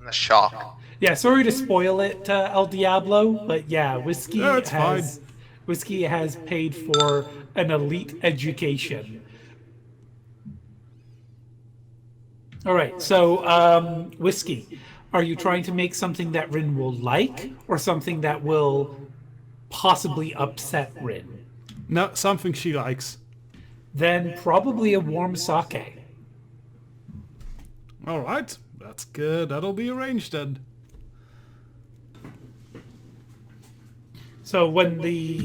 Speaker 3: In a shock.
Speaker 1: Yeah, sorry to spoil it, El Diablo, but yeah,
Speaker 5: No, it's
Speaker 1: Whiskey has paid for an elite education. All right, so Whiskey, are you trying to make something that Rin will like, or something that will possibly upset Rin?
Speaker 5: No, something she likes.
Speaker 1: Then probably a warm sake.
Speaker 5: Alright, that's good. That'll be arranged then.
Speaker 1: So when the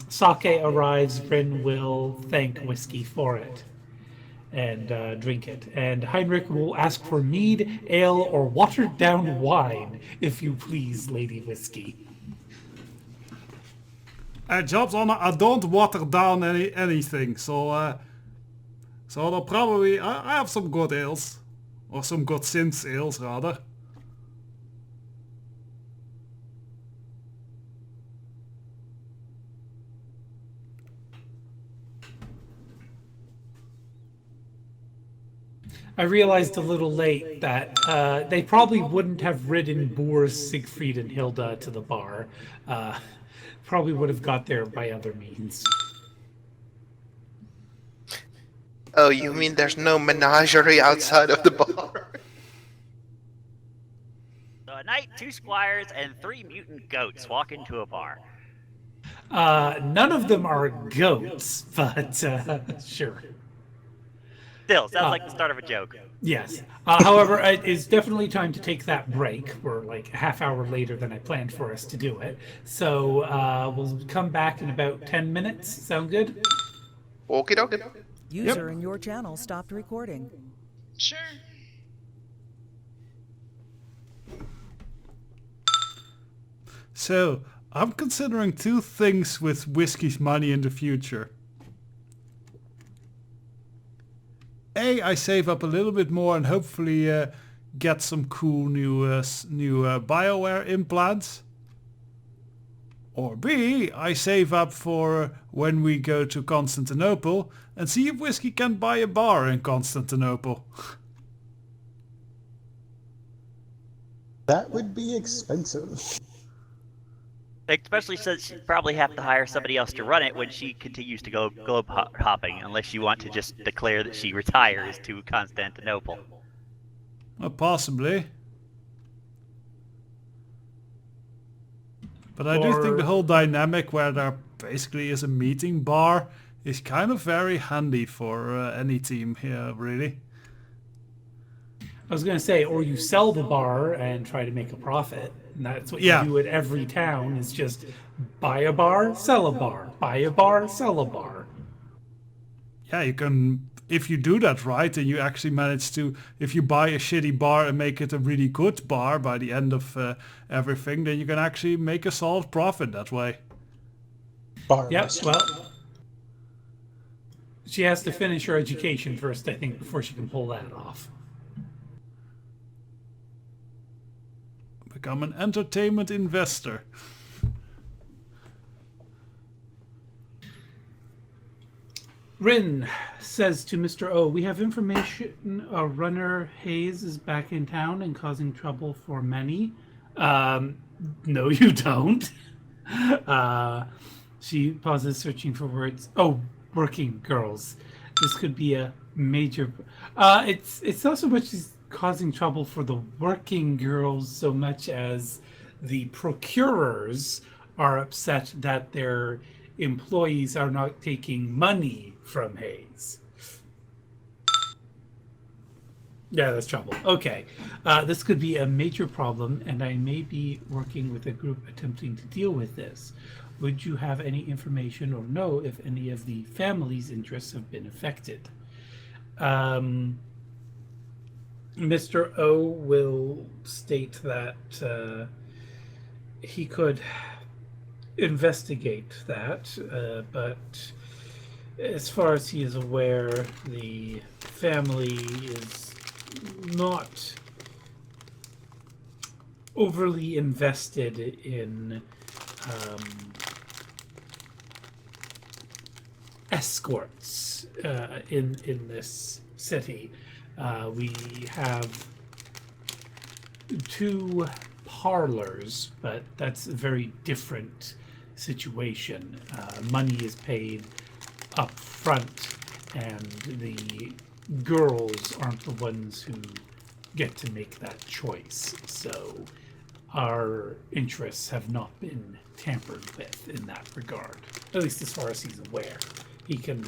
Speaker 1: sake arrives, Rin will thank Whiskey for it and drink it. And Heinrich will ask for mead, ale, or watered down wine, if you please, Lady Whiskey.
Speaker 5: Job's honor, I don't water down anything, so they'll probably... I have some good ales. Or some good synth ales, rather.
Speaker 1: I realized a little late that they probably wouldn't have ridden Boors, Siegfried, and Hilda to the bar. Probably would have got there by other means.
Speaker 3: Oh, you mean there's no menagerie outside of the bar?
Speaker 4: So a knight, 2 squires, and 3 mutant goats walk into a bar.
Speaker 1: None of them are goats, but sure.
Speaker 4: Still, sounds like the start of a joke.
Speaker 1: Yes. However, it is definitely time to take that break. We're like a half hour later than I planned for us to do it. So we'll come back in about 10 minutes. Sound good?
Speaker 3: Okie dokie.
Speaker 2: User in your channel stopped recording.
Speaker 7: Sure.
Speaker 5: So, I'm considering 2 things with Whiskey's money in the future. A, I save up a little bit more and hopefully get some cool new BioWare implants. Or B, I save up for when we go to Constantinople and see if Whiskey can buy a bar in Constantinople.
Speaker 6: That would be expensive.
Speaker 4: Especially since she'd probably have to hire somebody else to run it when she continues to go globe hopping, unless you want to just declare that she retires to Constantinople.
Speaker 5: Well, possibly. But I do think the whole dynamic where there basically is a meeting bar is kind of very handy for any team here, really.
Speaker 1: I was going to say, or you sell the bar and try to make a profit. And that's what you do at every town, is just buy a bar, sell a bar. Buy a bar, sell a bar.
Speaker 5: Yeah, you can... If you do that right, and you actually manage to... If you buy a shitty bar and make it a really good bar by the end of everything, then you can actually make a solid profit that way.
Speaker 6: Bar
Speaker 1: Yep,
Speaker 6: restaurant.
Speaker 1: well... She has to finish her education first, I think, before she can pull that off.
Speaker 5: Become an entertainment investor.
Speaker 1: Rin says to Mr. O, we have information a runner Hayes is back in town and causing trouble for many. No, you don't. She pauses, searching for words. Oh, working girls. This could be a major... It's not so much as causing trouble for the working girls so much as the procurers are upset that their employees are not taking money from Hayes. Yeah, that's trouble. Okay. This could be a major problem, and I may be working with a group attempting to deal with this. Would you have any information or know if any of the family's interests have been affected? Mr. O will state that he could investigate that, but as far as he is aware, the family is not overly invested in escorts in this city. We have 2 parlors, but that's a very different situation. Money is paid up front, and the girls aren't the ones who get to make that choice. So our interests have not been tampered with in that regard, at least as far as he's aware. He can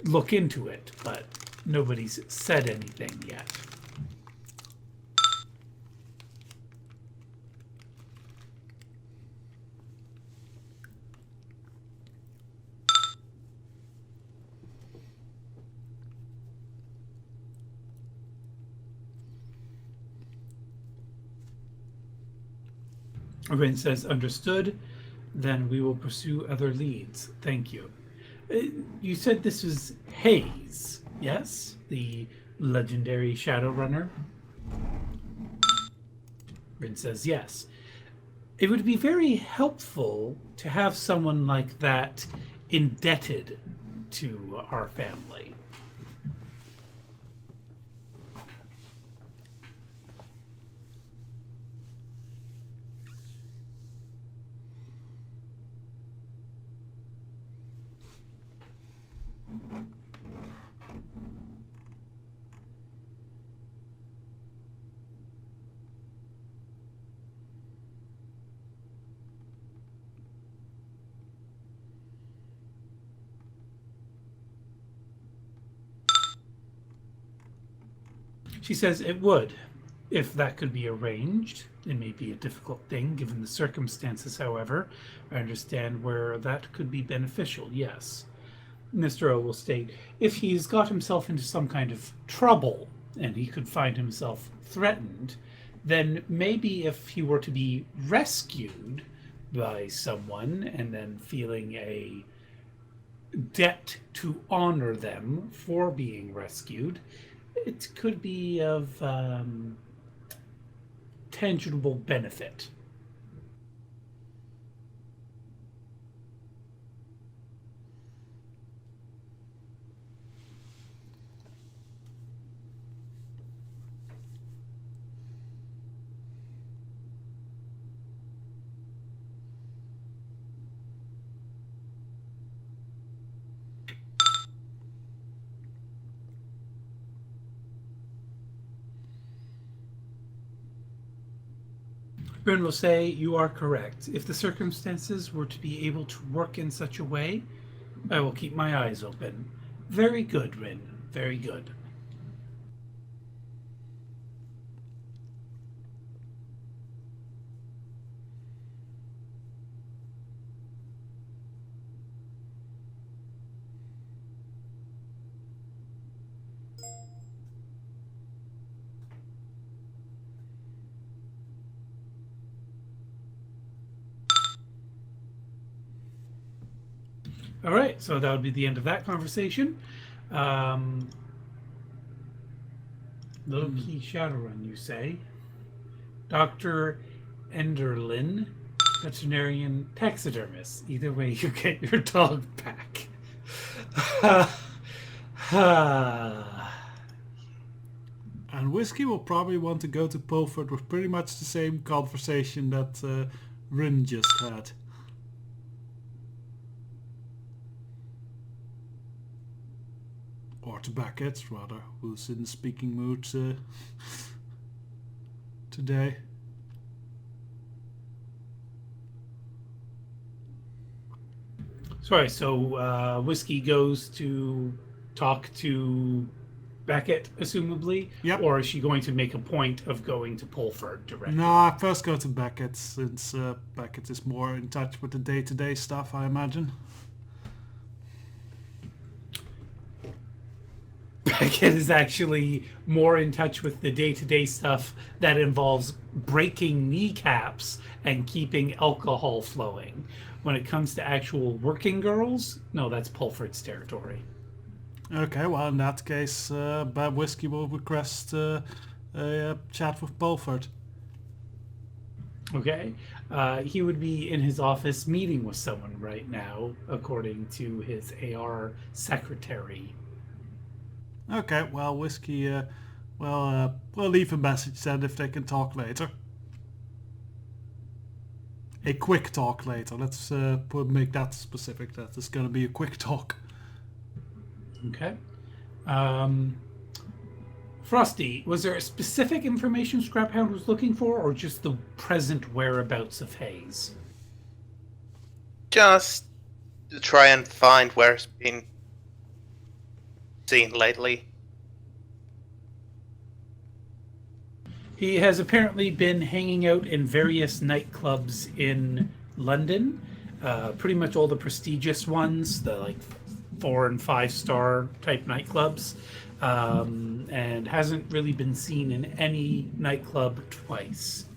Speaker 1: look into it, but nobody's said anything yet. Rin says, understood. Then we will pursue other leads. Thank you. You said this was Hayes, yes? The legendary Shadowrunner? Rin says, yes. It would be very helpful to have someone like that indebted to our family. She says it would, if that could be arranged. It may be a difficult thing, given the circumstances, however. I understand where that could be beneficial, yes. Mr. O will state, if he's got himself into some kind of trouble, and he could find himself threatened, then maybe if he were to be rescued by someone, and then feeling a debt to honor them for being rescued, it could be of tangible benefit. Rin will say, you are correct. If the circumstances were to be able to work in such a way, I will keep my eyes open. Very good, Rin. Very good. All right, so that would be the end of that conversation. Low-key Shadowrun, you say. Dr. Enderlin, veterinarian taxidermist. Either way, you get your dog back.
Speaker 5: And Whiskey will probably want to go to Pulford with pretty much the same conversation that Rin just had. Or to Beckett, rather, who's in the speaking mood today.
Speaker 1: Sorry, so Whiskey goes to talk to Beckett, assumably?
Speaker 5: Yep.
Speaker 1: Or is she going to make a point of going to Pulford directly?
Speaker 5: No, I first go to Beckett, since Beckett is more in touch with the day-to-day stuff, I imagine.
Speaker 1: Beckett is actually more in touch with the day-to-day stuff that involves breaking kneecaps and keeping alcohol flowing. When it comes to actual working girls, no, that's Pulford's territory.
Speaker 5: Okay, well, in that case, Bad Whiskey will request a chat with Pulford.
Speaker 1: Okay. He would be in his office meeting with someone right now, according to his AR secretary.
Speaker 5: Okay, well, Whiskey, we'll leave a message then if they can talk later. A quick talk later. Let's make that specific. That it's going to be a quick talk.
Speaker 1: Okay. Frosty, was there a specific information Scraphound was looking for, or just the present whereabouts of Hayes?
Speaker 3: Just to try and find where it's been seen lately.
Speaker 1: He has apparently been hanging out in various nightclubs in London, pretty much all the prestigious ones, the like 4 and 5 star type nightclubs, and hasn't really been seen in any nightclub twice.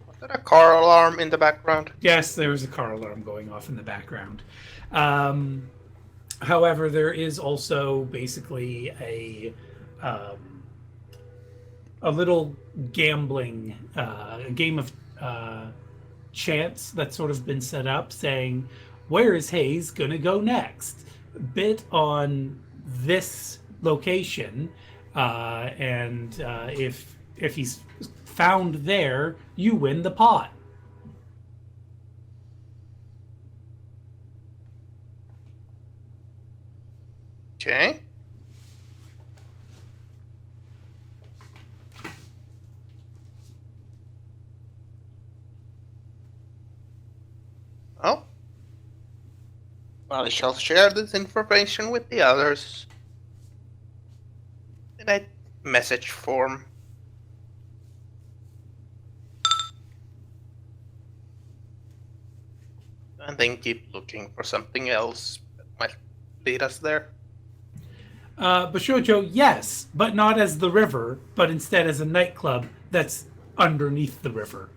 Speaker 3: Was there a car alarm in the background?
Speaker 1: Yes, there was a car alarm going off in the background. However, there is also basically a little gambling, a game of chance that's sort of been set up saying, where is Hayes going to go next? Bit on this location, and if he's found there, you win the pot.
Speaker 3: Okay. Oh. Well, I shall share this information with the others in a message form. And then keep looking for something else that might lead us there.
Speaker 1: Bashojo, yes, but not as the river, but instead as a nightclub that's underneath the river.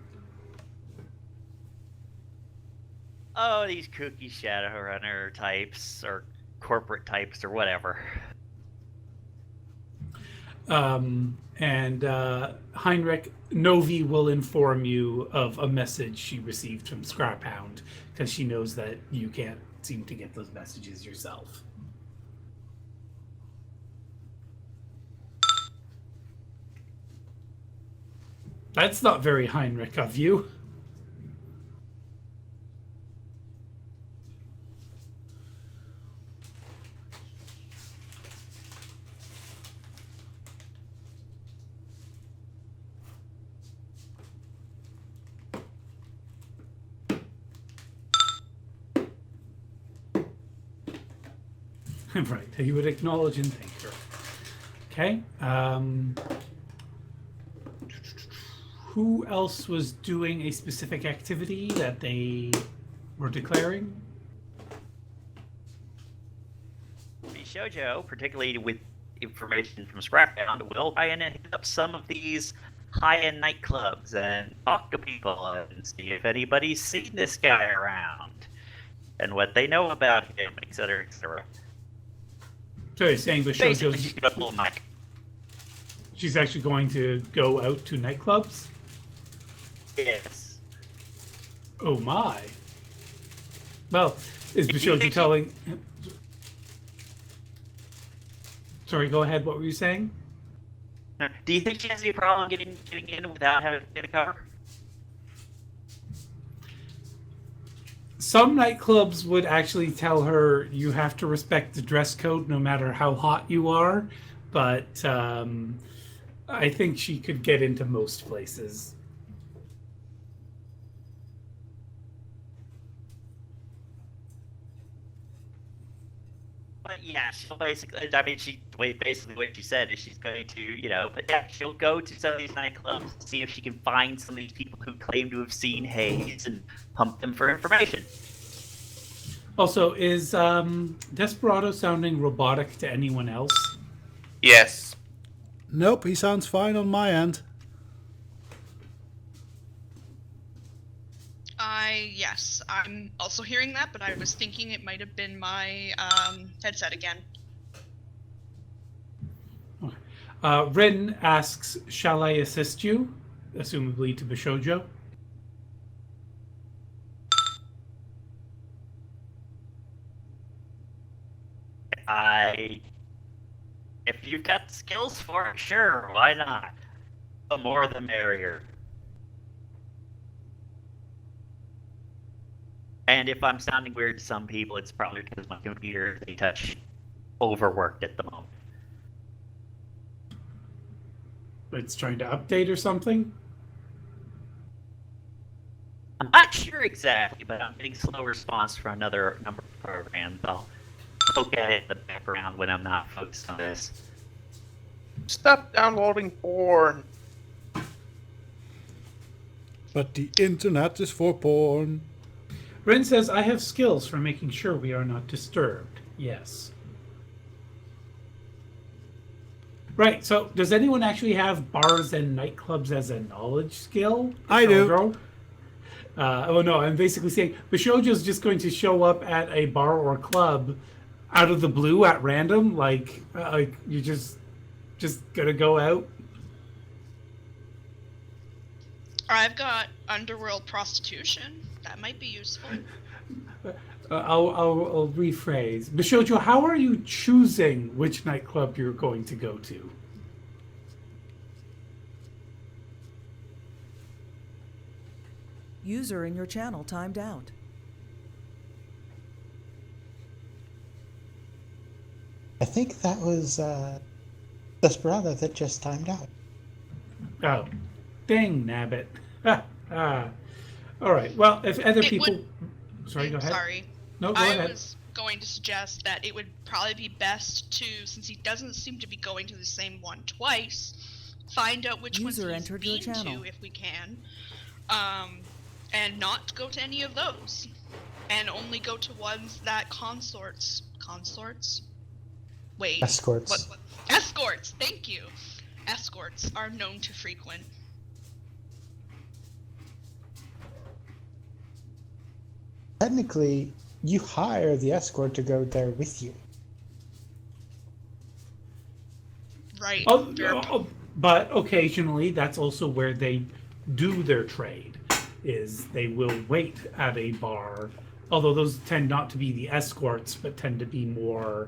Speaker 4: Oh, these kooky Shadowrunner types, or corporate types, or whatever.
Speaker 1: And Heinrich, Novi will inform you of a message she received from Scraphound, because she knows that you can't seem to get those messages yourself. That's not very Heinrich of you. Right, he would acknowledge and thank her. Okay. Who else was doing a specific activity that they were declaring?
Speaker 4: Shoujo, particularly with information from Scrapbound, will try and hit up some of these high-end nightclubs and talk to people and see if anybody's seen this guy around and what they know about him, etc., etc.
Speaker 1: So you're saying
Speaker 4: Basically,
Speaker 1: Bashojo's...
Speaker 4: she's got a little mic.
Speaker 1: She's actually going to go out to nightclubs?
Speaker 4: Yes.
Speaker 1: Oh my. Well, is
Speaker 4: If you
Speaker 1: Bashojo
Speaker 4: think
Speaker 1: telling... Sorry, go ahead. What were you saying?
Speaker 4: Do you think she has any problem getting in without having to get a cover?
Speaker 1: Some nightclubs would actually tell her you have to respect the dress code no matter how hot you are, but I think she could get into most places.
Speaker 4: But yeah, she'll basically. I mean, basically what she said is she's going to, but yeah, she'll go to some of these nightclubs, see if she can find some of these people who claim to have seen Hayes and pump them for information.
Speaker 1: Also, is Desperado sounding robotic to anyone else?
Speaker 3: Yes.
Speaker 5: Nope, he sounds fine on my end.
Speaker 7: Yes, I'm also hearing that, but I was thinking it might have been my headset again.
Speaker 1: Rin asks, "Shall I assist you?" Assumably to Bishojo.
Speaker 4: If you've got the skills for it, sure, why not? The more the merrier. And if I'm sounding weird to some people, it's probably because my computer, they touch, overworked at the moment.
Speaker 1: It's trying to update or something?
Speaker 4: I'm not sure exactly, but I'm getting slow response from another number of programs. I'll poke at it in the background when I'm not focused on this.
Speaker 3: Stop downloading porn.
Speaker 5: But the internet is for porn.
Speaker 1: Rin says, "I have skills for making sure we are not disturbed." Yes. Right, so does anyone actually have bars and nightclubs as a knowledge skill?
Speaker 5: I do.
Speaker 1: Girl? Oh no, I'm basically saying Bishojo's just going to show up at a bar or club out of the blue at random, like you're just gonna go out.
Speaker 7: I've got underworld prostitution. That might be useful.
Speaker 1: I'll rephrase. Bishojo, how are you choosing which nightclub you're going to go to?
Speaker 2: User in your channel timed out.
Speaker 6: I think that was Desperado that just timed out.
Speaker 1: Oh, dang nabbit. All right. Well, if other people... Sorry, go ahead.
Speaker 7: Sorry.
Speaker 1: No, go ahead.
Speaker 7: I was going to suggest that it would probably be best to, since he doesn't seem to be going to the same one twice, find out which ones
Speaker 2: User
Speaker 7: he's
Speaker 2: entered your
Speaker 7: been
Speaker 2: channel.
Speaker 7: to if we can, and not go to any of those, and only go to ones that consorts. Wait.
Speaker 6: Escorts.
Speaker 7: What? Escorts. Thank you. Escorts are known to frequent.
Speaker 6: Technically, you hire the escort to go there with you.
Speaker 7: Right.
Speaker 1: But occasionally, that's also where they do their trade. Is they will wait at a bar, although those tend not to be the escorts, but tend to be more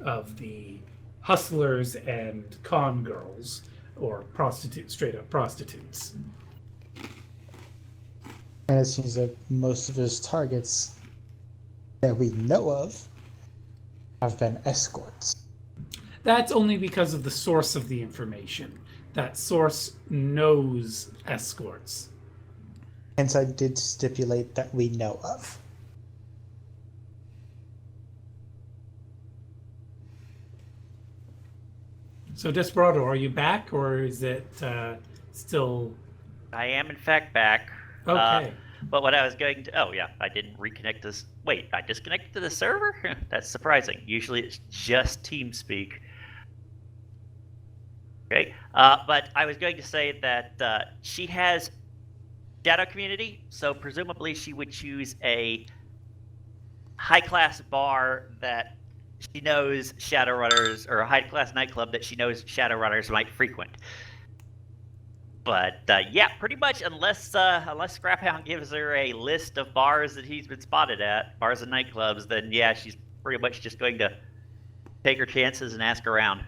Speaker 1: of the hustlers and con girls or prostitutes, straight up prostitutes.
Speaker 6: And it seems that most of his targets that we know of have been escorts.
Speaker 1: That's only because of the source of the information. That source knows escorts.
Speaker 6: Hence, I did stipulate that we know of.
Speaker 1: So, Desperado, are you back, or is it still...
Speaker 4: I am, in fact, back.
Speaker 1: Okay.
Speaker 4: But what I was going to... Oh, yeah, I didn't reconnect this... Wait, I disconnected to the server? That's surprising. Usually it's just TeamSpeak. Okay, but I was going to say that she has Shadow Community, so presumably she would choose a high-class bar that she knows Shadowrunners, or a high-class nightclub that she knows Shadowrunners might frequent. But yeah, pretty much unless Scraphound gives her a list of bars that he's been spotted at, bars and nightclubs, then yeah, she's pretty much just going to take her chances and ask around.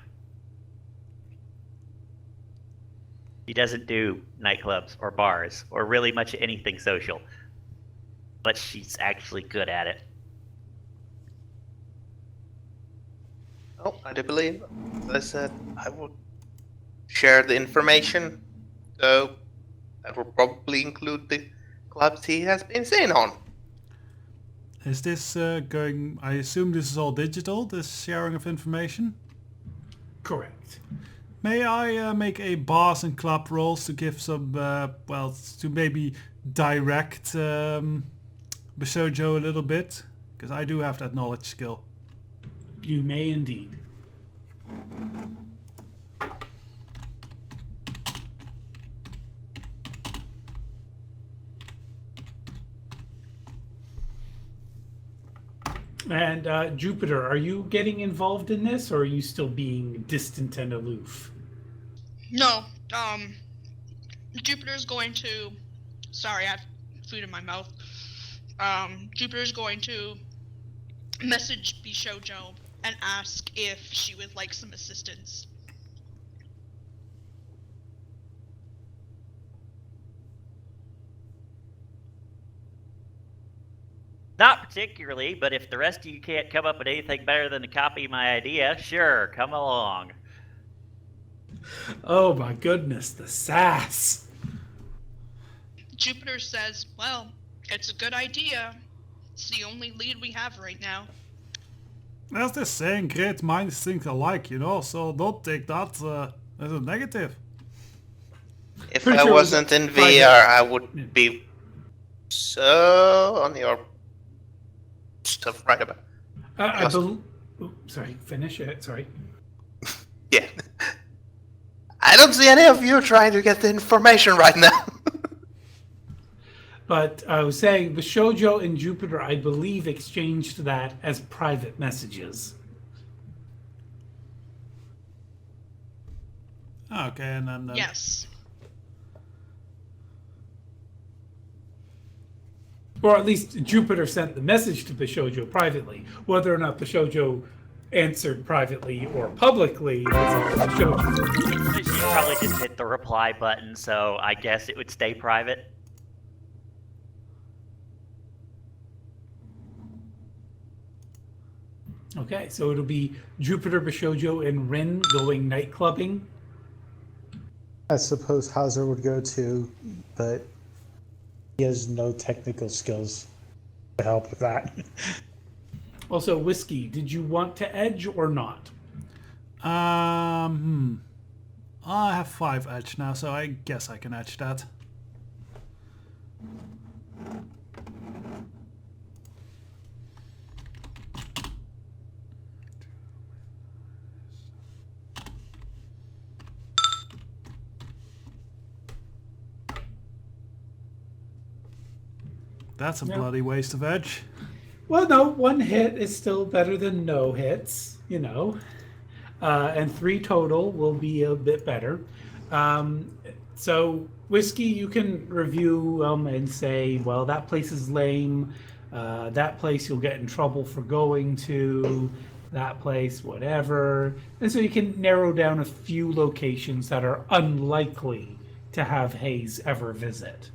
Speaker 4: She doesn't do nightclubs or bars or really much anything social. But she's actually good at it.
Speaker 3: Oh, I do believe, as I said, I would share the information. So that will probably include the clubs he has been seen on.
Speaker 5: Is this going... I assume this is all digital, this sharing of information?
Speaker 1: Correct.
Speaker 5: May I make a bars and club rolls to give some, to maybe direct Bishojo a little bit? Because I do have that knowledge skill.
Speaker 1: You may indeed. And Jupiter, are you getting involved in this, or are you still being distant and aloof?
Speaker 7: No, Jupiter's going to. Sorry, I have food in my mouth. Jupiter's going to message Bishojo and ask if she would like some assistance.
Speaker 4: Not particularly, but if the rest of you can't come up with anything better than to copy my idea, sure, come along.
Speaker 1: Oh my goodness, the sass.
Speaker 7: Jupiter says, well, it's a good idea. It's the only lead we have right now.
Speaker 5: As they're saying, great minds think alike, you know, so don't take that as a negative.
Speaker 3: If
Speaker 1: Pretty
Speaker 3: I
Speaker 1: sure it was
Speaker 3: wasn't in
Speaker 1: private.
Speaker 3: VR, I would be so on your stuff right about.
Speaker 1: Sorry, finish it. Sorry.
Speaker 3: Yeah. I don't see any of you trying to get the information right now.
Speaker 1: But I was saying the Shoujo and Jupiter, I believe, exchanged that as private messages.
Speaker 5: Okay, and then...
Speaker 7: Yes.
Speaker 1: Or at least Jupiter sent the message to Bishojo privately. Whether or not Bishojo answered privately or publicly is up to Bishojo.
Speaker 4: She probably just hit the reply button, so I guess it would stay private.
Speaker 1: Okay, so it'll be Jupiter, Bishojo, and Rin going night clubbing.
Speaker 6: I suppose Hauser would go too, but he has no technical skills to help with that.
Speaker 1: Also, Whiskey, did you want to edge or not?
Speaker 5: I have 5 edge now, so I guess I can edge that. That's a
Speaker 1: Yeah.
Speaker 5: bloody waste of edge.
Speaker 1: Well, no, 1 hit is still better than no hits, you know. And 3 total will be a bit better. So, Whiskey, you can review and say, well, that place is lame. That place you'll get in trouble for going to. That place, whatever. And so you can narrow down a few locations that are unlikely to have Hayes ever visit.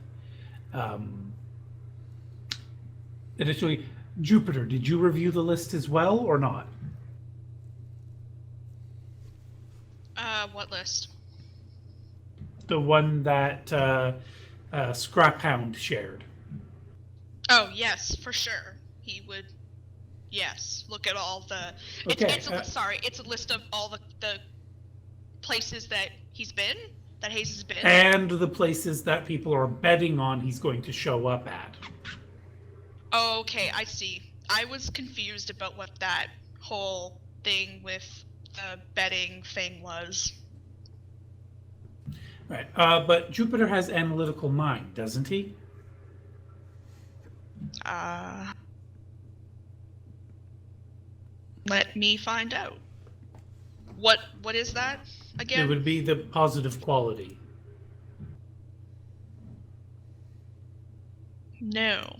Speaker 1: Additionally, Jupiter, did you review the list as well or not?
Speaker 7: What list?
Speaker 1: The one that Scrap Hound shared.
Speaker 7: Oh, yes, for sure. He would, yes, look at all the...
Speaker 1: Okay,
Speaker 7: it's a list of all the places that he's been, that Hayes has been.
Speaker 1: And the places that people are betting on he's going to show up at.
Speaker 7: Okay, I see. I was confused about what that whole thing with the betting thing was.
Speaker 1: Right. But Jupiter has analytical mind, doesn't he?
Speaker 7: Let me find out. What is that again?
Speaker 1: It would be the positive quality.
Speaker 7: No.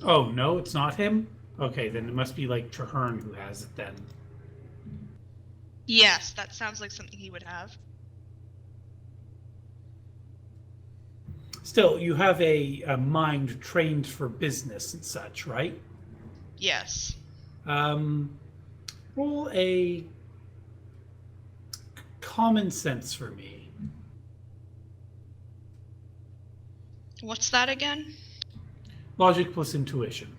Speaker 1: Oh, no, it's not him? Okay, then it must be like Traherne who has it then.
Speaker 7: Yes, that sounds like something he would have.
Speaker 1: Still, you have a mind trained for business and such, right?
Speaker 7: Yes.
Speaker 1: Roll a common sense for me.
Speaker 7: What's that again?
Speaker 1: Logic plus intuition.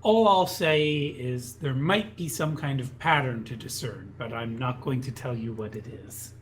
Speaker 1: All I'll say is there might be some kind of pattern to discern, but I'm not going to tell you what it is.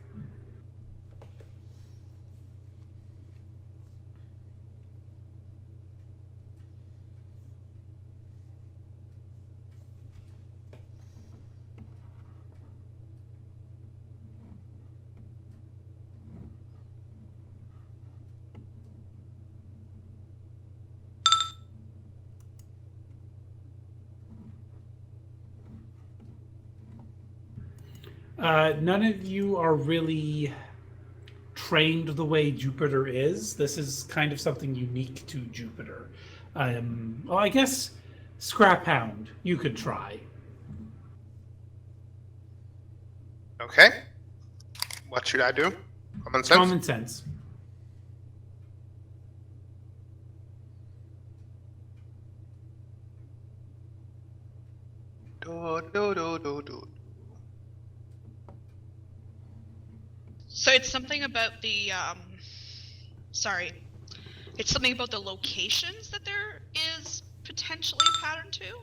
Speaker 1: None of you are really trained the way Jupiter is. This is kind of something unique to Jupiter. Well, I guess Scrap Hound, you could try.
Speaker 3: Okay. What should I do? Common sense?
Speaker 1: Common sense.
Speaker 3: Do.
Speaker 7: So it's something about the it's something about the locations that there is potentially a pattern to.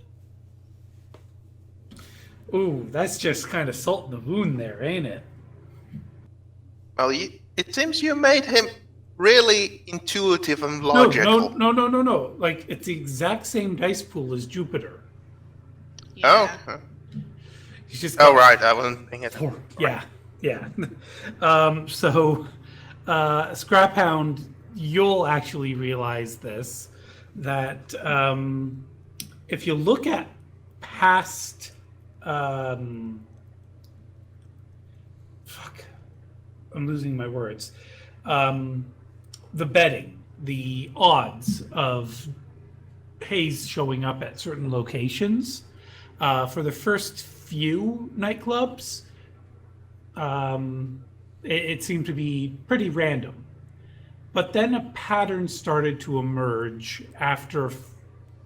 Speaker 1: Ooh, that's just kind of salt in the wound there, ain't it?
Speaker 3: Well, it seems you made him really intuitive and logical.
Speaker 1: No. Like, it's the exact same dice pool as Jupiter.
Speaker 7: Yeah.
Speaker 3: Oh.
Speaker 1: He's just
Speaker 3: Oh, right. I wasn't thinking it.
Speaker 1: Yeah. So, Scrap Hound, you'll actually realize this, that if you look at past, I'm losing my words, the betting, the odds of Hayes showing up at certain locations, for the first few nightclubs, it seemed to be pretty random. But then a pattern started to emerge after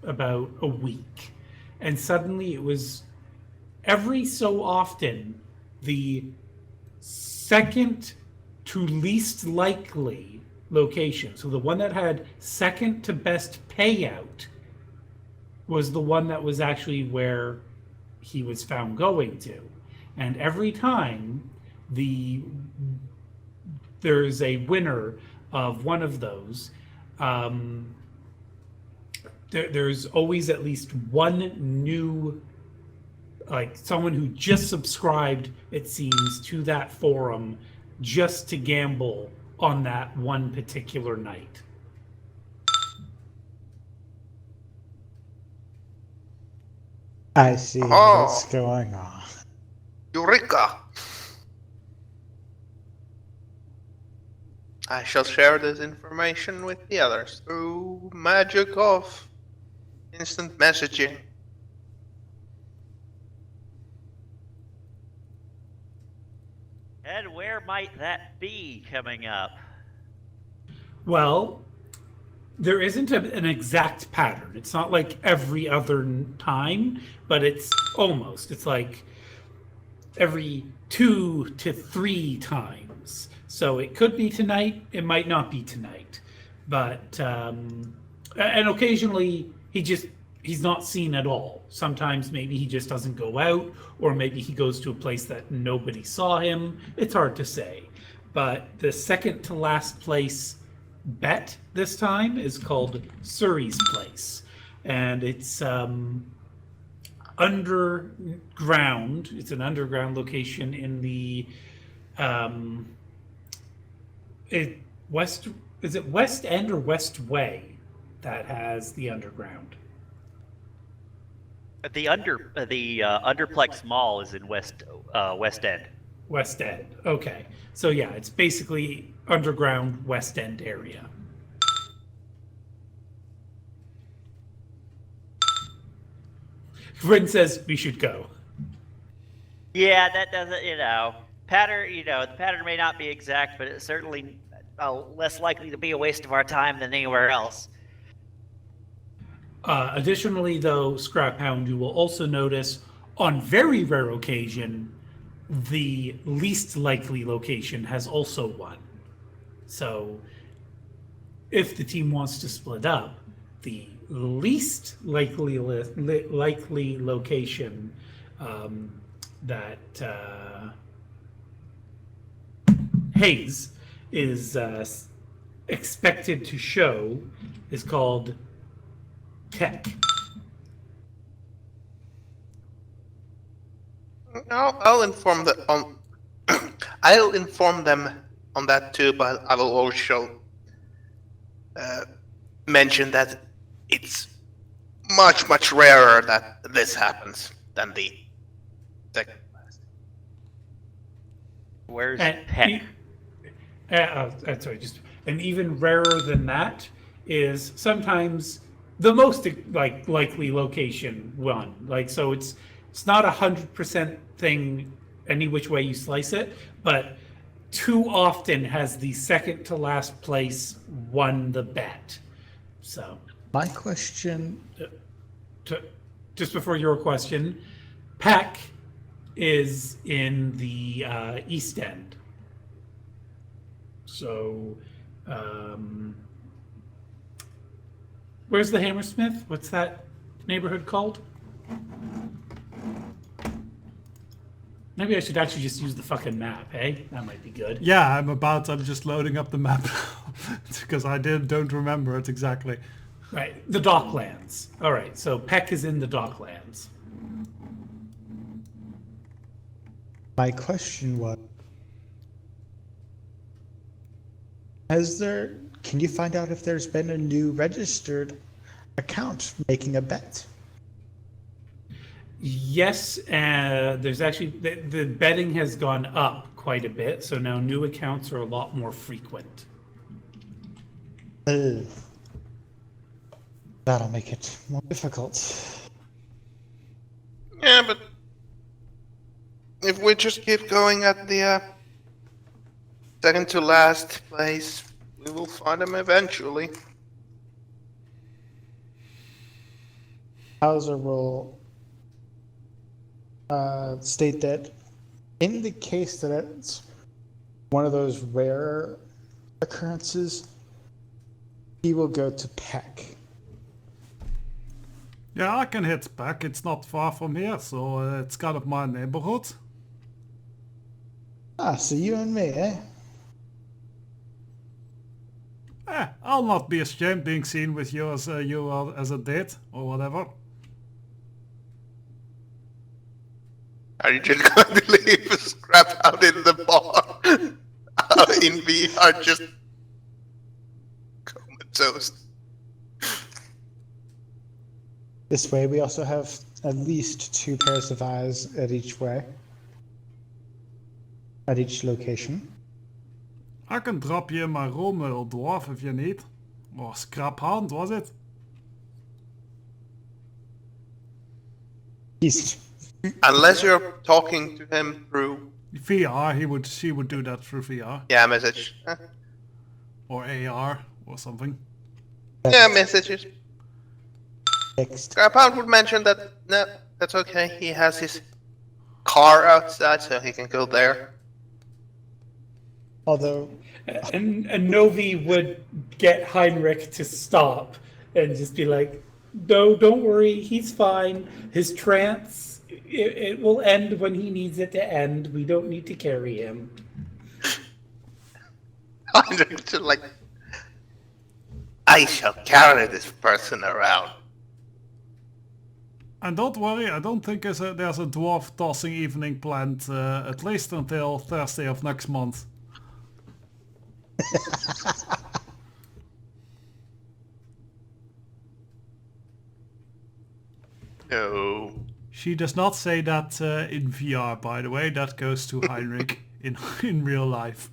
Speaker 1: about a week. And suddenly it was every so often the second to least likely location. So the one that had second to best payout was the one that was actually where he was found going to. And every time there's a winner of one of those, there's always at least one new, like someone who just subscribed, it seems, to that forum just to gamble on that one particular night.
Speaker 6: I see what's going on.
Speaker 3: Eureka! I shall share this information with the others through magic of instant messaging.
Speaker 4: And where might that be coming up?
Speaker 1: Well, there isn't an exact pattern. It's not like every other time, but it's almost. It's like every 2 to 3 times. So it could be tonight, it might not be tonight. But, and occasionally he's not seen at all. Sometimes maybe he just doesn't go out, or maybe he goes to a place that nobody saw him. It's hard to say. But the second to last place bet this time is called Surrey's Place. And it's underground. It's an underground location in the is it West End or West Way that has the underground?
Speaker 4: The Underplex Mall is in West End.
Speaker 1: West End. Okay. So yeah, it's basically underground West End area. Rin says we should go.
Speaker 4: Yeah, that doesn't, pattern, the pattern may not be exact, but it's certainly less likely to be a waste of our time than anywhere else.
Speaker 1: Additionally, though, Scrap Hound, you will also notice on very rare occasion, the least likely location has also won. So, if the team wants to split up, the least likely location that Hayes is expected to show is called Tech.
Speaker 3: I'll inform I'll inform them on that too, but I will also mention that it's much rarer that this happens than the second last.
Speaker 4: Where's
Speaker 1: And
Speaker 4: Peck?
Speaker 1: sorry, just and even rarer than that is sometimes the most likely location one. Like so, it's not 100% thing any which way you slice it, but too often has the second to last place won the bet. So
Speaker 6: My question.
Speaker 1: just before your question, Peck is in the East End. So, where's the Hammersmith? What's that neighborhood called? Maybe I should actually just use the fucking map, eh? That might be good.
Speaker 5: Yeah, I'm just loading up the map because I don't remember it exactly.
Speaker 1: Right, the Docklands. All right, so Peck is in the Docklands.
Speaker 6: My question was, can you find out if there's been a new registered account making a bet?
Speaker 1: Yes, there's actually the betting has gone up quite a bit, so now new accounts are a lot more frequent.
Speaker 6: That'll make it more difficult.
Speaker 3: Yeah, but if we just keep going at the second to last place, we will find them eventually.
Speaker 6: Hauser will state that in the case that it's one of those rare occurrences, he will go to Peck.
Speaker 5: Yeah, I can hit back. It's not far from here, so it's kind of my neighborhood.
Speaker 6: Ah, so you and me, eh?
Speaker 5: I'll not be ashamed being seen with you as a date or whatever.
Speaker 3: Are you just going to leave a Scrap out in the bar? In VR, just comatose.
Speaker 6: This way we also have at least 2 pairs of eyes at each way. At each location.
Speaker 5: I can drop you in my room, little dwarf, if you need. Or Scrap Hound, was it?
Speaker 6: He's
Speaker 3: Unless you're talking to him through
Speaker 5: VR, she would do that through VR.
Speaker 3: yeah message.
Speaker 5: Or AR or something.
Speaker 3: Yeah, messages.
Speaker 6: fixed.
Speaker 3: Scraphound would mention that no, that's okay. He has his car outside, so he can go there.
Speaker 6: Although
Speaker 1: And Novi would get Heinrich to stop and just be like, no, don't worry, he's fine. His trance, it will end when he needs it to end. We don't need to carry him.
Speaker 3: Heinrich just like, I shall carry this person around.
Speaker 5: And don't worry, I don't think there's a dwarf tossing evening planned at least until Thursday of next month.
Speaker 3: No.
Speaker 5: She does not say that in VR, by the way. That goes to Heinrich in real life.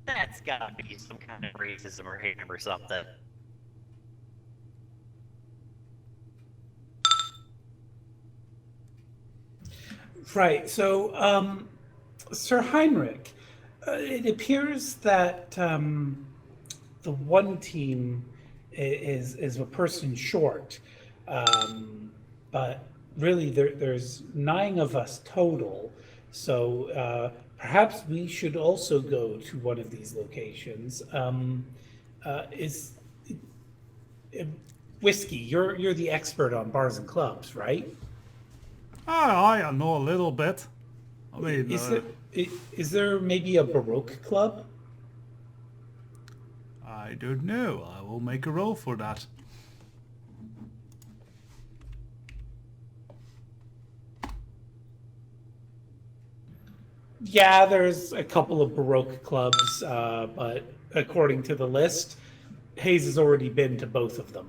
Speaker 4: That's gotta be some kind of racism or hate or something.
Speaker 1: Right. So, Sir Heinrich, it appears that the one team is a person short, but really there's 9 of us total. So perhaps we should also go to one of these locations. Is Whiskey? You're the expert on bars and clubs, right?
Speaker 5: I know a little bit. I mean,
Speaker 1: Is there maybe a Baroque club?
Speaker 5: I don't know. I will make a roll for that.
Speaker 1: Yeah, there's a couple of Baroque clubs, but according to the list, Hayes has already been to both of them.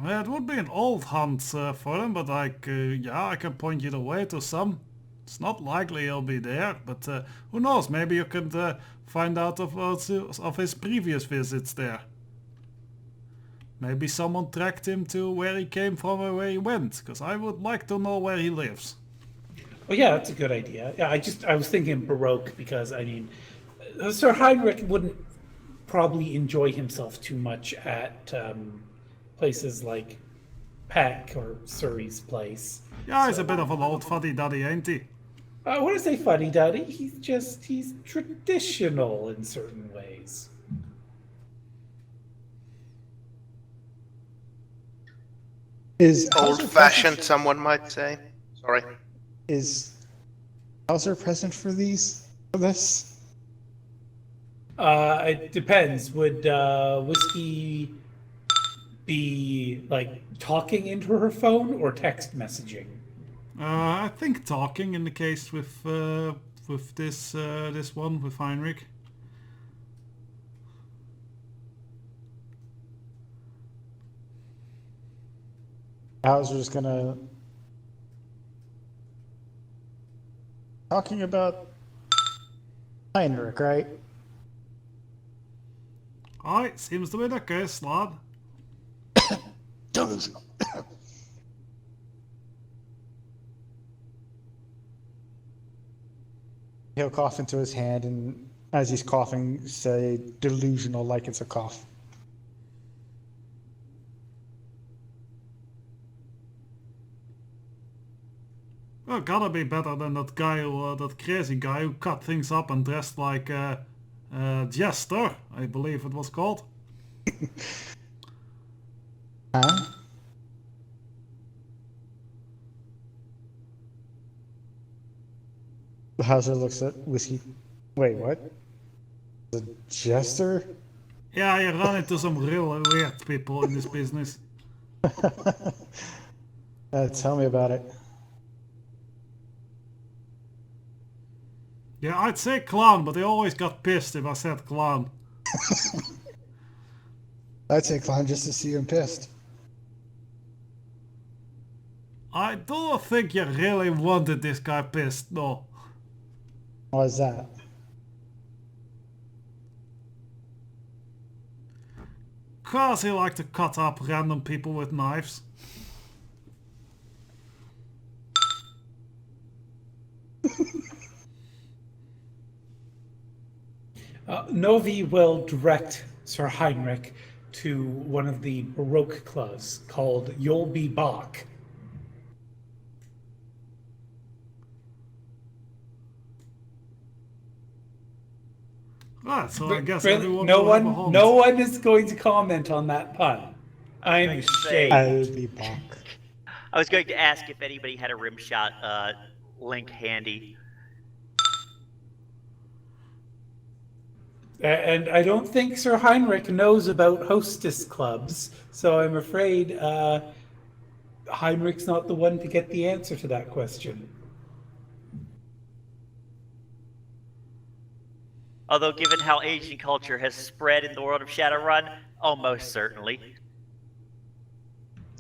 Speaker 5: Well, it would be an old hunt for them, but yeah, I can point you the way to some. It's not likely he'll be there, but who knows? Maybe you could find out of his previous visits there. Maybe someone tracked him to where he came from or where he went, because I would like to know where he lives.
Speaker 1: Oh yeah, that's a good idea. Yeah, I was thinking Baroque because I mean, Sir Heinrich wouldn't probably enjoy himself too much at places like Peck or Surrey's place.
Speaker 5: Yeah, he's a bit of an old fuddy-duddy, ain't he?
Speaker 1: I want to say funny, Daddy. He's traditional in certain ways.
Speaker 6: Is Hauser
Speaker 3: Old-fashioned,
Speaker 6: present-
Speaker 3: someone might say. Sorry.
Speaker 6: Is Hauser present for this?
Speaker 1: It depends. Would Whiskey be like talking into her phone or text messaging?
Speaker 5: I think talking in the case with this one with Heinrich.
Speaker 6: Hauser's gonna talking about Heinrich, right?
Speaker 5: Alright, seems to be the case, lad.
Speaker 6: Delusional. He'll cough into his hand, and as he's coughing, say delusional like it's a cough.
Speaker 5: Well, gotta be better than that guy, that crazy guy who cut things up and dressed like Jester, I believe it was called.
Speaker 6: Huh? Hauser looks at Whiskey. Wait, what? The jester?
Speaker 5: Yeah, you run into some real weird people in this business.
Speaker 6: Tell me about it.
Speaker 5: Yeah, I'd say clown, but they always got pissed if I said clown.
Speaker 6: I'd say clown just to see him pissed.
Speaker 5: I don't think you really wanted this guy pissed, no.
Speaker 6: Why is that?
Speaker 5: Cause he liked to cut up random people with knives.
Speaker 1: Novi will direct Sir Heinrich to one of the Baroque clubs called You'll Be Bach.
Speaker 5: Right, so I guess
Speaker 1: Really,
Speaker 5: everyone
Speaker 1: no
Speaker 5: will have a
Speaker 1: one,
Speaker 5: hunt.
Speaker 1: no one is going to comment on that pun. I'm
Speaker 4: gonna say-
Speaker 1: ashamed.
Speaker 6: I'll be back.
Speaker 4: I was going to ask if anybody had a rim shot link handy.
Speaker 1: And I don't think Sir Heinrich knows about hostess clubs, so I'm afraid Heinrich's not the one to get the answer to that question.
Speaker 4: Although, given how Asian culture has spread in the world of Shadowrun, almost certainly.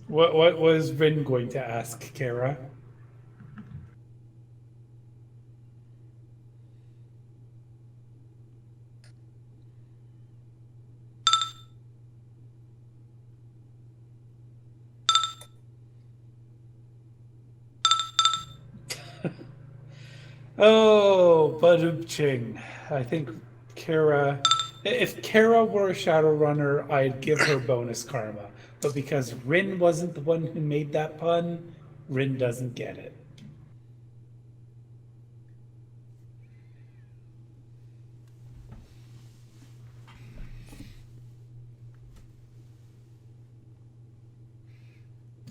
Speaker 1: What was Rin going to ask, Kara? Oh, Badubching. I think Kara. If Kara were a Shadowrunner, I'd give her bonus karma. But because Rin wasn't the one who made that pun, Rin doesn't get it.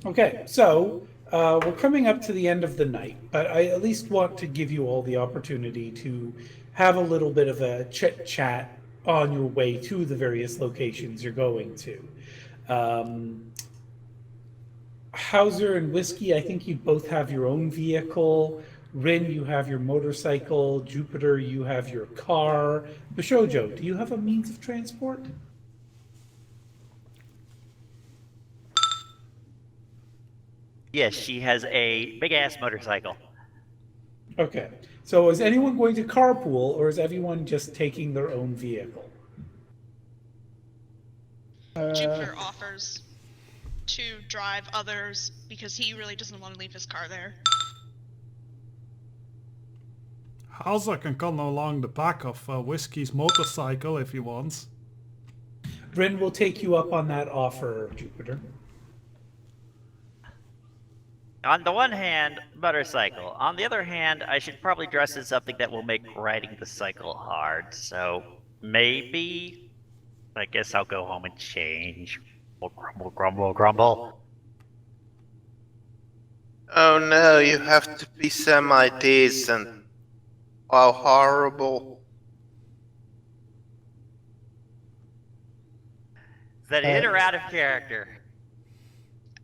Speaker 1: Okay, so we're coming up to the end of the night, but I at least want to give you all the opportunity to have a little bit of a chit chat on your way to the various locations you're going to. Hauser and Whiskey, I think you both have your own vehicle. Rin, you have your motorcycle. Jupiter, you have your car. Bishojo, do you have a means of transport?
Speaker 4: Yes, she has a big ass motorcycle.
Speaker 1: Okay. So is anyone going to carpool, or is everyone just taking their own vehicle?
Speaker 7: Jupiter offers to drive others because he really doesn't want to leave his car there.
Speaker 5: Hauser can come along the back of Whiskey's motorcycle if he wants.
Speaker 1: Bryn will take you up on that offer, Jupiter.
Speaker 4: On the one hand, motorcycle. On the other hand, I should probably dress as something that will make riding the cycle hard. So maybe, I guess I'll go home and change. Grumble, grumble, grumble.
Speaker 3: Oh no, you have to be semi-decent. How horrible.
Speaker 4: Is that in or out of character?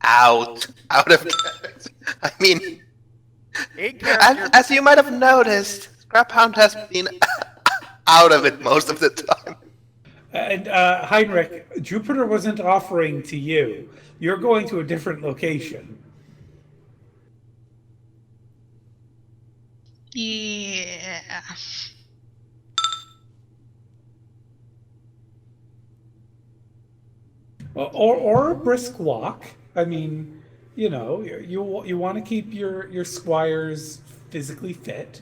Speaker 3: Out of character. I mean,
Speaker 4: In character.
Speaker 3: as you might have noticed, Scraphound has been out of it most of the time.
Speaker 1: And Heinrich, Jupiter wasn't offering to you. You're going to a different location.
Speaker 7: Yeah.
Speaker 1: Or a brisk walk. I mean, you know, you want to keep your squires physically fit.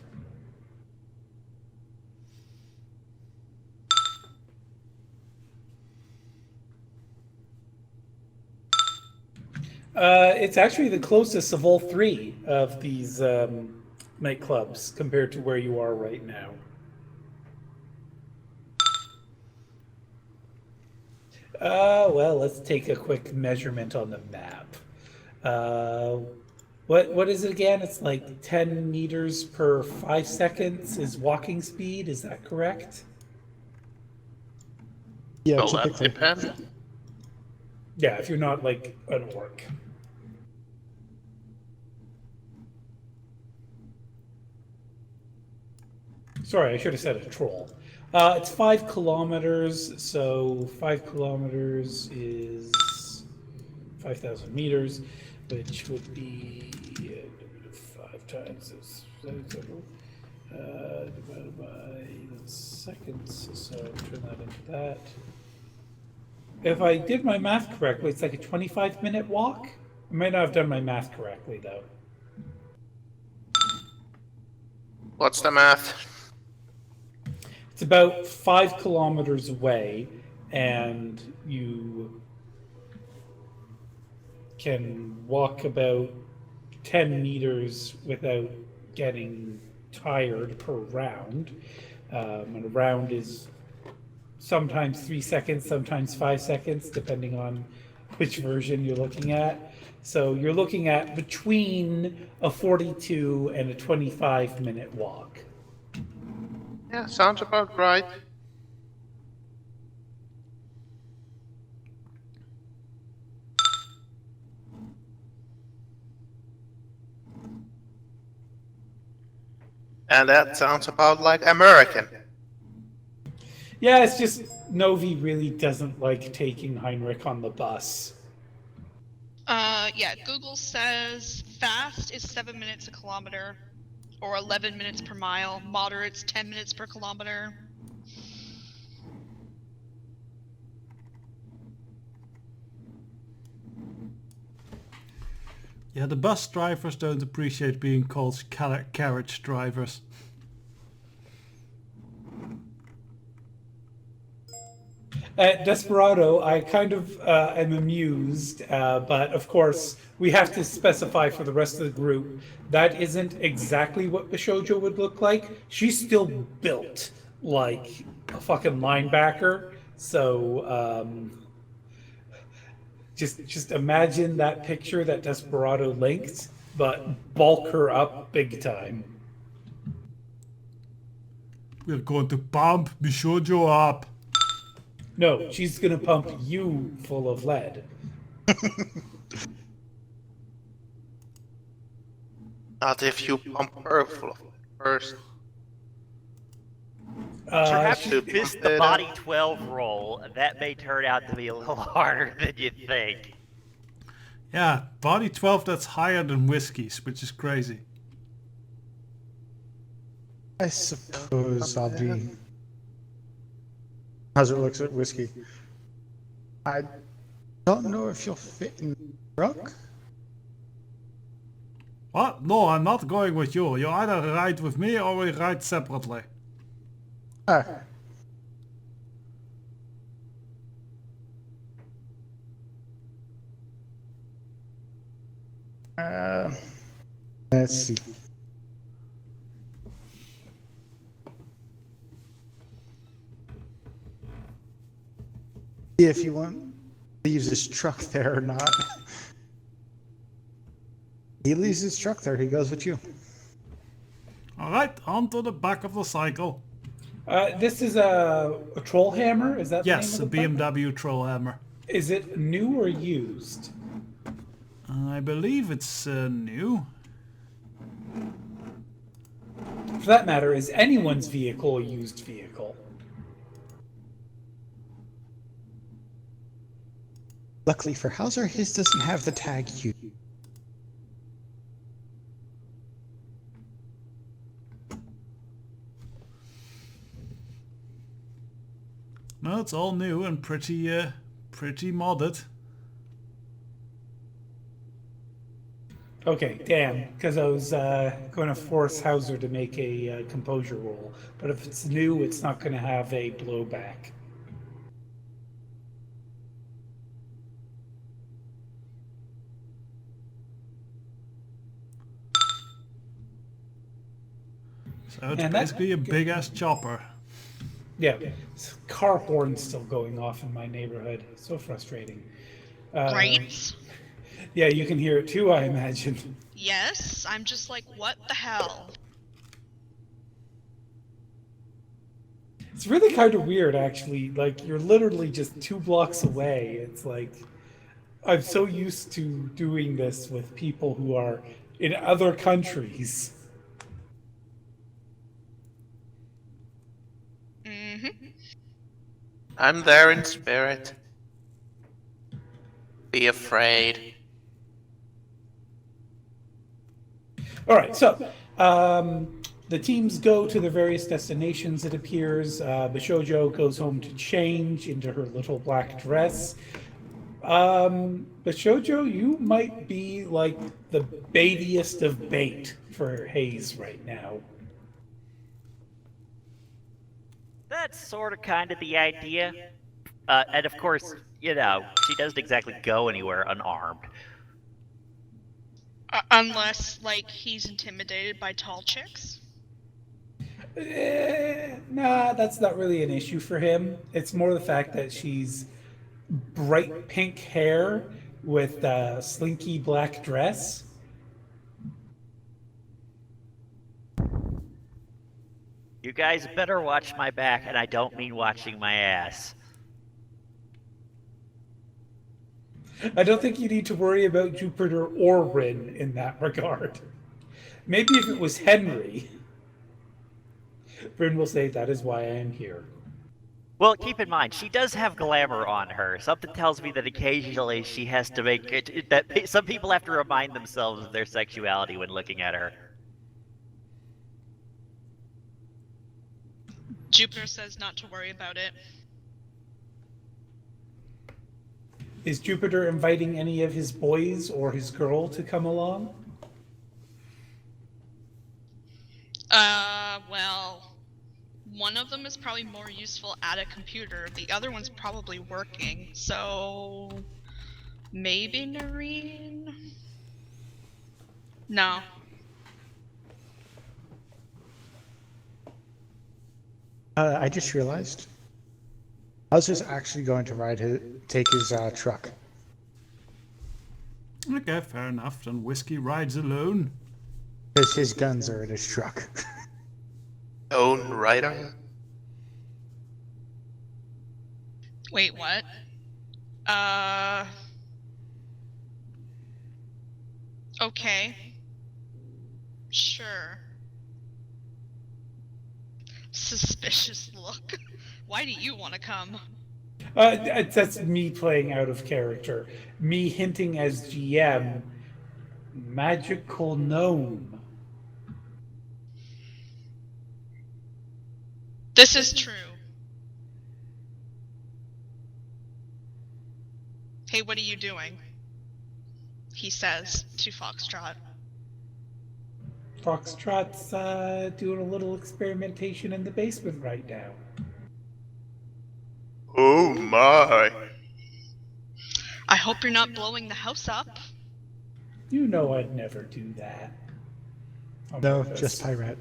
Speaker 1: It's actually the closest of all three of these nightclubs compared to where you are right now. Well, let's take a quick measurement on the map. What is it again? It's like 10 meters per 5 seconds is walking speed. Is that correct?
Speaker 6: Yeah,
Speaker 3: Well, that
Speaker 6: typically.
Speaker 3: depends.
Speaker 1: Yeah, if you're not like an orc. Sorry, I should have said a troll. It's 5 kilometers, so 5 kilometers is 5,000 meters, which would be 5 times this, divided by the seconds, so turn that into that. If I did my math correctly, it's like a 25-minute walk. I might not have done my math correctly, though.
Speaker 3: What's the math?
Speaker 1: It's about 5 kilometers away, and you can walk about 10 meters without getting tired per round. And a round is sometimes 3 seconds, sometimes 5 seconds, depending on which version you're looking at. So you're looking at between a 42 and a 25-minute walk.
Speaker 3: Yeah, sounds about right. And that sounds about like American.
Speaker 1: Yeah, it's just Novi really doesn't like taking Heinrich on the bus.
Speaker 7: Yeah, Google says fast is 7 minutes a kilometer, or 11 minutes per mile. Moderate's 10 minutes per kilometer.
Speaker 5: Yeah, the bus drivers don't appreciate being called carriage drivers.
Speaker 1: At Desperado, I kind of am amused, but of course, we have to specify for the rest of the group that isn't exactly what Bishojo would look like. She's still built like a fucking linebacker, so just imagine that picture that Desperado linked, but bulk her up big time.
Speaker 5: We're going to pump Bishojo up.
Speaker 1: No, she's gonna pump you full of lead.
Speaker 3: Not if you pump her full of it first.
Speaker 4: Perhaps
Speaker 3: to
Speaker 4: you missed
Speaker 3: pump
Speaker 4: the
Speaker 3: it
Speaker 4: body
Speaker 3: up.
Speaker 4: 12 roll. That may turn out to be a little harder than you think.
Speaker 5: Yeah, body 12 that's higher than Whiskey's, which is crazy.
Speaker 6: I suppose I'll be. How's it looks at whiskey? I don't know if you'll fit in the truck.
Speaker 5: What? No, I'm not going with you. You either ride with me or we ride separately.
Speaker 6: Ah. Let's see. If you want, leaves his truck there or not. He leaves his truck there. He goes with you.
Speaker 5: Alright, onto the back of the cycle.
Speaker 1: This is a troll hammer. Is that
Speaker 5: Yes,
Speaker 1: the
Speaker 5: a
Speaker 1: name of the
Speaker 5: BMW Troll Hammer.
Speaker 1: Is it new or used?
Speaker 5: I believe it's new.
Speaker 1: For that matter, is anyone's vehicle a used vehicle?
Speaker 6: Luckily for Hauser, his doesn't have the tag U.
Speaker 5: No, it's all new and pretty modded.
Speaker 1: Okay, damn, because I was going to force Hauser to make a composure roll. But if it's new, it's not going to have a blowback.
Speaker 5: So it's
Speaker 1: And that-
Speaker 5: basically a big ass chopper.
Speaker 1: Yeah, car horn's still going off in my neighborhood. So frustrating.
Speaker 7: Great.
Speaker 1: Yeah, you can hear it too, I imagine.
Speaker 7: Yes, I'm just like, what the hell?
Speaker 1: It's really kind of weird, actually. Like, you're literally just 2 blocks away. It's like, I'm so used to doing this with people who are in other countries.
Speaker 7: Mm-hmm.
Speaker 3: I'm there in spirit. Be afraid.
Speaker 1: All right, so the teams go to their various destinations, it appears. Bishojo goes home to change into her little black dress. Bishojo, you might be like the baitiest of bait for Hayes right now.
Speaker 4: That's sort of kind of the idea. And of course, you know, she doesn't exactly go anywhere unarmed.
Speaker 7: Unless, like, he's intimidated by tall chicks.
Speaker 1: Nah, that's not really an issue for him. It's more the fact that she's bright pink hair with a slinky black dress.
Speaker 4: You guys better watch my back, and I don't mean watching my ass.
Speaker 1: I don't think you need to worry about Jupiter or Rin in that regard. Maybe if it was Henry, Rin will say, "That is why I am here."
Speaker 4: Well, keep in mind, she does have glamour on her. Something tells me that occasionally she has to make it that some people have to remind themselves of their sexuality when looking at her.
Speaker 7: Jupiter says not to worry about it.
Speaker 1: Is Jupiter inviting any of his boys or his girl to come along?
Speaker 7: Well, one of them is probably more useful at a computer. The other one's probably working, so maybe Noreen? No.
Speaker 6: I just realized. I was just actually going to take his truck.
Speaker 5: Okay, fair enough. Then Whiskey rides alone.
Speaker 6: Because his guns are in his truck.
Speaker 3: Own rider?
Speaker 7: Wait, what? Okay. Sure. Suspicious look. Why do you want to come?
Speaker 1: That's me playing out of character. Me hinting as GM, magical gnome.
Speaker 7: This is true. Hey, what are you doing? He says to Foxtrot.
Speaker 1: Foxtrot's doing a little experimentation in the basement right now.
Speaker 3: Oh my.
Speaker 7: I hope you're not blowing the house up.
Speaker 1: You know I'd never do that. On
Speaker 6: No,
Speaker 1: purpose.
Speaker 6: just Pirate.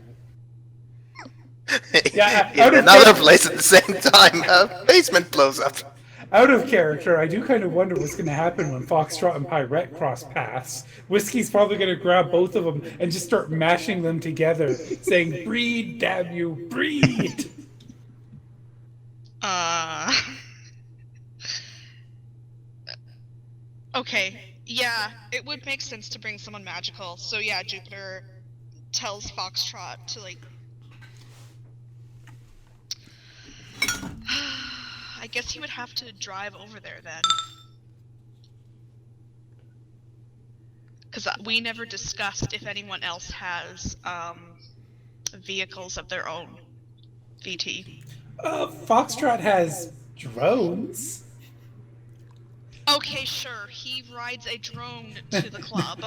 Speaker 1: Yeah,
Speaker 3: In
Speaker 1: out of
Speaker 3: another
Speaker 1: character.
Speaker 3: place at the same time, a basement blows up.
Speaker 1: Out of character, I do kind of wonder what's going to happen when Foxtrot and Pirate cross paths. Whiskey's probably going to grab both of them and just start mashing them together, saying, "Breed, damn you, breed!"
Speaker 7: Okay, yeah, it would make sense to bring someone magical. So yeah, Jupiter tells Foxtrot to like... I guess he would have to drive over there then. Because we never discussed if anyone else has vehicles of their own. VT.
Speaker 1: Foxtrot has drones.
Speaker 7: Okay, sure. He rides a drone to the club.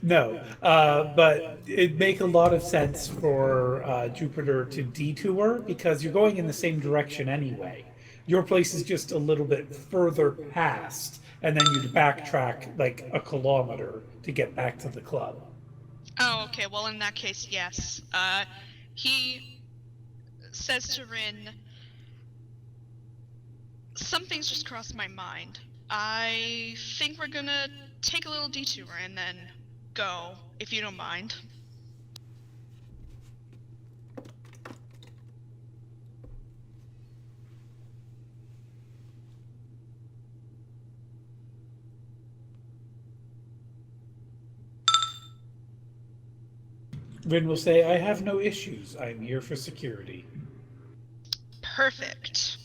Speaker 1: No, but it'd make a lot of sense for Jupiter to detour because you're going in the same direction anyway. Your place is just a little bit further past, and then you'd backtrack like a kilometer to get back to the club.
Speaker 7: Oh, okay. Well, in that case, yes. He says to Rin, something's just crossed my mind. I think we're gonna take a little detour and then go, if you don't mind.
Speaker 1: Rin will say, "I have no issues. I'm here for security."
Speaker 7: Perfect.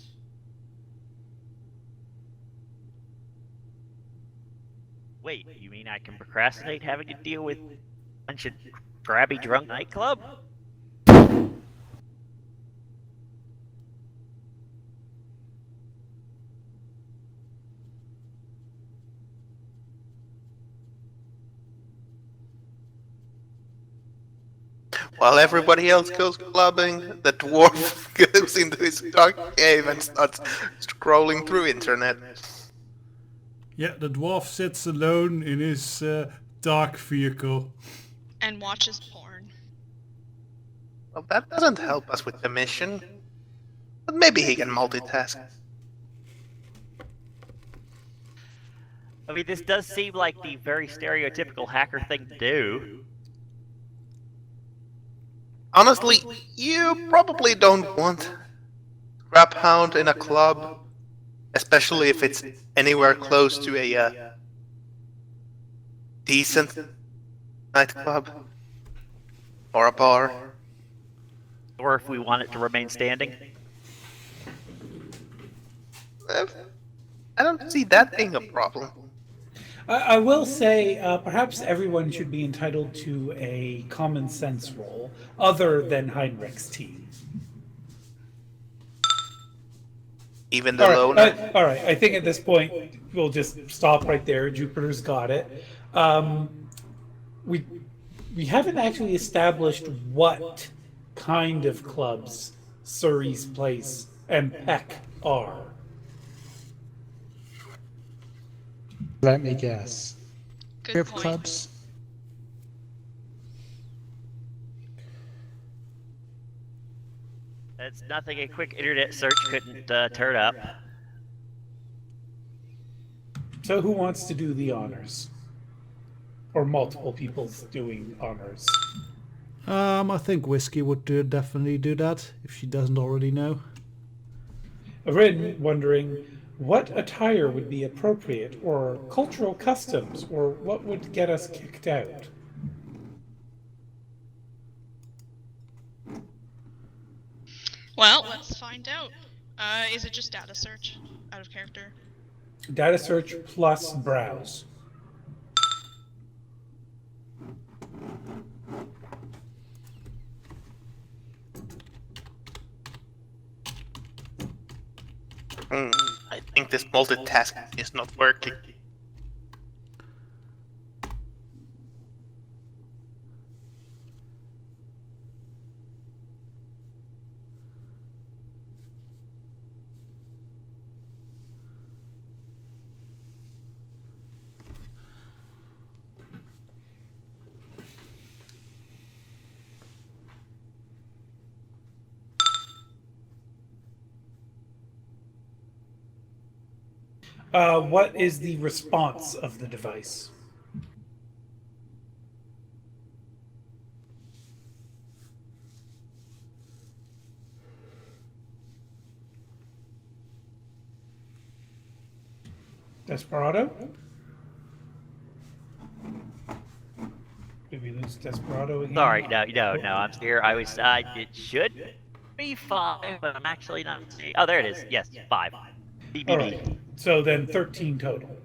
Speaker 4: Wait, you mean I can procrastinate having to deal with a bunch of grabby drunk nightclub?
Speaker 3: While everybody else goes clubbing, the dwarf goes into his dark cave and starts scrolling through internet.
Speaker 5: Yeah, the dwarf sits alone in his dark vehicle.
Speaker 7: And watches porn.
Speaker 3: Well, that doesn't help us with the mission. But maybe he can multitask.
Speaker 4: I mean, this does seem like the very stereotypical hacker thing to do.
Speaker 3: Honestly, you probably don't want Scrap Hound in a club, especially if it's anywhere close to a decent nightclub or a bar.
Speaker 4: Or if we want it to remain standing.
Speaker 3: I don't see that being a problem.
Speaker 1: I will say, perhaps everyone should be entitled to a common sense role other than Heinrich's team.
Speaker 3: Even the loner.
Speaker 1: All right. I think at this point we'll just stop right there. Jupiter's got it. We we haven't actually established what kind of clubs Surrey's Place and Peck are.
Speaker 6: Let me guess.
Speaker 7: Good
Speaker 6: Strip
Speaker 7: point.
Speaker 6: clubs?
Speaker 4: That's nothing a quick internet search couldn't turn up.
Speaker 1: So who wants to do the honors? Or multiple people's doing honors?
Speaker 5: I think Whiskey would definitely do that, if she doesn't already know.
Speaker 1: Rin wondering what attire would be appropriate, or cultural customs, or what would get us kicked out.
Speaker 7: Well, let's find out. Is it just data search out of character?
Speaker 1: Data search plus browse.
Speaker 3: I think this multitasking is not working.
Speaker 1: What is the response of the device? Desperado? Did we lose Desperado again?
Speaker 4: Sorry, no, I'm here. It should be 5, but I'm actually not seeing. Oh, there it is. Yes, 5. BBB.
Speaker 1: All right. So then 13 total.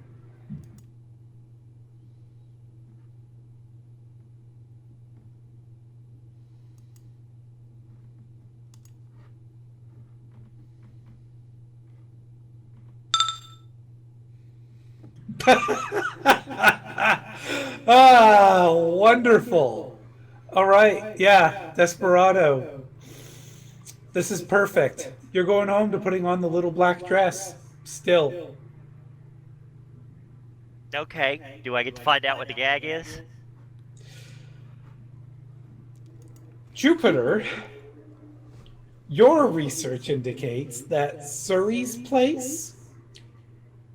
Speaker 1: Ah, wonderful. All right. Yeah, Desperado. This is perfect. You're going home to putting on the little black dress. Still.
Speaker 4: Okay, do I get to find out what the gag is?
Speaker 1: Jupiter, your research indicates that Surrey's Place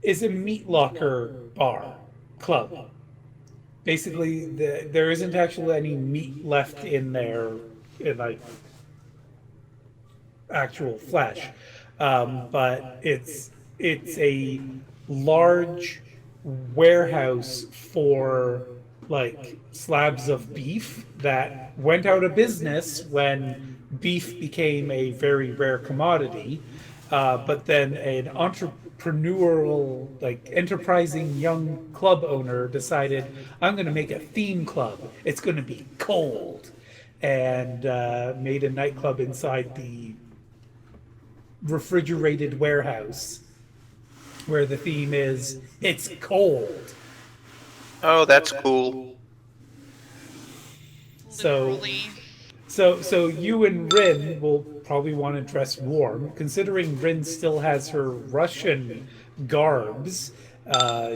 Speaker 1: is a meat locker bar club. Basically, there isn't actually any meat left in there, in like actual flesh, but it's a large warehouse for like slabs of beef that went out of business when beef became a very rare commodity. But then an entrepreneurial, like enterprising young club owner decided, I'm going to make a theme club. It's going to be cold, and made a nightclub inside the refrigerated warehouse where the theme is it's cold.
Speaker 3: Oh, that's cool.
Speaker 7: Literally.
Speaker 1: So you and Rin will probably want to dress warm, considering Rin still has her Russian garbs.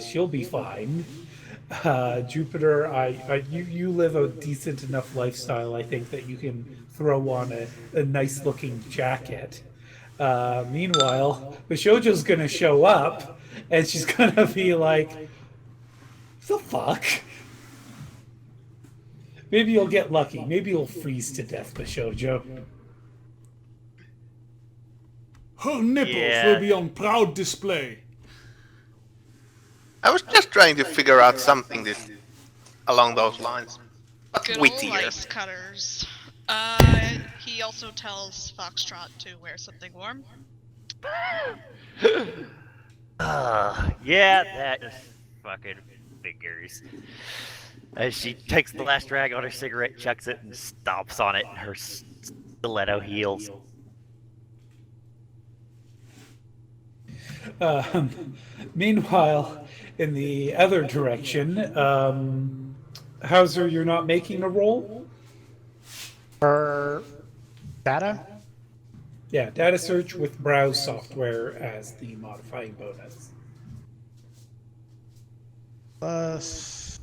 Speaker 1: She'll be fine. Jupiter, you live a decent enough lifestyle, I think, that you can throw on a nice looking jacket. Meanwhile, Bishojo's gonna show up, and she's gonna be like, "The fuck?" Maybe you'll get lucky. Maybe you'll freeze to death, Bishojo.
Speaker 5: Her nipples
Speaker 4: Yeah.
Speaker 5: will be on proud display.
Speaker 3: I was just trying to figure out something along those lines. But
Speaker 7: Good old
Speaker 3: wittier.
Speaker 7: ice cutters. He also tells Foxtrot to wear something warm.
Speaker 4: Yeah, that just fucking figures. As she takes the last drag on her cigarette, chucks it, and stomps on it in her stiletto heels.
Speaker 1: Meanwhile, in the other direction, Hauser, you're not making a roll?
Speaker 6: For data,
Speaker 1: Yeah, data search with browse software as the modifying bonus.
Speaker 6: plus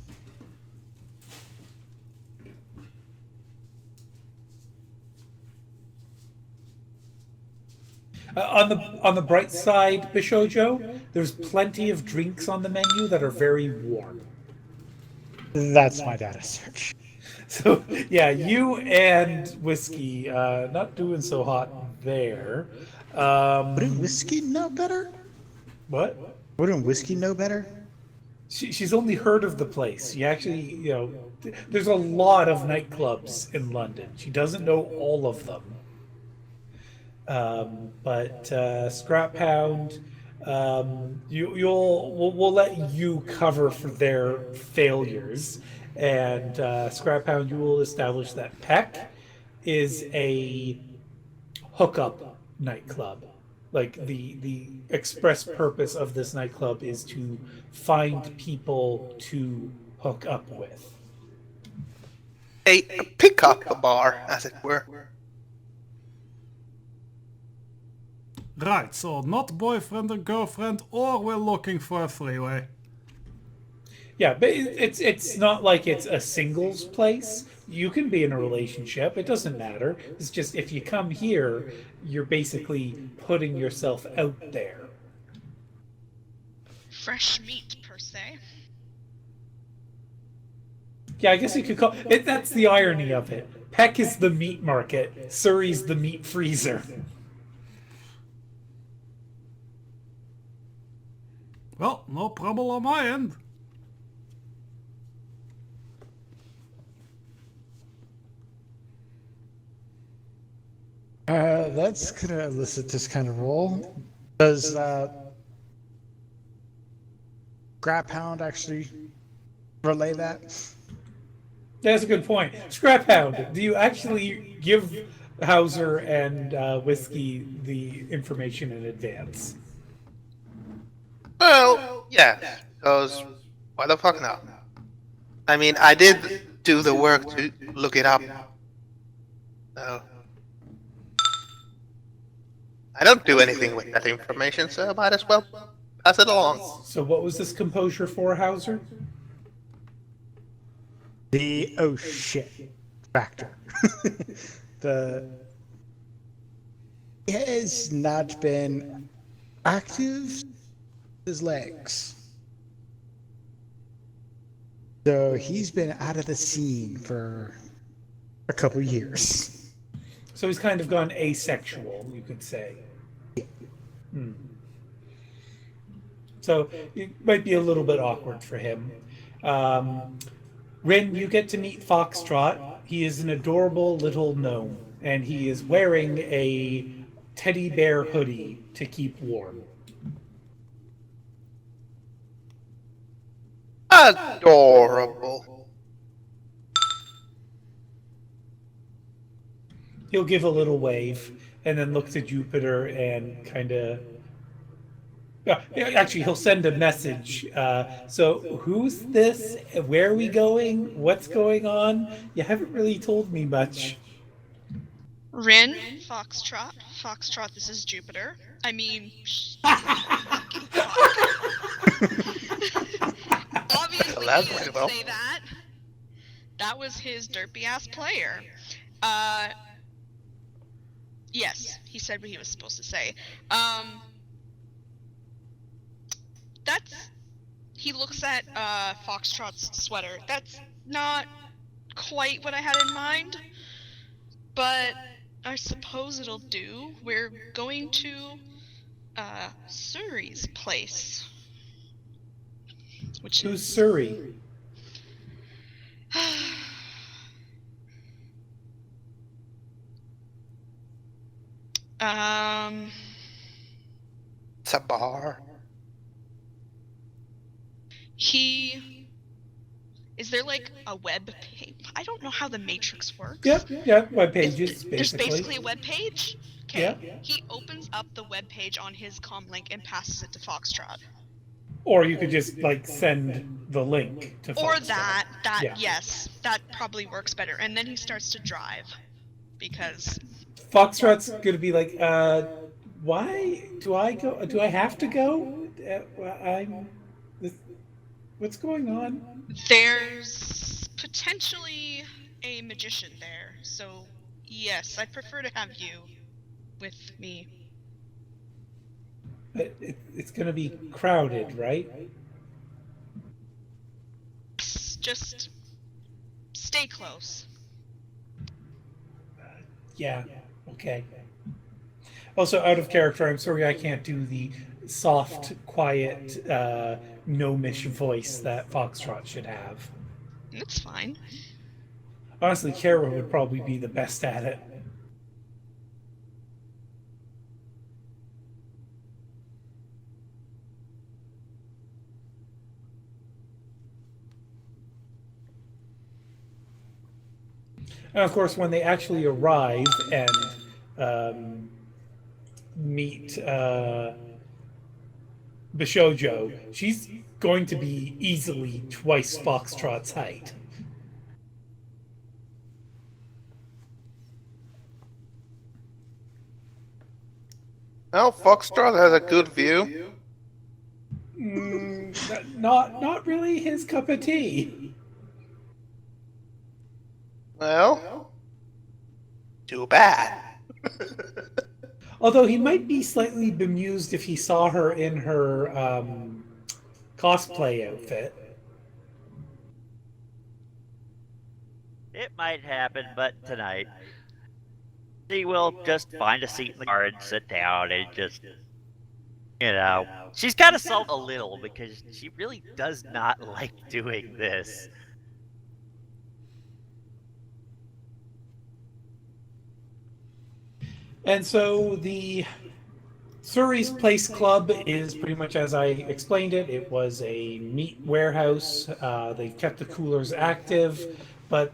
Speaker 1: On the bright side, Bishojo, there's plenty of drinks on the menu that are very warm.
Speaker 6: that's my data search.
Speaker 1: So yeah, you and whiskey, not doing so hot there.
Speaker 6: Wouldn't whiskey know better?
Speaker 1: What?
Speaker 6: Wouldn't whiskey know better?
Speaker 1: She's only heard of the place. She actually, there's a lot of nightclubs in London. She doesn't know all of them. But Scrap Hound, we'll let you cover for their failures, and Scrap Hound, you will establish that Peck is a hookup nightclub. Like the express purpose of this nightclub is to find people to hook up with.
Speaker 3: A pickup bar, as it were.
Speaker 5: Right, so not boyfriend and girlfriend, or we're looking for a three-way.
Speaker 1: Yeah, but it's not like it's a singles place. You can be in a relationship. It doesn't matter. It's just if you come here, you're basically putting yourself out there.
Speaker 7: Fresh meat, per se.
Speaker 1: Yeah, I guess you could call it. That's the irony of it. Peck is the meat market. Surrey's the meat freezer.
Speaker 5: Well, no problem on my end.
Speaker 6: That's gonna elicit this kind of roll. Does Scrap Hound actually relay that?
Speaker 1: That's a good point. Scrap Hound, do you actually give Hauser and Whiskey the information in advance?
Speaker 3: Well, yeah, because why the fuck not? I mean, I did do the work to look it up. So I don't do anything with that information, so I might as well pass it along.
Speaker 1: So what was this composure for, Hauser?
Speaker 6: The oh shit factor. He has not been active his legs. So he's been out of the scene for a couple years.
Speaker 1: So he's kind of gone asexual, you could say. Hmm. So it might be a little bit awkward for him. Rin, you get to meet Foxtrot. He is an adorable little gnome, and he is wearing a teddy bear hoodie to keep warm.
Speaker 3: Adorable.
Speaker 1: He'll give a little wave and then look to Jupiter and kind of. Actually, he'll send a message. So, who's this? Where are we going? What's going on? You haven't really told me much.
Speaker 7: Rin, Foxtrot. Foxtrot, this is Jupiter. I mean, obviously
Speaker 3: Well,
Speaker 7: he
Speaker 3: that's
Speaker 7: didn't
Speaker 3: well.
Speaker 7: say that. That was his derpy ass player. Yes, he said what he was supposed to say. He looks at Foxtrot's sweater. That's not quite what I had in mind, but I suppose it'll do. We're going to Surrey's place. Which
Speaker 1: Who's
Speaker 7: is
Speaker 1: Surrey?
Speaker 3: It's a bar.
Speaker 7: Is there like a web page? I don't know how the Matrix works.
Speaker 1: Yep, web pages,
Speaker 7: There's
Speaker 1: basically.
Speaker 7: basically a web page? Okay.
Speaker 1: Yeah.
Speaker 7: He opens up the web page on his comm link and passes it to Foxtrot.
Speaker 1: Or you could just, like, send the link to
Speaker 7: Or
Speaker 1: Foxtrot.
Speaker 7: that, yes. That probably works better. And then he starts to drive. Because...
Speaker 1: Foxtrot's gonna be like, why do I go? Do I have to go? What's going on?
Speaker 7: There's potentially a magician there, so yes, I'd prefer to have you with me.
Speaker 1: It's gonna be crowded, right?
Speaker 7: Just stay close.
Speaker 1: Yeah. Okay. Also, out of character, I'm sorry I can't do the soft, quiet, gnomish voice that Foxtrot should have.
Speaker 7: It's fine.
Speaker 1: Honestly, Kara would probably be the best at it. And of course, when they actually arrive and meet Bishojo, she's going to be easily twice Foxtrot's height.
Speaker 3: Well, Foxtrot has a good view.
Speaker 1: Not really his cup of tea.
Speaker 3: Well, too bad.
Speaker 1: Although he might be slightly bemused if he saw her in her cosplay outfit.
Speaker 4: It might happen, but tonight. She will just find a seat in the car and sit down and just, she's got to sulk a little because she really does not like doing this.
Speaker 1: And so the Surrey's Place Club is pretty much as I explained it. It was a meat warehouse. They've kept the coolers active, but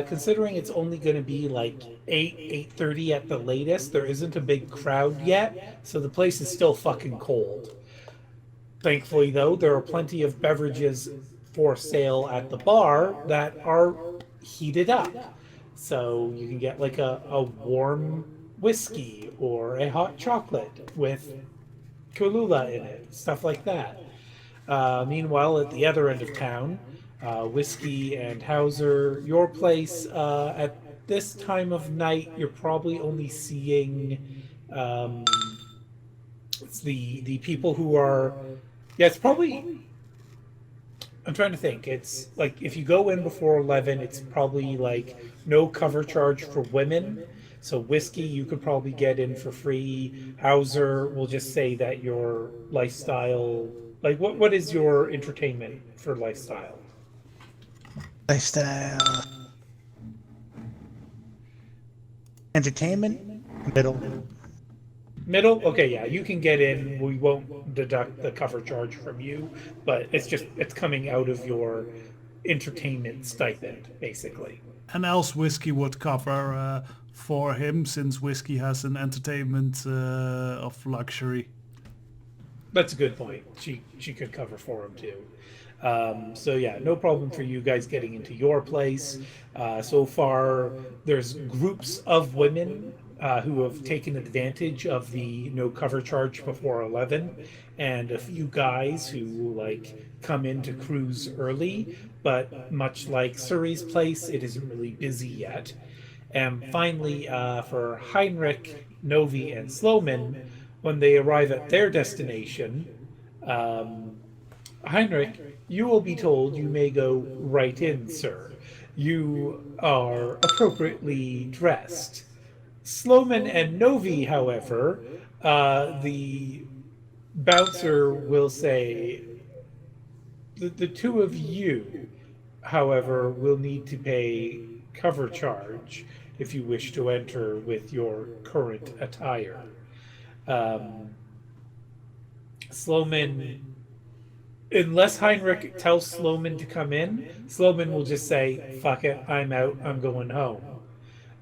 Speaker 1: considering it's only going to be like 8:30 at the latest, there isn't a big crowd yet, so the place is still fucking cold. Thankfully, though, there are plenty of beverages for sale at the bar that are heated up. So you can get like a warm whiskey or a hot chocolate with Kahlua in it, stuff like that. Meanwhile, at the other end of town, Whiskey and Hauser, your place, at this time of night, you're probably only seeing it's the people who are, yeah, it's probably, I'm trying to think. It's like if you go in before 11, it's probably like no cover charge for women. So Whiskey, you could probably get in for free. Hauser will just say that your lifestyle, like what is your entertainment for lifestyle?
Speaker 6: Lifestyle. Entertainment. Middle.
Speaker 1: Middle? Okay, yeah, you can get in. We won't deduct the cover charge from you, but it's coming out of your entertainment stipend, basically.
Speaker 5: And else Whiskey would cover for him, since Whiskey has an entertainment of luxury.
Speaker 1: That's a good point. She could cover for him too. So yeah, no problem for you guys getting into your place. So far, there's groups of women who have taken advantage of the no cover charge before 11, and a few guys who like come in to cruise early, but much like Surrey's place, it isn't really busy yet. And finally, for Heinrich, Novi, and Sloman, when they arrive at their destination, Heinrich, you will be told you may go right in, sir. You are appropriately dressed. Sloman and Novi, however, the bouncer will say, the two of you, however, will need to pay cover charge if you wish to enter with your current attire. Sloman unless Heinrich tells Sloman to come in, Sloman will just say, fuck it, I'm out, I'm going home.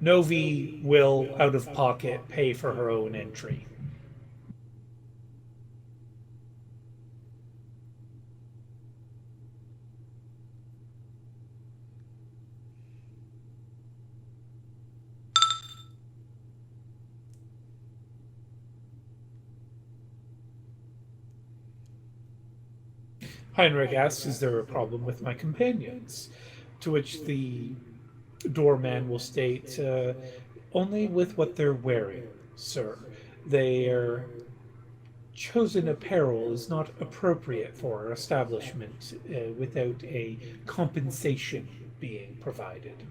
Speaker 1: Novi will, out of pocket, pay for her own entry. Heinrich asks, is there a problem with my companions? To which the doorman will state, only with what they're wearing, sir. Their chosen apparel is not appropriate for our establishment without a compensation being provided.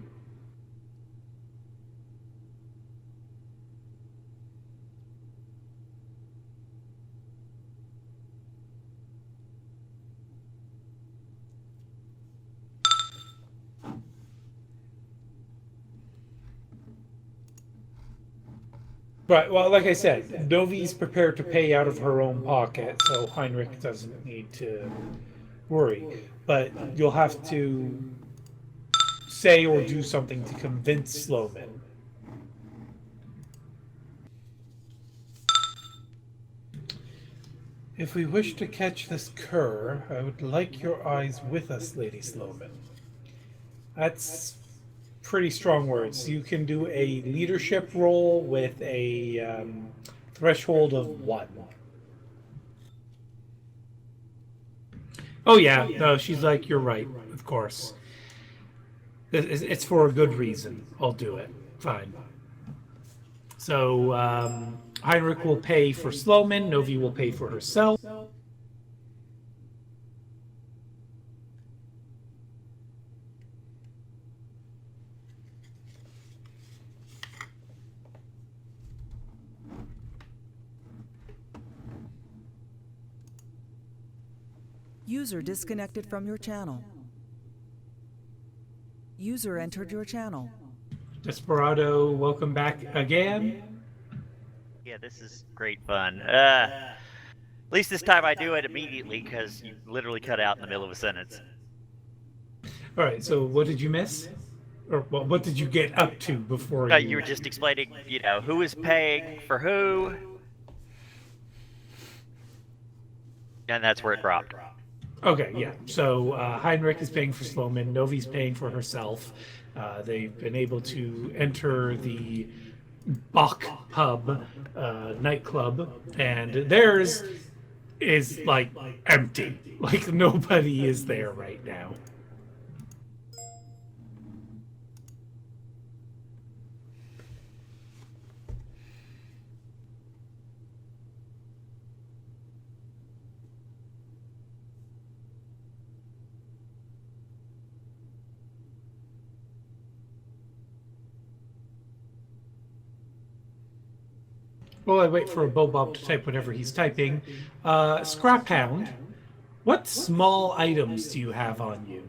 Speaker 1: Right, well, like I said, Novi's prepared to pay out of her own pocket, so Heinrich doesn't need to worry. But you'll have to say or do something to convince Sloman. If we wish to catch this cur, I would like your eyes with us, Lady Sloman. That's pretty strong words. You can do a leadership role with a threshold of 1. Oh yeah, no, she's like, you're right, of course. It's for a good reason. I'll do it. Fine. So Heinrich will pay for Sloman, Novi will pay for herself.
Speaker 2: User disconnected from your channel. User entered your channel.
Speaker 1: Desperado, welcome back again.
Speaker 4: Yeah, this is great fun. At least this time I do it immediately, because you literally cut out in the middle of a sentence.
Speaker 1: All right, so what did you miss? Or what did you get up to before
Speaker 4: You were just explaining, who is paying for who, and that's where it dropped.
Speaker 1: Okay, yeah. So Heinrich is paying for Sloman, Novi's paying for herself. They've been able to enter the Bach pub nightclub, and theirs is like empty. Like nobody is there right now. While I wait for Bobob to type whatever he's typing, Scrap Hound, what small items do you have on you?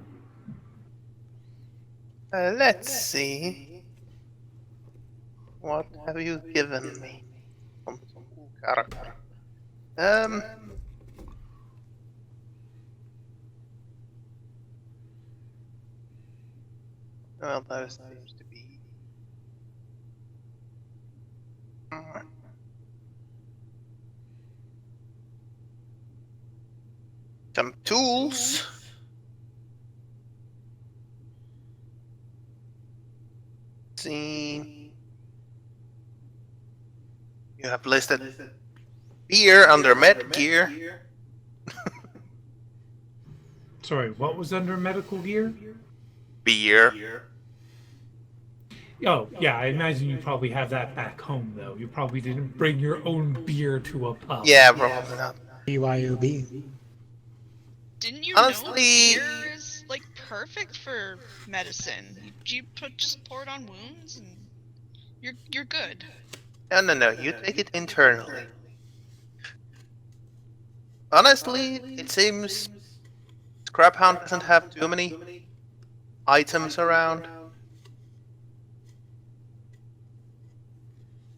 Speaker 3: Let's see. What have you given me? Some cool character. Well, that seems to be. Some tools. Let's see. You have listed beer under med gear.
Speaker 1: Sorry, what was under medical gear?
Speaker 3: Beer.
Speaker 1: Oh, yeah, I imagine you probably have that back home, though. You probably didn't bring your own beer to a pub.
Speaker 3: Yeah, probably not.
Speaker 6: BYOB.
Speaker 7: Didn't you
Speaker 3: Honestly-
Speaker 7: know beer is like perfect for medicine? You just pour it on wounds and you're good.
Speaker 3: No. You take it internally. Honestly, it seems Scrap Hound doesn't have too many items around.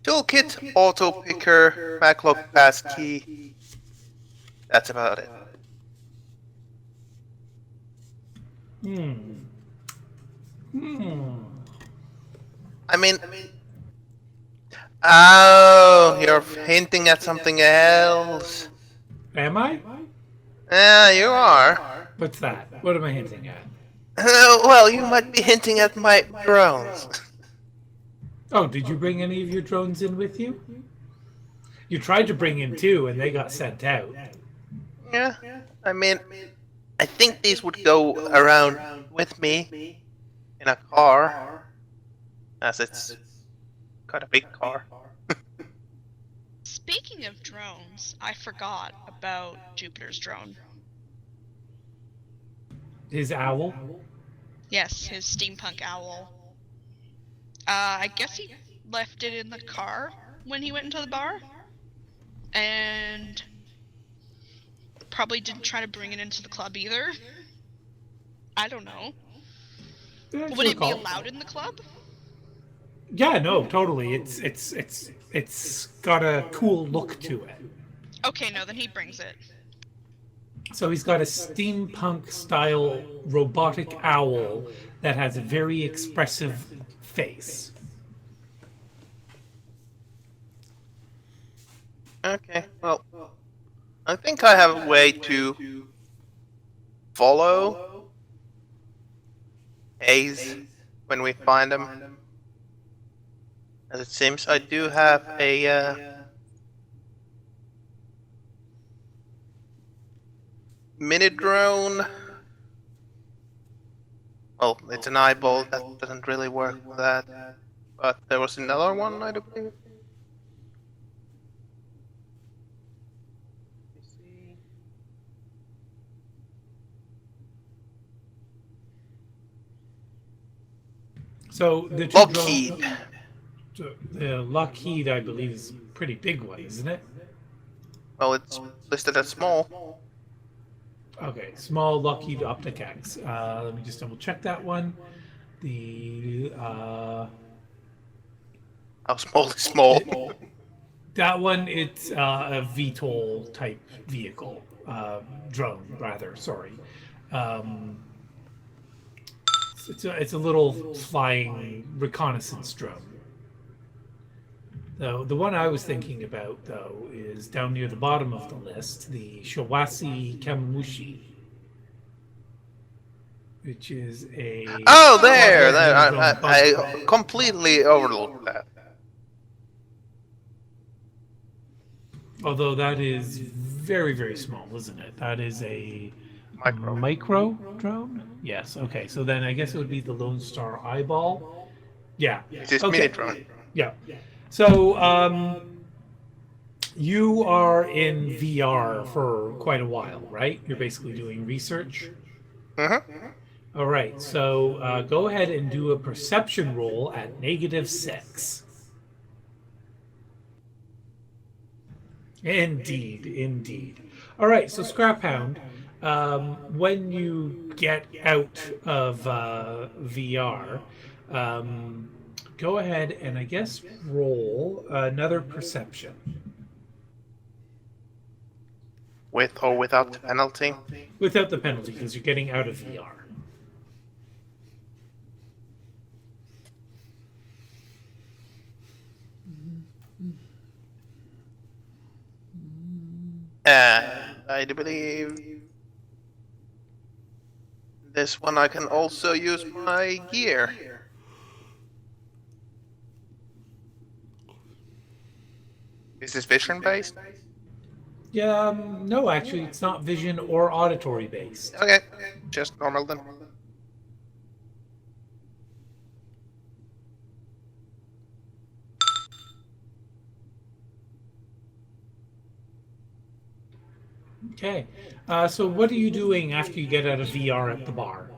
Speaker 3: Toolkit, auto picker, backlog pass key. That's about it.
Speaker 1: Hmm. Hmm.
Speaker 3: I mean, oh, you're hinting at something else.
Speaker 1: Am I?
Speaker 3: Yeah, you are.
Speaker 1: What's that? What am I hinting at?
Speaker 3: Well, you might be hinting at my drones.
Speaker 1: Oh, did you bring any of your drones in with you? You tried to bring in two, and they got sent out.
Speaker 3: Yeah, I mean, I think these would go around with me in a car, as it's quite a big car.
Speaker 7: Speaking of drones, I forgot about Jupiter's drone.
Speaker 1: His owl.
Speaker 7: Yes, his steampunk owl. I guess he left it in the car when he went into the bar, and probably didn't try to bring it into the club either. I don't know.
Speaker 1: That's
Speaker 7: Would
Speaker 1: your
Speaker 7: it be
Speaker 1: call.
Speaker 7: allowed in the club?
Speaker 1: Yeah, no, totally. It's got a cool look to it.
Speaker 7: Okay, no, then he brings it.
Speaker 1: So he's got a steampunk style robotic owl that has a very expressive face.
Speaker 3: Okay, well, I think I have a way to follow Ace when we find him. As it seems, I do have a mini drone. Well, it's an eyeball that doesn't really work for that. But there was another one, I do believe.
Speaker 1: So the two
Speaker 3: Lockheed.
Speaker 1: the Lockheed, I believe, is a pretty big one, isn't it?
Speaker 3: Well, it's listed as small.
Speaker 1: Okay, small Lockheed Opticax. Let me just double check that one. The
Speaker 3: How small is small?
Speaker 1: that one, it's a VTOL type vehicle, drone rather. Sorry, it's a little flying reconnaissance drone. The one I was thinking about, though, is down near the bottom of the list, the Shawasi Kamamushi, which is a...
Speaker 3: Oh, there!
Speaker 1: Bug
Speaker 3: I completely overlooked that.
Speaker 1: Although that is very, very small, isn't it? That is a
Speaker 3: Micro.
Speaker 1: drone? Yes, okay. So then I guess it would be the Lone Star Eyeball. Yeah.
Speaker 3: It is
Speaker 1: Okay.
Speaker 3: mini drone.
Speaker 1: Yeah. So, you are in VR for quite a while, right? You're basically doing research.
Speaker 3: Mm-hmm.
Speaker 1: All right. So, go ahead and do a perception roll at -6. Indeed. All right. So, Scrap Hound, when you get out of VR, go ahead and I guess roll another perception.
Speaker 3: With or without the penalty?
Speaker 1: Without the penalty, because you're getting out of VR.
Speaker 3: I do believe this one I can also use my gear. Is this vision based?
Speaker 1: Yeah, no, actually, it's not vision or auditory based.
Speaker 3: Okay, just normal then.
Speaker 1: Okay. So what are you doing after you get out of VR at the bar?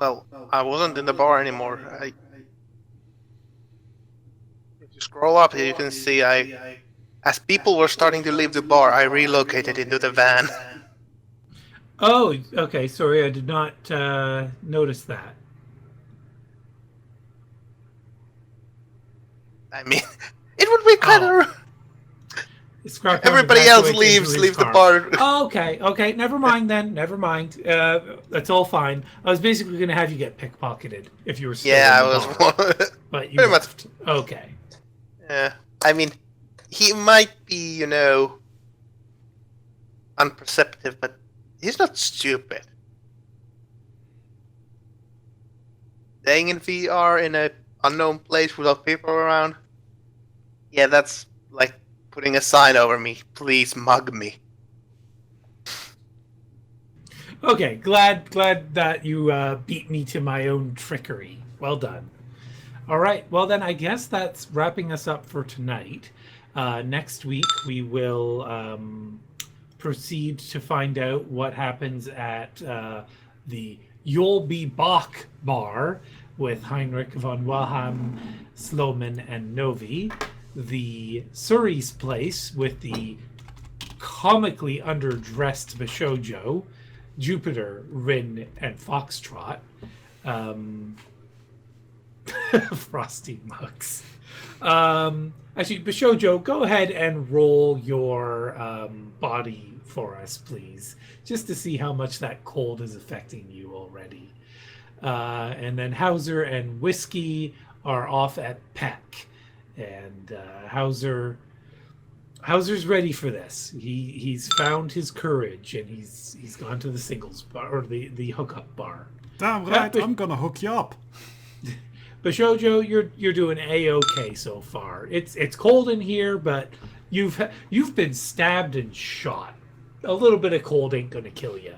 Speaker 3: Well, I wasn't in the bar anymore. If you scroll up here, you can see as people were starting to leave the bar, I relocated into the van.
Speaker 1: Oh, okay. Sorry, I did not notice that.
Speaker 3: I mean, it would be kind of...
Speaker 1: Scrap
Speaker 3: Everybody else
Speaker 1: leaves
Speaker 3: leaves the
Speaker 1: car.
Speaker 3: bar.
Speaker 1: Oh, okay. Never mind then. Never mind. That's all fine. I was basically going to have you get pickpocketed if you were still
Speaker 3: Yeah,
Speaker 1: in
Speaker 3: I
Speaker 1: the
Speaker 3: was.
Speaker 1: bar, but you
Speaker 3: pretty much.
Speaker 1: left. Okay.
Speaker 3: Yeah, I mean, he might be, unperceptive, but he's not stupid. Staying in VR in a unknown place without people around. Yeah, that's like putting a sign over me. Please mug me.
Speaker 1: Okay. Glad that you beat me to my own trickery. Well done. All right. Well, then I guess that's wrapping us up for tonight. Next week we will proceed to find out what happens at the You'll Be Bach bar with Heinrich von Wilhelm, Sloman, and Novi. The Suri's place with the comically underdressed Bishojo, Jupiter, Rin, and Foxtrot. Frosty mugs. Actually, Bishojo, go ahead and roll your body for us, please, just to see how much that cold is affecting you already. And then Hauser and Whiskey are off at Peck, and Hauser's ready for this. He's found his courage, and he's gone to the singles bar or the hookup bar.
Speaker 5: Damn right, I'm gonna hook you up.
Speaker 1: But Shoujo, you're doing a-okay so far. It's cold in here, but you've been stabbed and shot. A little bit of cold ain't gonna kill you.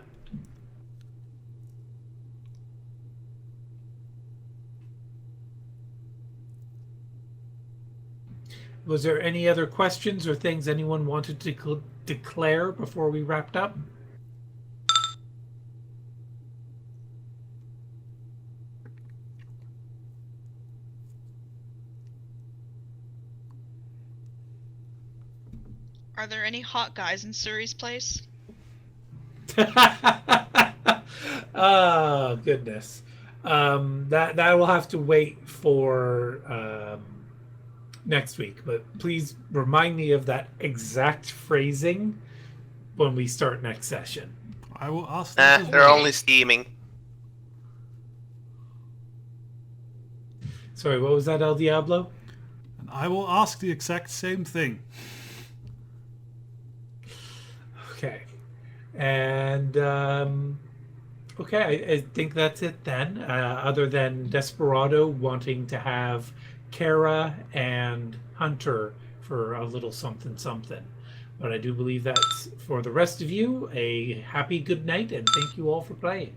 Speaker 1: Was there any other questions or things anyone wanted to declare before we wrapped up?
Speaker 7: Are there any hot guys in Suri's place?
Speaker 1: Oh, goodness. That will have to wait for next week, but please remind me of that exact phrasing when we start next session.
Speaker 5: I will ask
Speaker 3: Nah,
Speaker 5: that as
Speaker 3: they're
Speaker 5: well.
Speaker 3: only steaming.
Speaker 1: Sorry, what was that, El Diablo?
Speaker 5: And I will ask the exact same thing.
Speaker 1: Okay. And okay, I think that's it then. Other than Desperado wanting to have Kara and Hunter for a little something something. But I do believe that's for the rest of you a happy good night, and thank you all for playing.